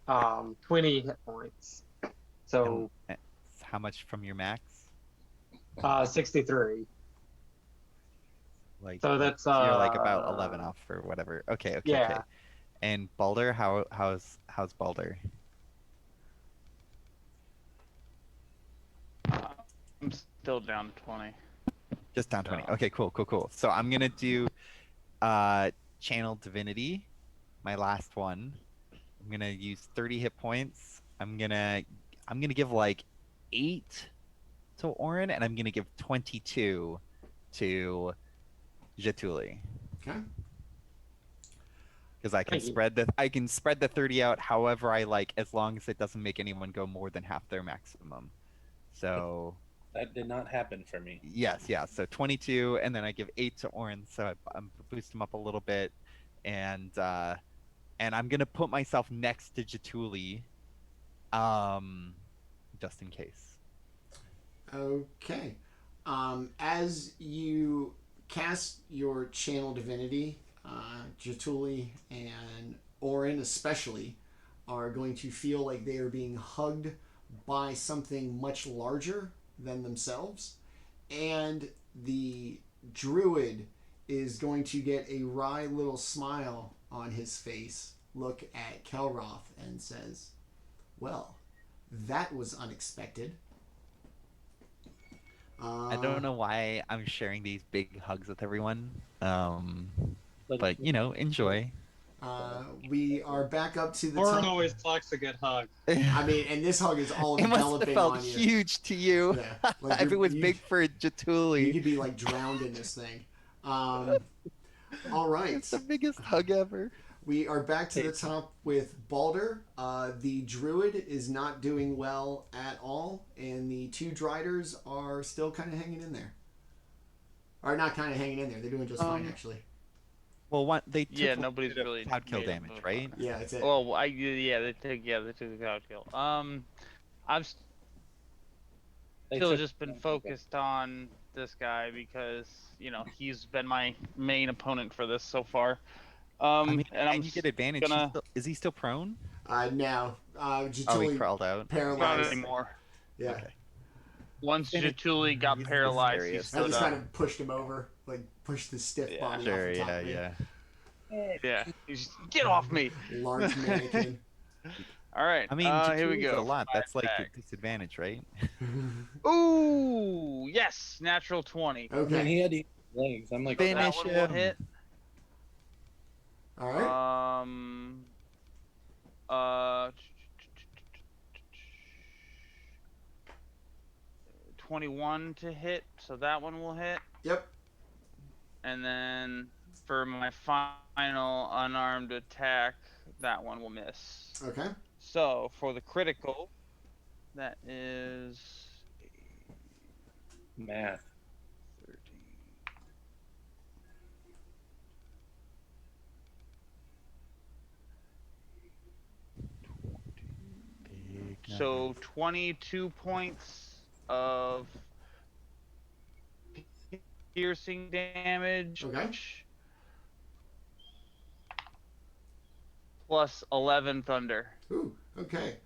20 hit points. So How much from your max? 63. Like So that's you're like about 11 off or whatever. Okay. Yeah. And Baldr, how's Baldr? I'm still down to 20. Just down 20. Okay, cool. So I'm gonna do Channel Divinity, my last one. I'm gonna use 30 hit points. I'm gonna give like 8 to Orryn, and I'm gonna give 22 to Jaatuuli. Okay. because I can Thank you. spread the 30 out however I like, as long as it doesn't make anyone go more than half their maximum. So That did not happen for me. yes, yeah. So 22, and then I give 8 to Orryn, so I boost him up a little bit, and I'm gonna put myself next to Jaatuuli, just in case. Okay. As you cast your channel divinity, Jaatuuli and Orryn especially are going to feel like they are being hugged by something much larger than themselves, and the Druid is going to get a wry little smile on his face, look at Kelroth, and says, "Well, that was unexpected." I don't know why I'm sharing these big hugs with everyone, but enjoy. We are back up to the Orryn top. always likes a good hug. I mean, and this hug is all It must have enveloping felt on you. huge to you. Yeah, like If it was you big for you Jaatuuli, could be like drowned in this thing. All right, it's the biggest hug ever. we are back to the top with Baldr. The Druid is not doing well at all, and the two Driders are still kind of hanging in there. Or not kind of hanging in there. They're doing just fine, actually. Well, they took Yeah, nobody's really cloud kill made damage, a- right? Yeah, that's it. Well, they took the cloud kill. I've They still took- just been focused on this guy because he's been my main opponent for this so far. I mean, and I'm you get advantage. gonna Is he still prone? Now, Oh, he Jaatuuli crawled out. not paralyzed. anymore. Yeah. Okay. Once Finish- Jaatuuli got he's paralyzed, he hilarious. I stood just up. kind of pushed him over, like pushed the stiff Yeah. body Sure, off the top yeah, of me. yeah. Yeah, he's just, get off me. Large mannequin. All right. I mean, here we Jaatuuli's go. a lot. That's like attack. a disadvantage, right? Ooh, yes, natural 20. I mean, Okay. he had legs. I'm like, So Finish that one will him. hit. All right. 21 to hit, so that one will hit. Yep. And then for my final unarmed attack, that one will miss. Okay. So for the critical, that is math. 13. Big So 22 points of piercing damage. Okay. Plus 11 thunder. Ooh. Okay.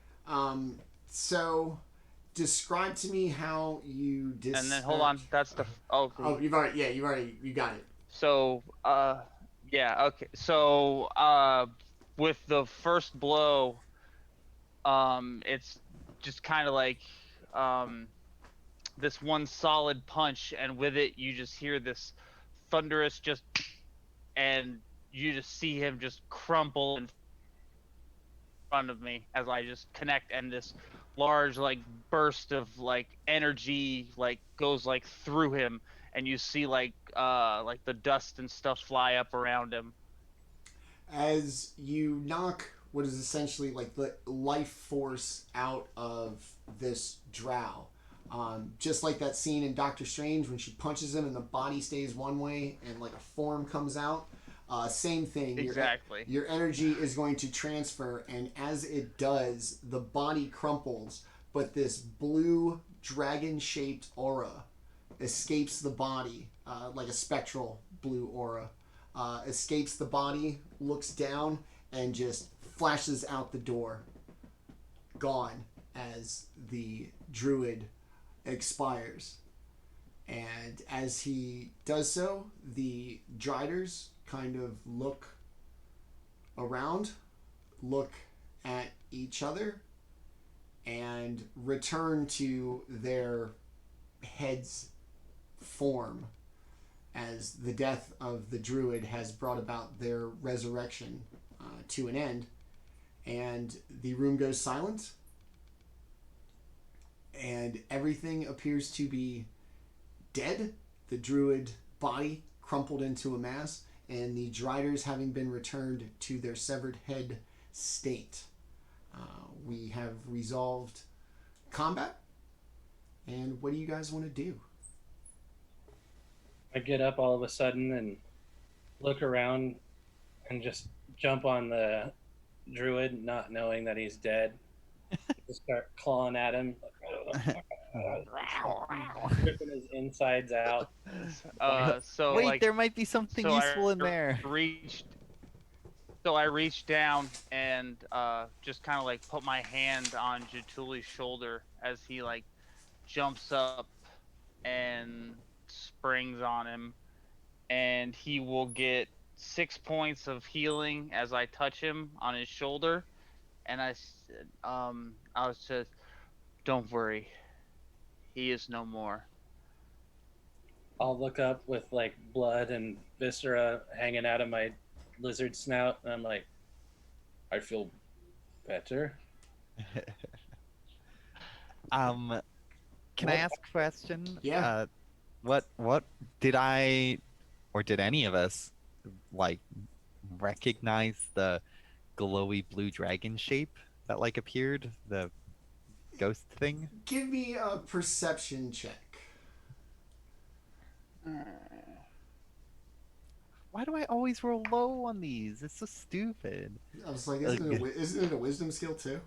So describe to me how you dispatch. And then hold on, that's the Oh, you got it. So yeah, okay. So with the first blow, it's just kind of like this one solid punch, and with it you just hear this thunderous and you just see him just crumple in front of me as I just connect, and this large like burst of like energy like goes like through him, and you see like the dust and stuff fly up around him. As you knock what is essentially like the life force out of this drow, just like that scene in Doctor Strange when she punches him and the body stays one way and like a form comes out. Same thing. Exactly. Your energy is going to transfer, and as it does, the body crumples, but this blue dragon-shaped aura escapes the body, like a spectral blue aura. Escapes the body, looks down, and just flashes out the door. Gone as the druid expires. And as he does so, the Driders kind of look around, look at each other, and return to their heads form, as the death of the druid has brought about their resurrection to an end. And the room goes silent, and everything appears to be dead. The druid body crumpled into a mass, and the Driders having been returned to their severed head state. We have resolved combat, and what do you guys want to do? I get up all of a sudden and look around and just jump on the Druid, not knowing that he's dead. Just start clawing at him, ripping his insides out. So Wait, like, there might be something so useful I in there. I reached down and just kind of like put my hand on Jaatuli's shoulder as he like jumps up and springs on him, and he will get 6 points of healing as I touch him on his shoulder. And I was just, don't worry, he is no more. I'll look up with like blood and viscera hanging out of my lizard snout, and I'm like, I feel better. Can I ask a question? Yeah. What did I, or did any of us, like, recognize the glowy blue dragon shape that like appeared, the ghost thing? Give me a perception check. Why do I always roll low on these? It's so stupid. I was like, isn't it a wisdom skill too?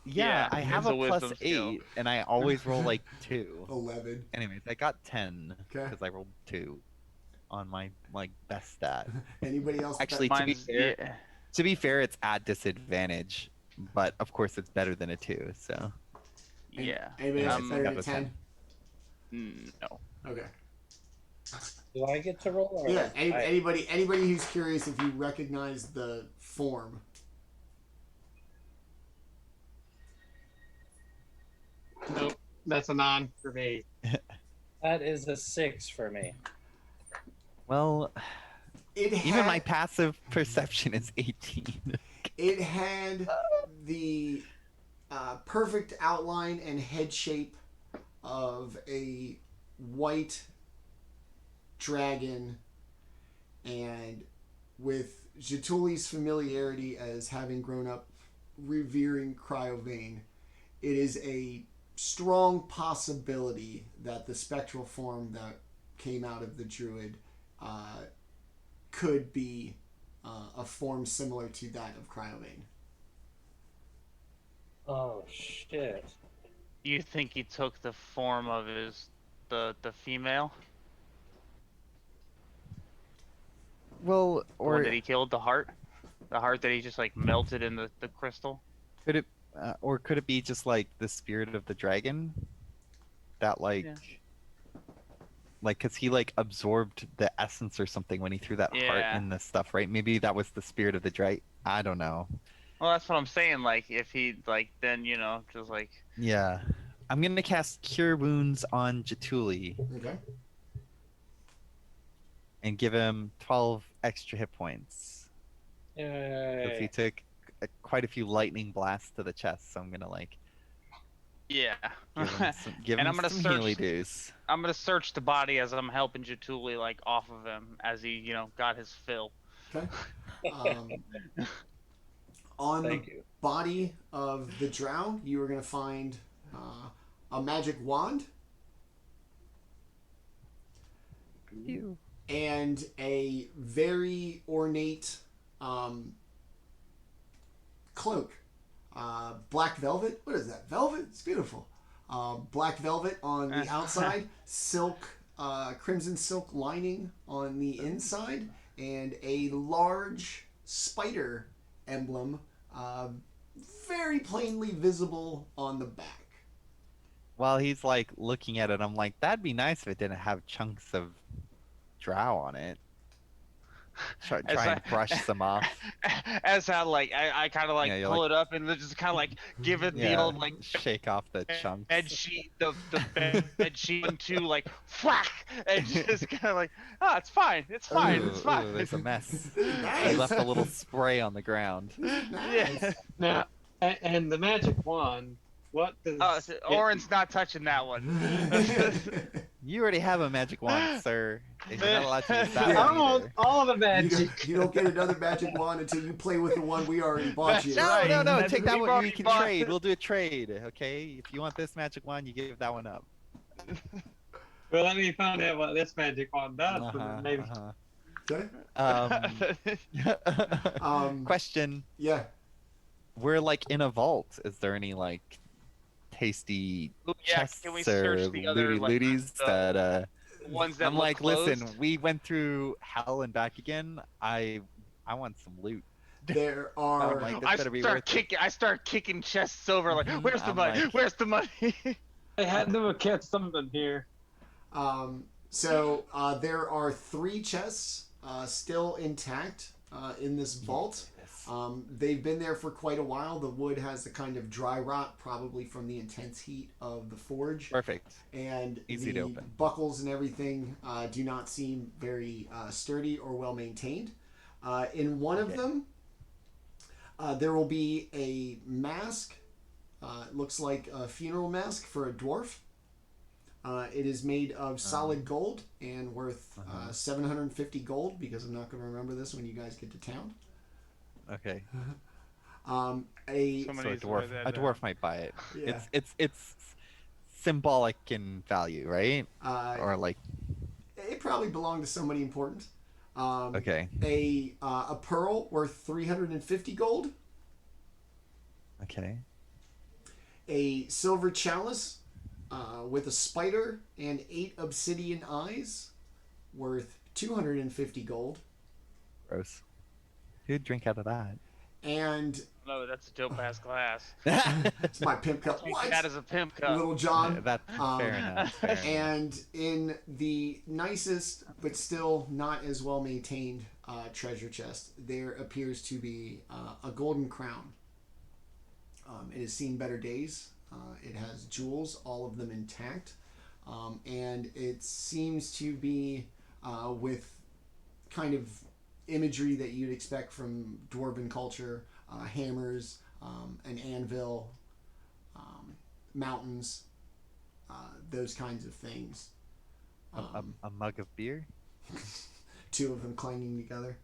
Yeah, I have it's a a plus wisdom 8, skill. and I always roll like 2. 11. Anyways, I got 10 Okay. because I rolled 2 on my like best stat. Anybody else? Actually, to be fair, it's at disadvantage, but of course it's better than a 2. So Yeah. Anybody else better got than a 10? No. Okay. Do I get to roll? Or Yeah. Anybody who's curious if you recognize the form. Nope, that's a 9 for me. That is a 6 for me. well, It even had, my passive perception is 18. It had the perfect outline and head shape of a white dragon, and with Jaatuli's familiarity as having grown up revering Cryovane, it is a strong possibility that the spectral form that came out of the Druid could be a form similar to that of Cryovane. Oh shit! You think he took the form of the female? Well, The one or that he killed, the heart? The heart that he just like melted in the crystal? could it be just like the spirit of the dragon that like Yeah. like because he like absorbed the essence or something when he threw that heart Yeah. in the stuff, right? Maybe that was the spirit of the dragon. I don't know. Well, that's what I'm saying. Like, if he, like, then, just like. Yeah, I'm gonna cast Cure Wounds on Jaatuuli Okay. and give him 12 extra hit points because he Yay. took quite a few lightning blasts to the chest. So I'm gonna like Yeah. give And him I'm gonna some healy doos. I'm gonna search the body as I'm helping Jaatuuli, like, off of him as he, got his fill. Okay. On Thank the you. body of the drow, you are going to find a magic wand Ew. and a very ornate cloak. Black velvet. What is that? Velvet? It's beautiful. Black velvet on the outside, silk, crimson silk lining on the inside, and a large spider emblem, very plainly visible on the back. While he's like looking at it, I'm like, that'd be nice if it didn't have chunks of drow on it. Try and brush some off. As how, like, I kind of like Yeah, you're pull like- it up and then just kind of like give it the Yeah, old like shake off the chunks. bed sheet, the bed sheet into like whack, and just kind of like, oh, it's fine, it's fine, Ooh, it's fine. ooh, there's a mess. Nice. He left a little spray on the ground. Nice. Yeah. Now, and the magic wand, what does Oh, so it- Orryn's not touching that one. You already have a magic wand, sir. And you're not allowed to use that Yeah. I one want either. all the You magic. don't get another magic wand until you play with the one we already bought you. That's No, right. no, no. That's- Take that we've one. already We can bought- trade. We'll do a trade, okay? If you want this magic wand, you give that one up. Well, let me find out what this magic wand does, and Uh-huh, then maybe. uh-huh. Um, Question. yeah. We're like in a vault. Is there any like tasty Ooh, yeah, chests can we or search the other, like, looties the that ones that I'm look like, closed? listen, we went through hell and back again. I want some loot. There I'm are like, this I better be start worth it. kicking. I start kicking chests over. Like, where's the I'm money? like- Where's the money? I had to catch something here. there are 3 chests still intact in this vault. They've been there for quite a while. The wood has the kind of dry rot, probably from the intense heat of the forge. Perfect. And Easy to the open. buckles and everything do not seem very sturdy or well maintained. In one of them, there will be a mask. It looks like a funeral mask for a dwarf. It is made of solid gold and worth 750 gold, because I'm not going to remember this when you guys get to town. Okay. A So Somebody a needs to write dwarf, that a down. dwarf might buy it. Yeah. It's symbolic in value, right? Or like, it probably belonged to somebody important. okay, A pearl worth 350 gold. okay. A silver chalice with a spider and 8 obsidian eyes worth 250 gold. Gross. Who'd drink out of that? And No, that's a dope ass glass. it's my pimp cup. Take What? that as a pimp cup. Little John. That's fair enough. Fair enough. And in the nicest but still not as well maintained treasure chest, there appears to be a golden crown. It has seen better days. It has jewels, all of them intact. And it seems to be with kind of imagery that you'd expect from dwarven culture, hammers, an anvil, mountains, those kinds of things. A mug of beer? 2 of them clanging together.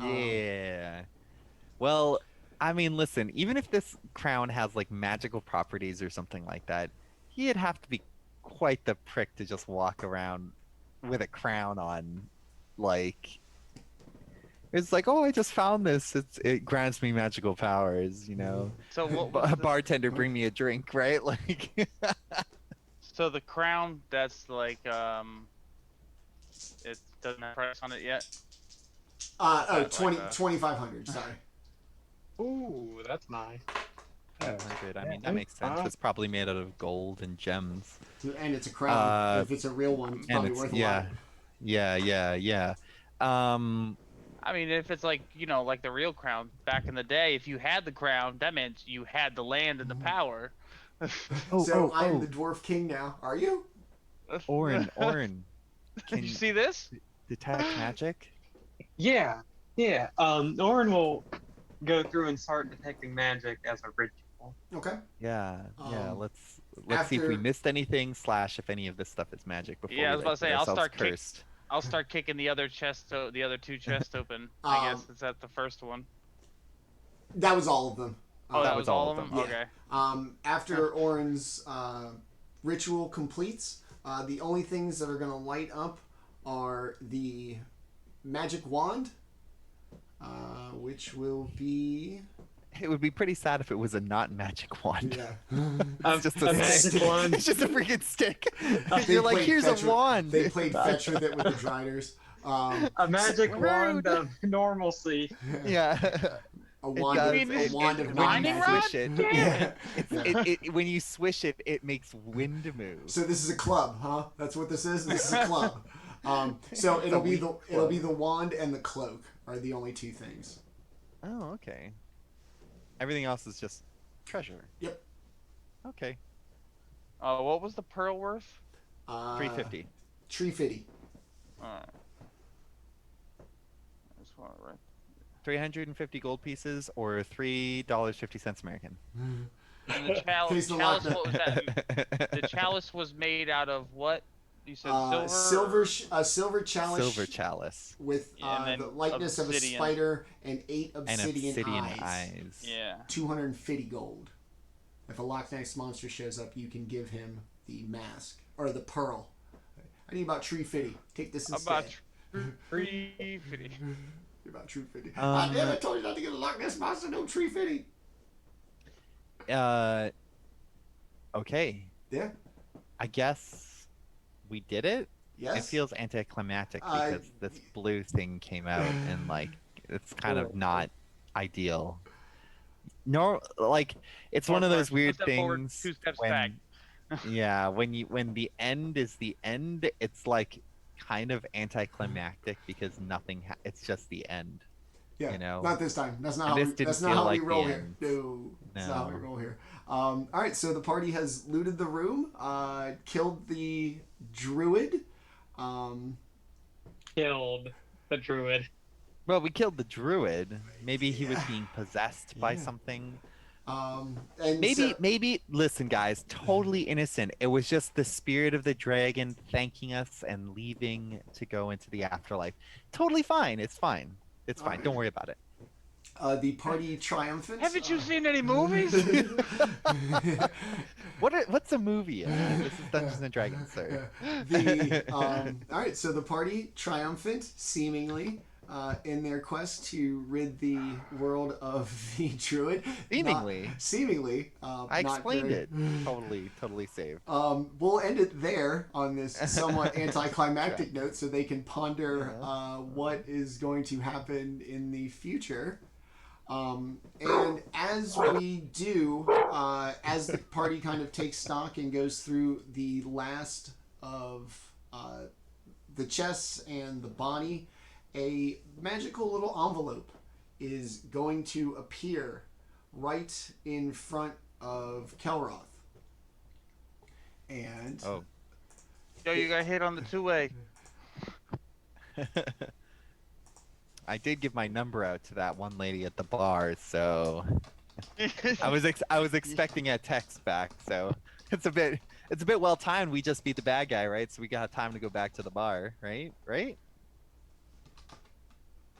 Yeah. Well, I mean, listen, even if this crown has like magical properties or something like that, he'd have to be quite the prick to just walk around with a crown on. Like, it's like, oh, I just found this. It grants me magical powers, you know. So what? A what's the- bartender, bring me a drink, right? Like, So the crown, that's like it doesn't have a price on it yet. 20, 2,500, sorry. Ooh, that's nice. 500. I mean, that makes sense. It's probably made out of gold and gems. And it's a crown. If it's a real one, it's And probably it's worth a yeah, lot. yeah. I mean, if it's like, you know, like the real crown back in the day, if you had the crown, that meant you had the land and the power. So I'm the dwarf king now. Are you? Orryn, can Did you see this? detect magic? Yeah. Orryn will go through and start detecting magic as a ritual. Okay. Yeah. Let's see if after- we missed anything. / if any of this stuff is magic before. Yeah, I we, was about to like, say, get I'll ourselves start cursed. I'll start kicking the other the other 2 chests open. I guess is that the first one? That was all of them. Oh, that was was all all of of them. them. Okay. After Orryn's ritual completes, the only things that are going to light up are the magic wand, which will be... It would be pretty sad if it was a not magic wand. Yeah. It's just a stick. magic wand. It's just a freaking stick. They You're like, played here's fetch a wand. They played fetch with it with the Driders. A magic wand of normalcy. Yeah. A wand, does. a wand of when Lightning you non-magic. rod? swish it, Yeah. when you swish it, it makes wind move. So this is a club, huh? That's what this is. This is a club. So It's a it'll be weak club. the wand and the cloak are the only 2 things. Oh, okay. Everything else is just treasure. Yep. Okay. What was the pearl worth? 350. 350. Alright. I just want to write. 350 gold pieces or $3.50 American. And the Case the chalice, lock. what was that? The chalice was made out of what? You said silver. Silver chalice. Silver chalice. With Yeah, and the then likeness of a obsidian. spider and 8 And obsidian, obsidian eyes. eyes. Yeah. 250 gold. If a Loch Ness monster shows up, you can give him the mask or the pearl. I need about tree fitty. Take this instead. About 350. About tree fitty. I never told you not to get a Loch Ness monster. No tree fitty. Okay. Yeah. I guess we did it. Yes. It feels anticlimactic because this blue thing came out and like it's kind of not ideal. No, like it's one of those weird Step forward, things 2 steps when, back. yeah, when the end is the end, it's like kind of anticlimactic because nothing. It's just the end. Yeah. You know. Not this time. That's not And how. this didn't That's not feel how like we the roll here. end. No. That's not how we No. roll here. All right. So the party has looted the room. Killed the druid. Killed the druid. Well, we killed the druid. Maybe he was being possessed by something. And Maybe. Listen, guys, totally innocent. It was just the spirit of the dragon thanking us and leaving to go into the afterlife. Totally fine. It's fine. It's fine. Don't worry about it. The party triumphant. Haven't you seen any movies? What's a movie? This is Dungeons and Dragons, sir. All right. So the party triumphant, seemingly. In their quest to rid the world of the druid. Seemingly. I not explained very- it. Totally safe. We'll end it there on this somewhat anticlimactic note so they can ponder what is going to happen in the future. And as we do, as the party kind of takes stock and goes through the last of the chests and the body, a magical little envelope is going to appear right in front of Kelroth. And Yo, you got hit on the 2-way. I did give my number out to that one lady at the bar, so I was expecting a text back. So it's a bit well timed. We just beat the bad guy, right? So we got time to go back to the bar, right? Right?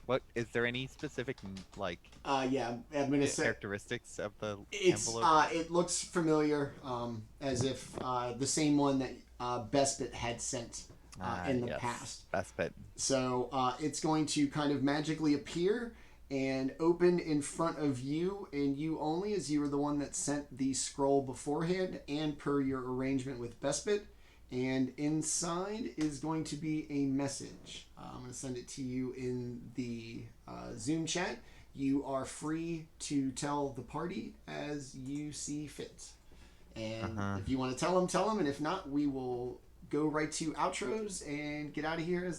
What is there any specific like? Yeah, I'm gonna say characteristics of the envelope. It looks familiar, as if the same one that Bespit had sent in the past. Bespit. So it's going to kind of magically appear and open in front of you and you only, as you were the one that sent the scroll beforehand and per your arrangement with Bespit. And inside is going to be a message. I'm going to send it to you in the Zoom chat. You are free to tell the party as you see fit. And if you want to tell them. And if not, we will go right to outros and get out of here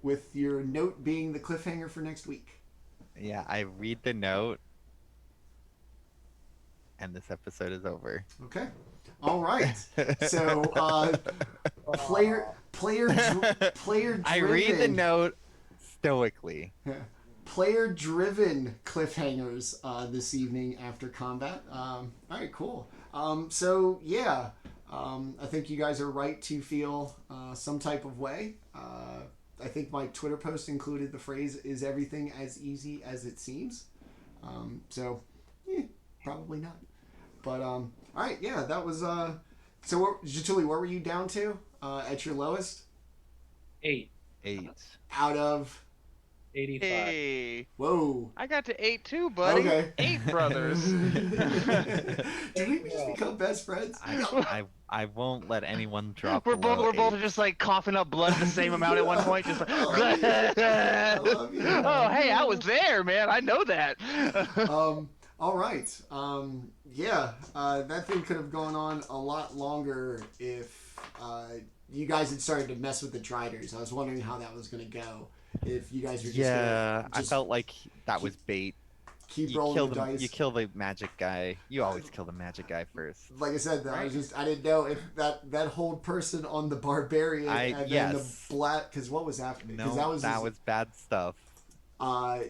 with your note being the cliffhanger for next week. Yeah, I read the note. And this episode is over. Okay. All right. So, player driven. I read the note stoically. Player-driven cliffhangers this evening after combat. All right, cool. So yeah, I think you guys are right to feel some type of way. I think my Twitter post included the phrase "Is everything as easy as it seems?" So, probably not. But all right, yeah, that was. So, Jaatuuli, what were you down to at your lowest? 8 Out of 85. Hey, whoa. I got to 8 too, buddy. Okay. 8 brothers. Did we just become best friends? I won't let anyone drop. We're below both 8. just like coughing up blood the same amount at one point. Just like, I love you. oh, hey, I was there, man. I know that. All right. Yeah, that thing could have gone on a lot longer if you guys had started to mess with the Driders. I was wondering how that was going to go. If you guys were just I felt like that was bait. keep rolling the dice. You kill the magic guy. You always kill the magic guy first. Like I said, though, I didn't know if that hold person on the barbarian then the black. Because what was happening? No, that was bad stuff.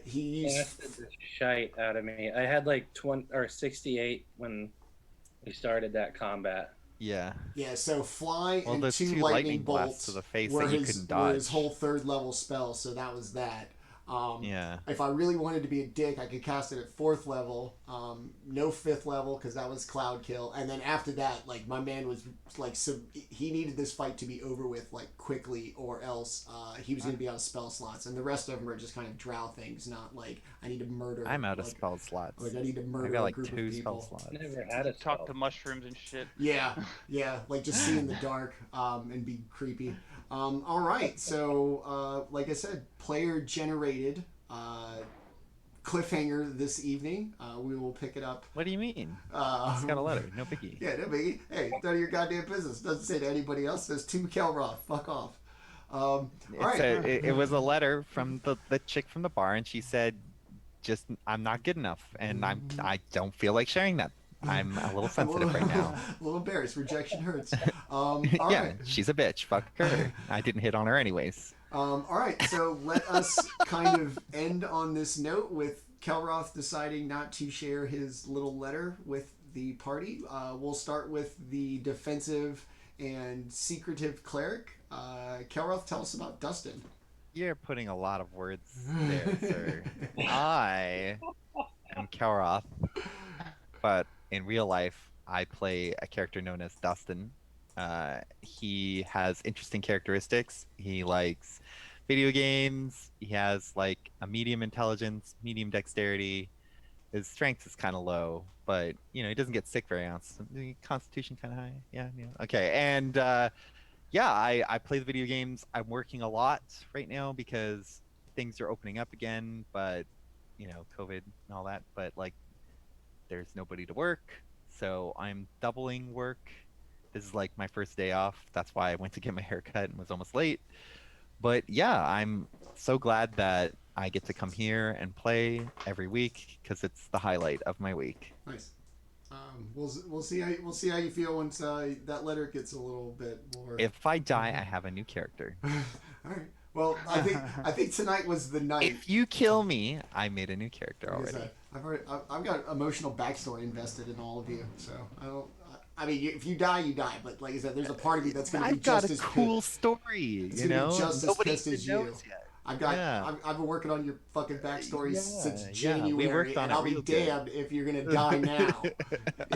He Blasted the shite out of me. I had like 20 or 68 when we started that combat. Yeah. Yeah, so fly Well, and those 2 two lightning blasts to bolts the face were that you his couldn't were his dodge. whole 3rd level spell, so that was that. Yeah. If I really wanted to be a dick, I could cast it at 4th level, no 5th level because that was Cloud Kill, and then after that, like my man was like, so he needed this fight to be over with like quickly, or else he was going to be out of spell slots, and the rest of them are just kind of drow things, not like I need to murder. I'm out of like, spell slots. Like I need to I murder got a like group 2 of spell people. slots. Never had a Talk spell. to mushrooms and shit. Yeah, yeah, like just see in the dark and be creepy. All right, so like I said, player generated cliffhanger this evening. We will pick it up. What do you mean? Just got a letter. No biggie. Yeah, no biggie. Hey, none of your goddamn business. Doesn't say to anybody else. Says to Kelroth. Fuck off. All right. It was a letter from the chick from the bar, and she said, "Just I'm not good enough, and I don't feel like sharing that. I'm a little sensitive right now. A little embarrassed. Rejection hurts. All Yeah, right. she's a bitch. Fuck her. I didn't hit on her anyways. All right, so let us kind of end on this note with Kelroth deciding not to share his little letter with the party. We'll start with the defensive and secretive cleric. Kelroth, tell us about Dustin. You're putting a lot of words there, sir. I am Kelroth, but in real life, I play a character known as Dustin. He has interesting characteristics. He likes video games. He has like a medium intelligence, medium dexterity. His strength is kind of low, but you know he doesn't get sick very often. Constitution kind of high. Yeah. Okay, and yeah, I play the video games. I'm working a lot right now because things are opening up again, but you know COVID and all that. But like, there's nobody to work, so I'm doubling work. This is like my first day off. That's why I went to get my hair cut and was almost late. But yeah, I'm so glad that I get to come here and play every week because it's the highlight of my week. Nice. We'll see how you feel once that letter gets a little bit more. If I die, I have a new character. All right. Well, I think tonight was the night. If you kill me, I made a new character already. I've got emotional backstory invested in all of you, so I don't. I mean, if you die, you die. But like I said, there's a part of me that's going to be I've got just a as cool story. You know, just as nobody pissed as even you. knows yet. I've been working on your fucking backstory since Yeah, January, we worked on and it I'll be real good. damned if you're gonna die now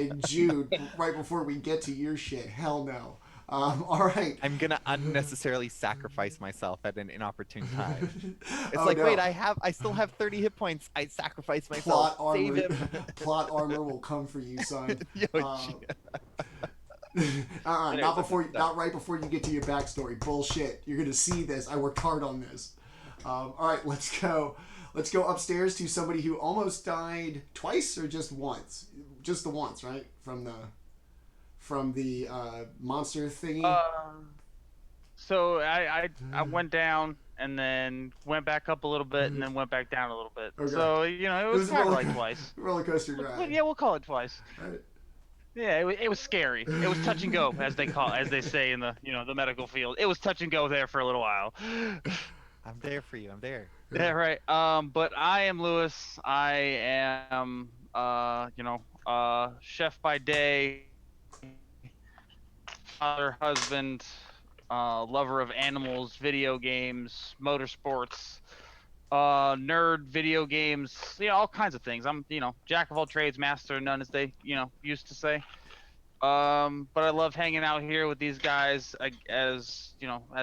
in June, right before we get to your shit. Hell no. All right. I'm gonna unnecessarily sacrifice myself at an inopportune time. It's Oh, like, no. wait, I still have 30 hit points. I sacrifice myself. Plot Save armor. him. Plot armor will come for you, son. Yo, Not right before you get to your backstory. Bullshit. You're gonna see this. I worked hard on this. All right, let's go. Let's go upstairs to somebody who almost died twice or just once. Just the once, right? From the monster thingy. So I went down and then went back up a little bit and then went back down a little bit. Okay. So you know it was a kind of roller- like twice. roller coaster ride. Yeah, we'll call it twice. All right. Yeah, it was scary. It was touch and go, as they say in the the medical field. It was touch and go there for a little while. I'm there for you. I'm there. Yeah, right. But I am Lewis. I am chef by day, father, husband, lover of animals, video games, motorsports, nerd, video games, all kinds of things. I'm, jack of all trades, master of none, as they, used to say. But I love hanging out here with these guys. As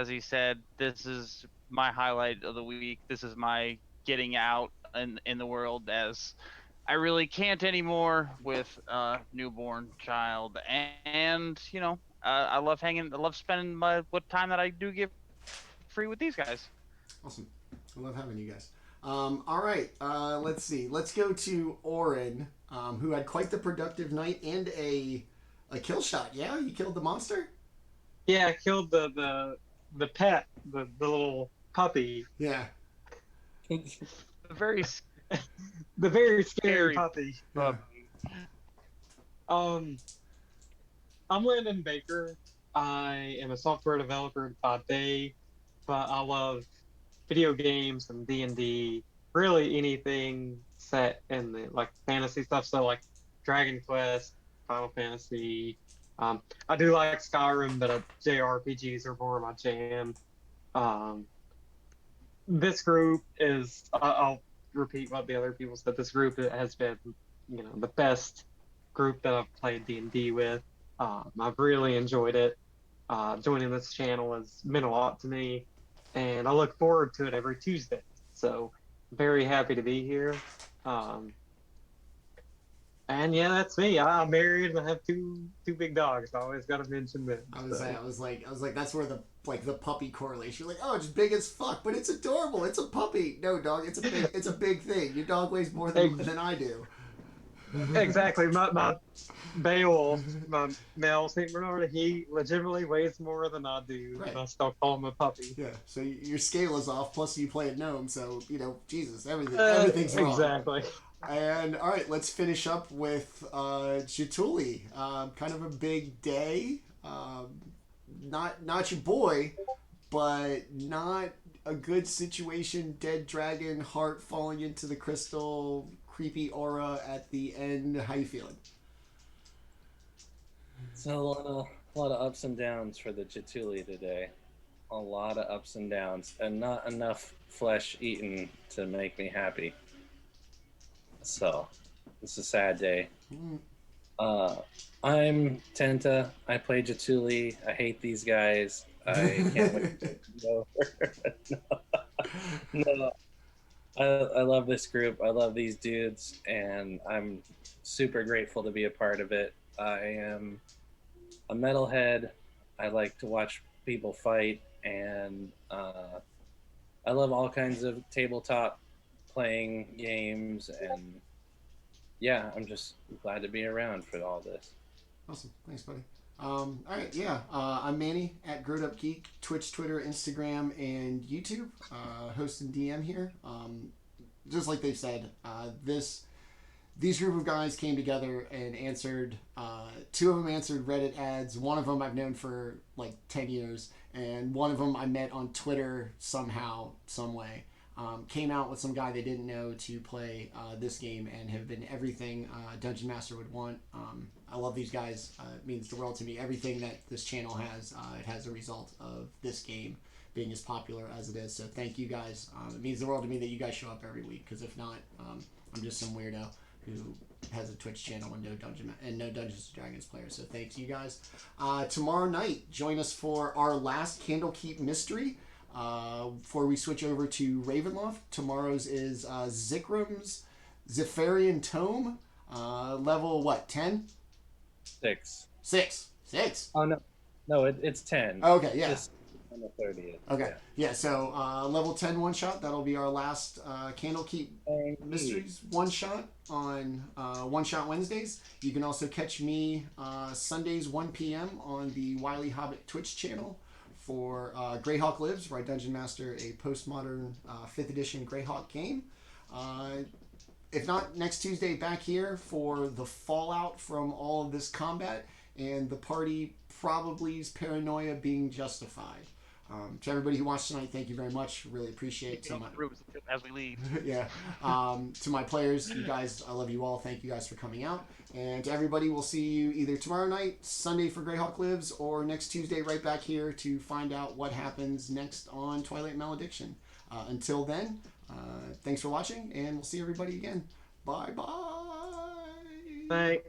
he said, this is my highlight of the week. This is my getting out in the world, as I really can't anymore with a newborn child. And I love spending what time that I do get free with these guys. Awesome. I love having you guys. All right. Let's see. Let's go to Orryn, who had quite the productive night and a kill shot. Yeah, you killed the monster. Yeah, I killed the pet, the little puppy. Yeah. The very The very Scary scary puppy. Yeah. I'm Landon Baker. I am a software developer in 5 but I love video games and D&D, really anything set in the fantasy stuff. So like Dragon Quest, Final Fantasy, I do like Skyrim, but JRPGs are more my jam. Um, this group is, I'll repeat what the other people said. This group has been, the best group that I've played D&D with. I've really enjoyed it. Joining this channel has meant a lot to me, and I look forward to it every Tuesday. So, very happy to be here. And yeah, that's me. I'm married and I have two big dogs. I always got to mention them. I was like, that's where the puppy correlation. You're like, oh, it's big as fuck, but it's adorable. It's a puppy. No, dog, it's a big thing. Your dog weighs more than I do. Exactly. My Beowulf, my male Saint Bernard, he legitimately weighs more than I do. Right. And I still call him a puppy. Yeah. So your scale is off. Plus, you play at gnome, so Jesus, everything's wrong. Exactly. And all right, let's finish up with Jaatuuli. Kind of a big day. Not your boy, but not a good situation. Dead dragon, heart falling into the crystal, creepy aura at the end. How you feeling? So a lot of ups and downs for the Jaatuuli today. A lot of ups and downs, and not enough flesh eaten to make me happy. So, it's a sad day. I'm Tenta. I play Jaatuuli. I hate these guys. I can't wait to go No. I love this group. I love these dudes, and I'm super grateful to be a part of it. I am a metalhead. I like to watch people fight, and I love all kinds of tabletop playing games, and yeah, I'm just glad to be around for all this. Awesome. Thanks, buddy. All right, yeah. I'm Manny at GrowedUpGeek, Twitch, Twitter, Instagram, and YouTube. Host and DM here. Just like they said, these group of guys came together and answered. Two of them answered Reddit ads. One of them I've known for like 10 years, and one of them I met on Twitter somehow, some way. Came out with some guy they didn't know to play this game, and have been everything Dungeon Master would want. I love these guys. It means the world to me. Everything that this channel has, it has a result of this game being as popular as it is. So thank you guys. It means the world to me that you guys show up every week, because if not, I'm just some weirdo who has a Twitch channel and no Dungeons & Dragons players. So thanks you guys. Tomorrow night, join us for our last Candlekeep mystery. Before we switch over to Ravenloft, tomorrow's is Zikram's Zephyrian Tome, level what, 10? 6. 6. Oh no, it's 10. Okay, yeah. Just on the 30th. Okay, yeah. So level 10 one shot. That'll be our last Candlekeep mysteries one shot on One Shot Wednesdays. You can also catch me Sundays 1 p.m. on the Wily Hobbit Twitch channel for Greyhawk Lives, where I Dungeon Master a postmodern 5th edition Greyhawk game. If not, next Tuesday back here for the fallout from all of this combat and the party probably's paranoia being justified. To everybody who watched tonight, thank you very much. Really appreciate it. As we leave. Yeah. To my players, you guys, I love you all. Thank you guys for coming out. And to everybody, we'll see you either tomorrow night, Sunday for Greyhawk Lives, or next Tuesday right back here to find out what happens next on Twilight Malediction. Until then, thanks for watching, and we'll see everybody again. Bye-bye. Bye.